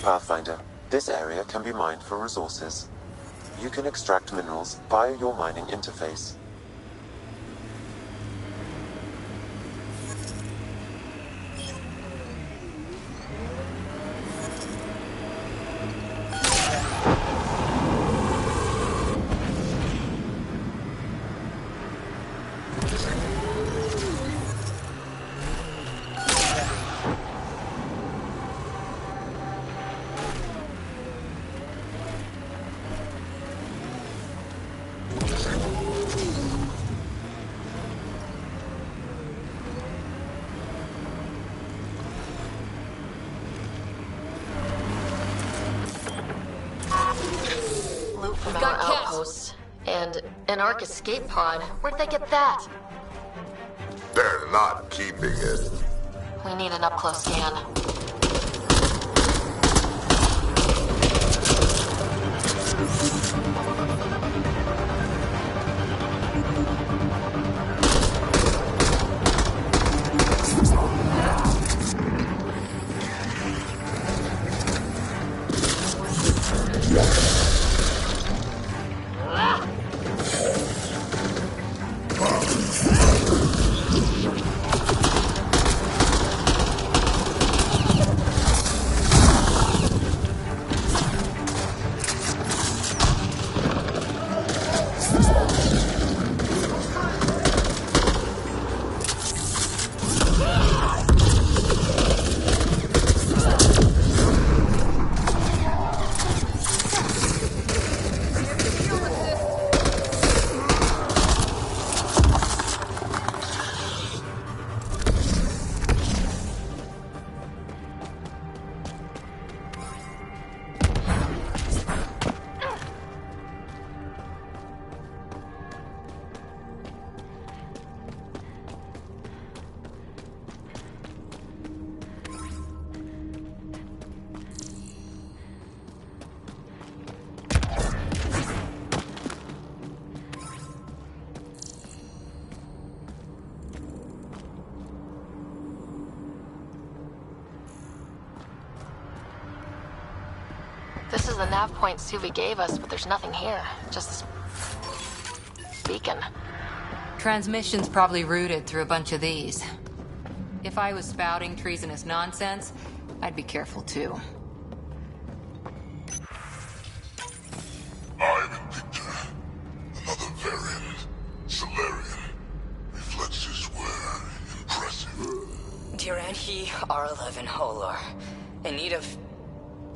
Speaker 10: Pathfinder, this area can be mined for resources. You can extract minerals via your mining interface.
Speaker 2: From our outposts. And an Ark escape pod. Where'd they get that?
Speaker 5: They're not keeping it.
Speaker 2: We need an up-close scan. This is the nav point Suvi gave us, but there's nothing here. Just this beacon.
Speaker 13: Transmission's probably routed through a bunch of these. If I was spouting treasonous nonsense, I'd be careful too.
Speaker 5: I'm Victor. Another variant. Solarian. Reflexes were impressive.
Speaker 16: Dear and he R11 Holor. In need of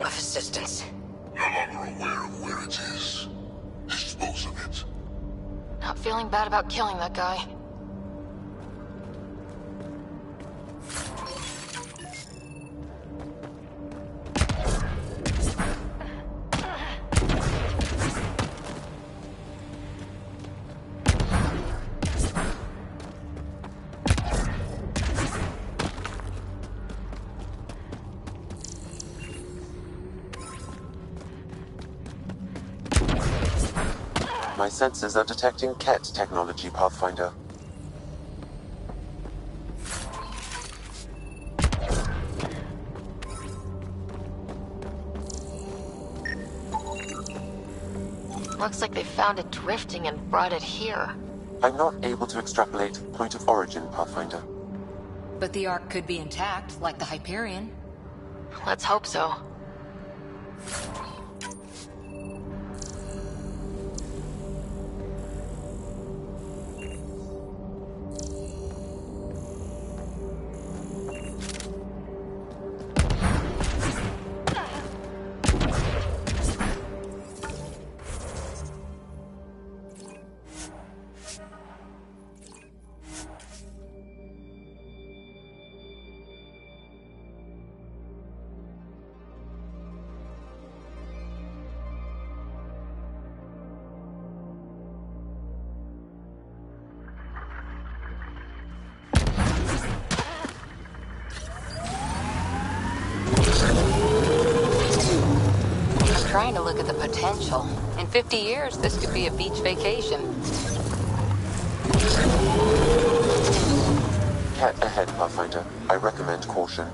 Speaker 16: assistance.
Speaker 5: No longer aware of where it is. Dispose of it.
Speaker 2: Not feeling bad about killing that guy.
Speaker 10: My sensors are detecting Ket technology, Pathfinder.
Speaker 2: Looks like they found it drifting and brought it here.
Speaker 10: I'm not able to extrapolate point of origin, Pathfinder.
Speaker 13: But the Ark could be intact, like the Hyperion.
Speaker 2: Let's hope so. Trying to look at the potential. In 50 years, this could be a beach vacation.
Speaker 10: Ket ahead, Pathfinder. I recommend caution.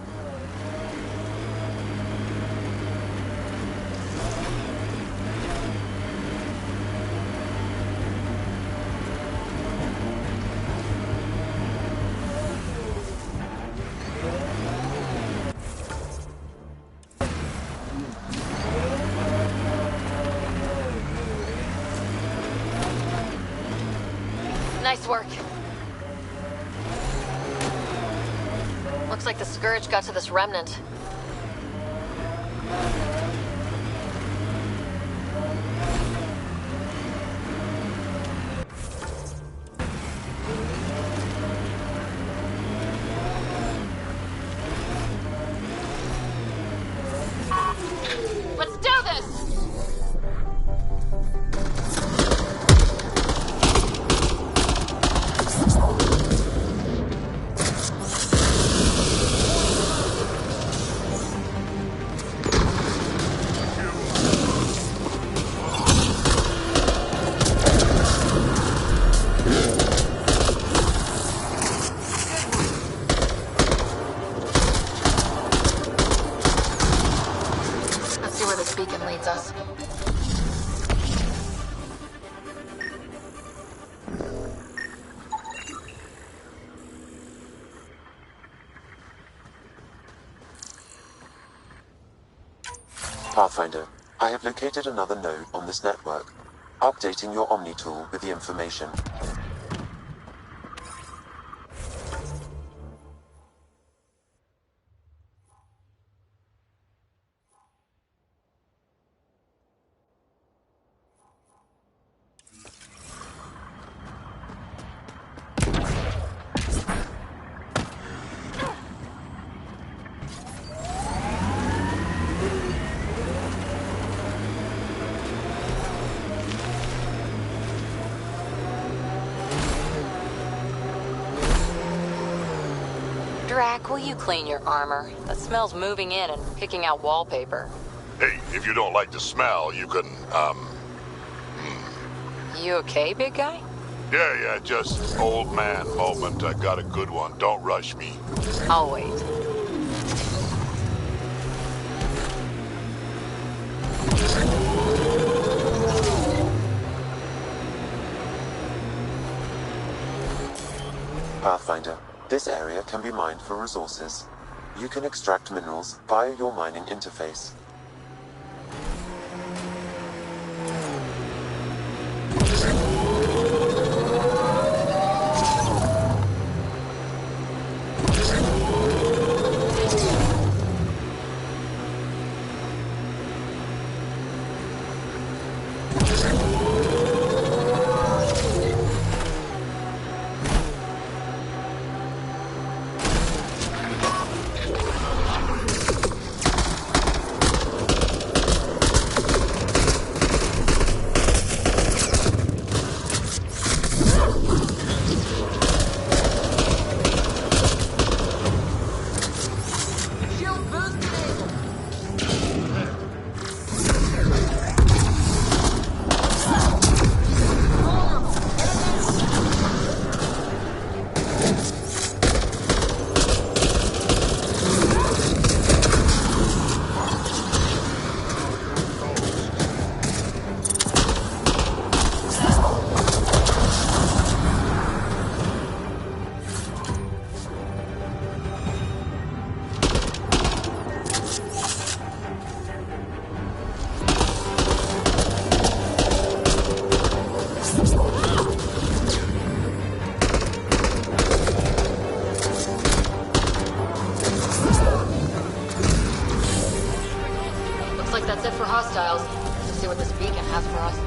Speaker 2: Nice work. Looks like the Scourge got to this remnant. Let's do this! Us.
Speaker 10: Pathfinder, I have located another node on this network. Updating your Omni tool with the information.
Speaker 2: Drac, will you clean your armor? That smells moving in and picking out wallpaper.
Speaker 5: Hey, if you don't like the smell, you can,
Speaker 2: You okay, big guy?
Speaker 5: Yeah, just old man moment. I got a good one. Don't rush me.
Speaker 2: I'll wait.
Speaker 10: Pathfinder, this area can be mined for resources. You can extract minerals via your mining interface.
Speaker 2: That's it for hostiles. Let's see what this beacon has for us.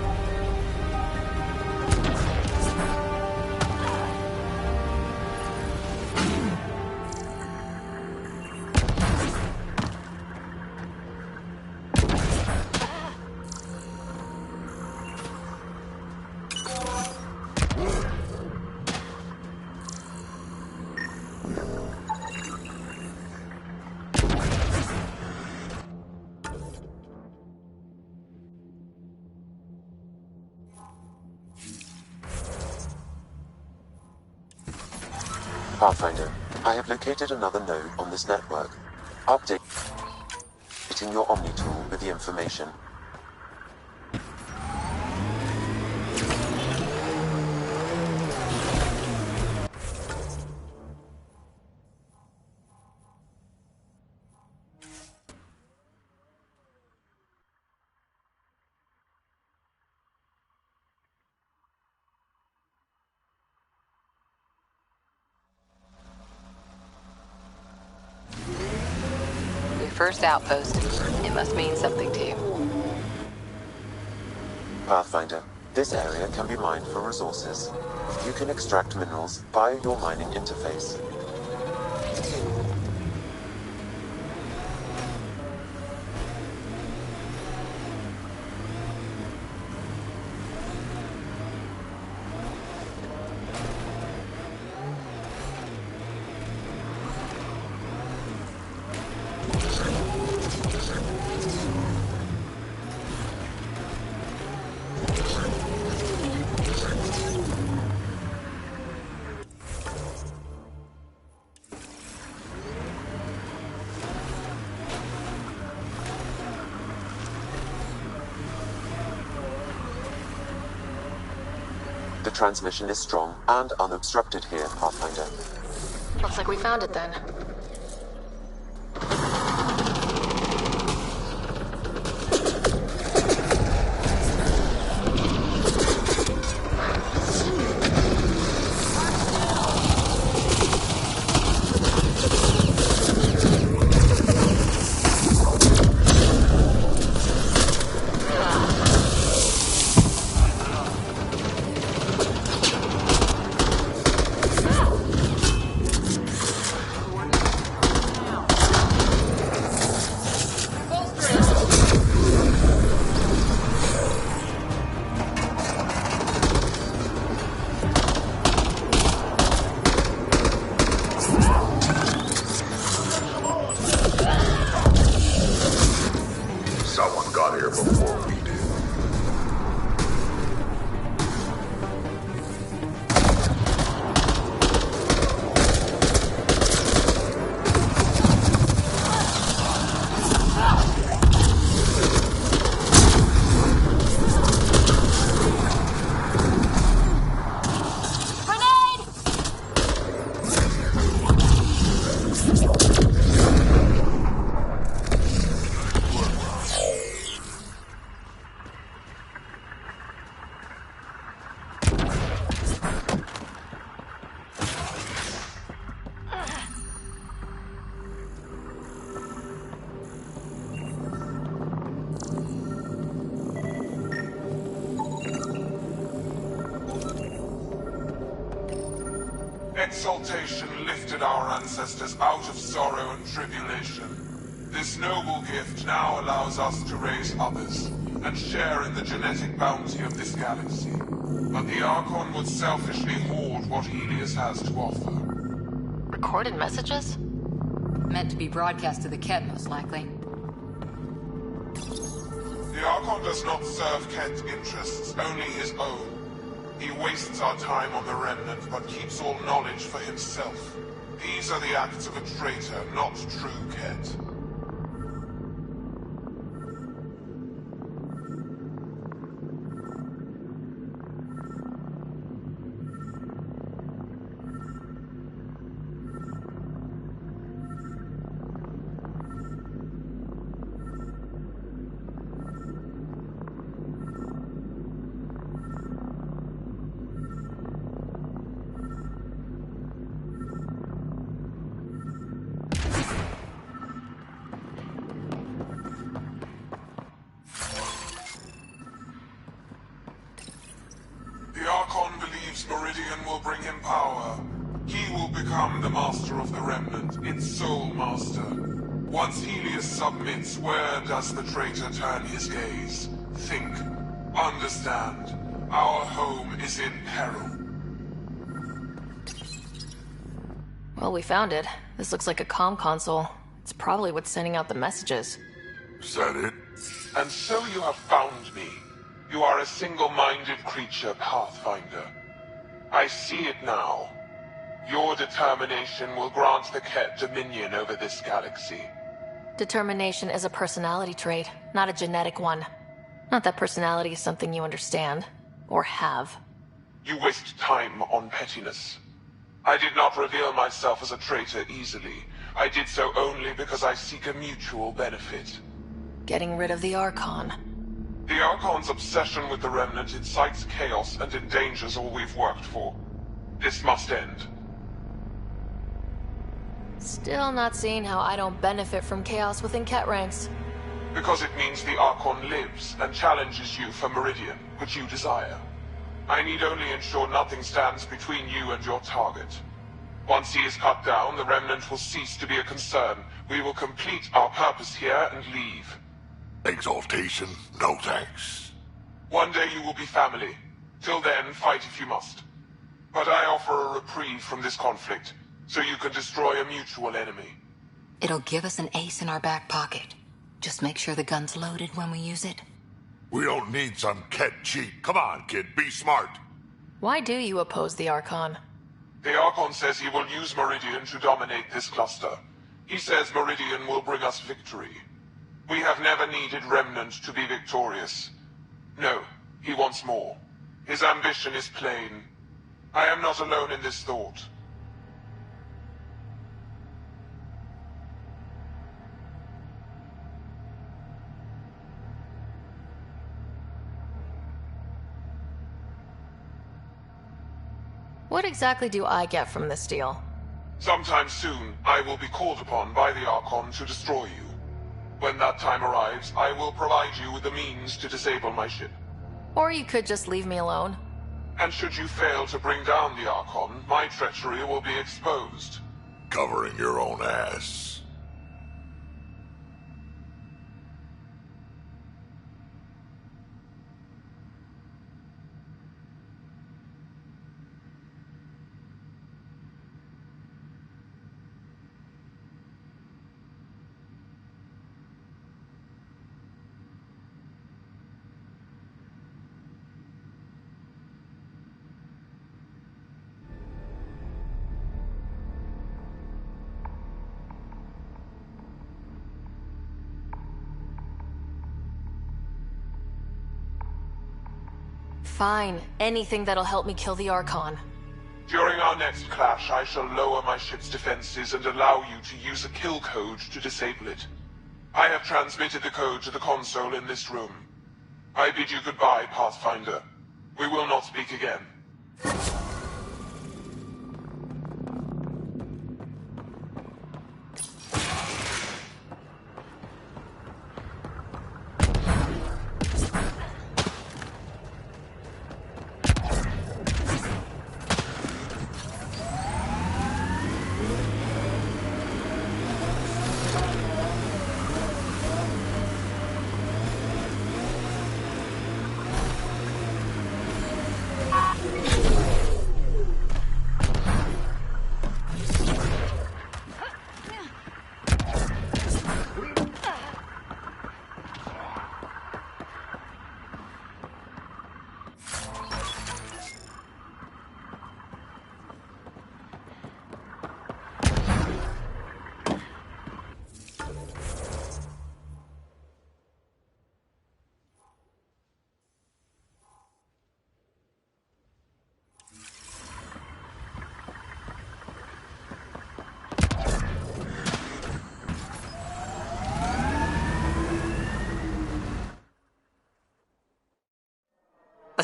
Speaker 10: Pathfinder, I have located another node on this network. Updating your Omni tool with the information.
Speaker 6: First outpost. It must mean something to you.
Speaker 10: Pathfinder, this area can be mined for resources. You can extract minerals via your mining interface. The transmission is strong and unobstructed here, Pathfinder.
Speaker 2: Looks like we found it then.
Speaker 5: Exaltation lifted our ancestors out of sorrow and tribulation. This noble gift now allows us to raise others, and share in the genetic bounty of this galaxy. But the Archon would selfishly hoard what Helios has to offer.
Speaker 2: Recorded messages?
Speaker 13: Meant to be broadcast to the Ket, most likely.
Speaker 5: The Archon does not serve Ket's interests, only his own. He wastes our time on the Remnant, but keeps all knowledge for himself. These are the acts of a traitor, not true Ket. Meridian will bring him power. He will become the master of the Remnant, its sole master. Once Helios submits, where does the traitor turn his gaze? Think. Understand. Our home is in peril.
Speaker 2: Well, we found it. This looks like a comm console. It's probably what's sending out the messages.
Speaker 5: Is that it? And so you have found me. You are a single-minded creature, Pathfinder. I see it now. Your determination will grant the Ket dominion over this galaxy.
Speaker 2: Determination is a personality trait, not a genetic one. Not that personality is something you understand. Or have.
Speaker 5: You waste time on pettiness. I did not reveal myself as a traitor easily. I did so only because I seek a mutual benefit.
Speaker 2: Getting rid of the Archon.
Speaker 5: The Archon's obsession with the Remnant incites chaos and endangers all we've worked for. This must end.
Speaker 2: Still not seeing how I don't benefit from chaos within Ket ranks.
Speaker 5: Because it means the Archon lives and challenges you for Meridian, which you desire. I need only ensure nothing stands between you and your target. Once he is cut down, the Remnant will cease to be a concern. We will complete our purpose here and leave. Exaltation? No thanks. One day you will be family. Till then, fight if you must. But I offer a reprieve from this conflict, so you can destroy a mutual enemy.
Speaker 13: It'll give us an ace in our back pocket. Just make sure the gun's loaded when we use it.
Speaker 5: We don't need some Ket cheat. Come on, kid, be smart.
Speaker 2: Why do you oppose the Archon?
Speaker 5: The Archon says he will use Meridian to dominate this cluster. He says Meridian will bring us victory. We have never needed Remnant to be victorious. No, he wants more. His ambition is plain. I am not alone in this thought.
Speaker 2: What exactly do I get from this deal?
Speaker 5: Sometime soon, I will be called upon by the Archon to destroy you. When that time arrives, I will provide you with the means to disable my ship.
Speaker 2: Or you could just leave me alone.
Speaker 5: And should you fail to bring down the Archon, my treachery will be exposed. Covering your own ass.
Speaker 2: Fine. Anything that'll help me kill the Archon.
Speaker 5: During our next clash, I shall lower my ship's defenses and allow you to use a kill code to disable it. I have transmitted the code to the console in this room. I bid you goodbye, Pathfinder. We will not speak again.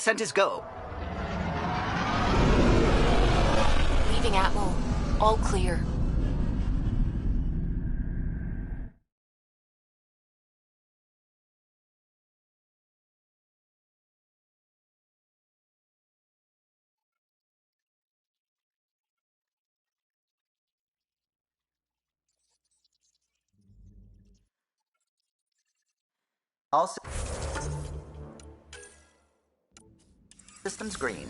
Speaker 20: descent is go.
Speaker 8: Leaving Atmo. All clear.
Speaker 20: All systems green.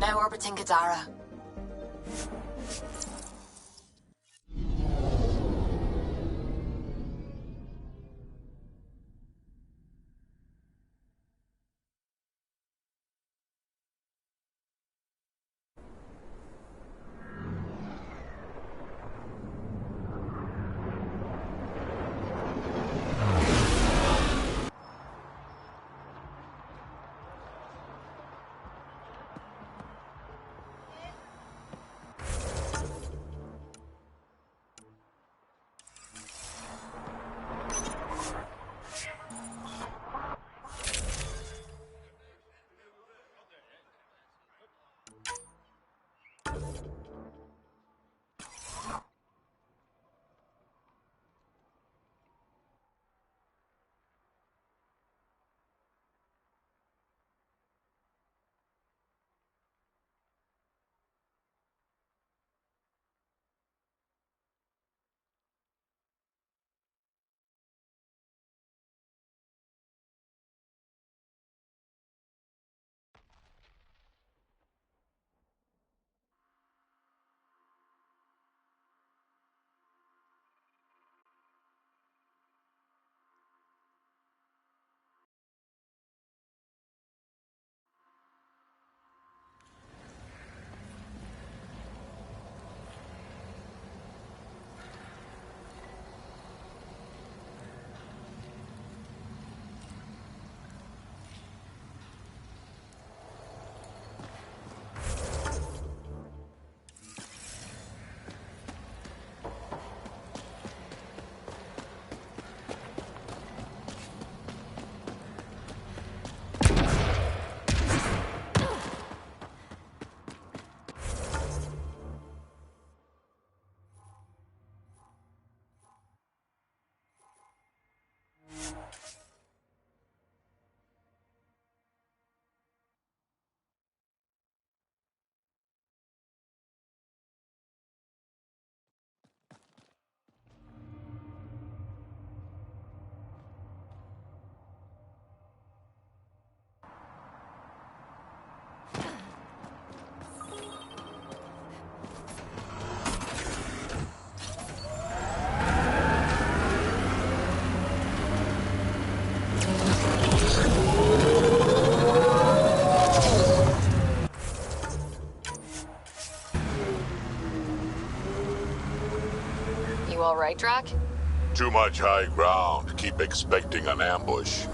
Speaker 8: Now orbiting Gadara.
Speaker 2: You all right, Drac?
Speaker 9: Too much high ground. Keep expecting an ambush.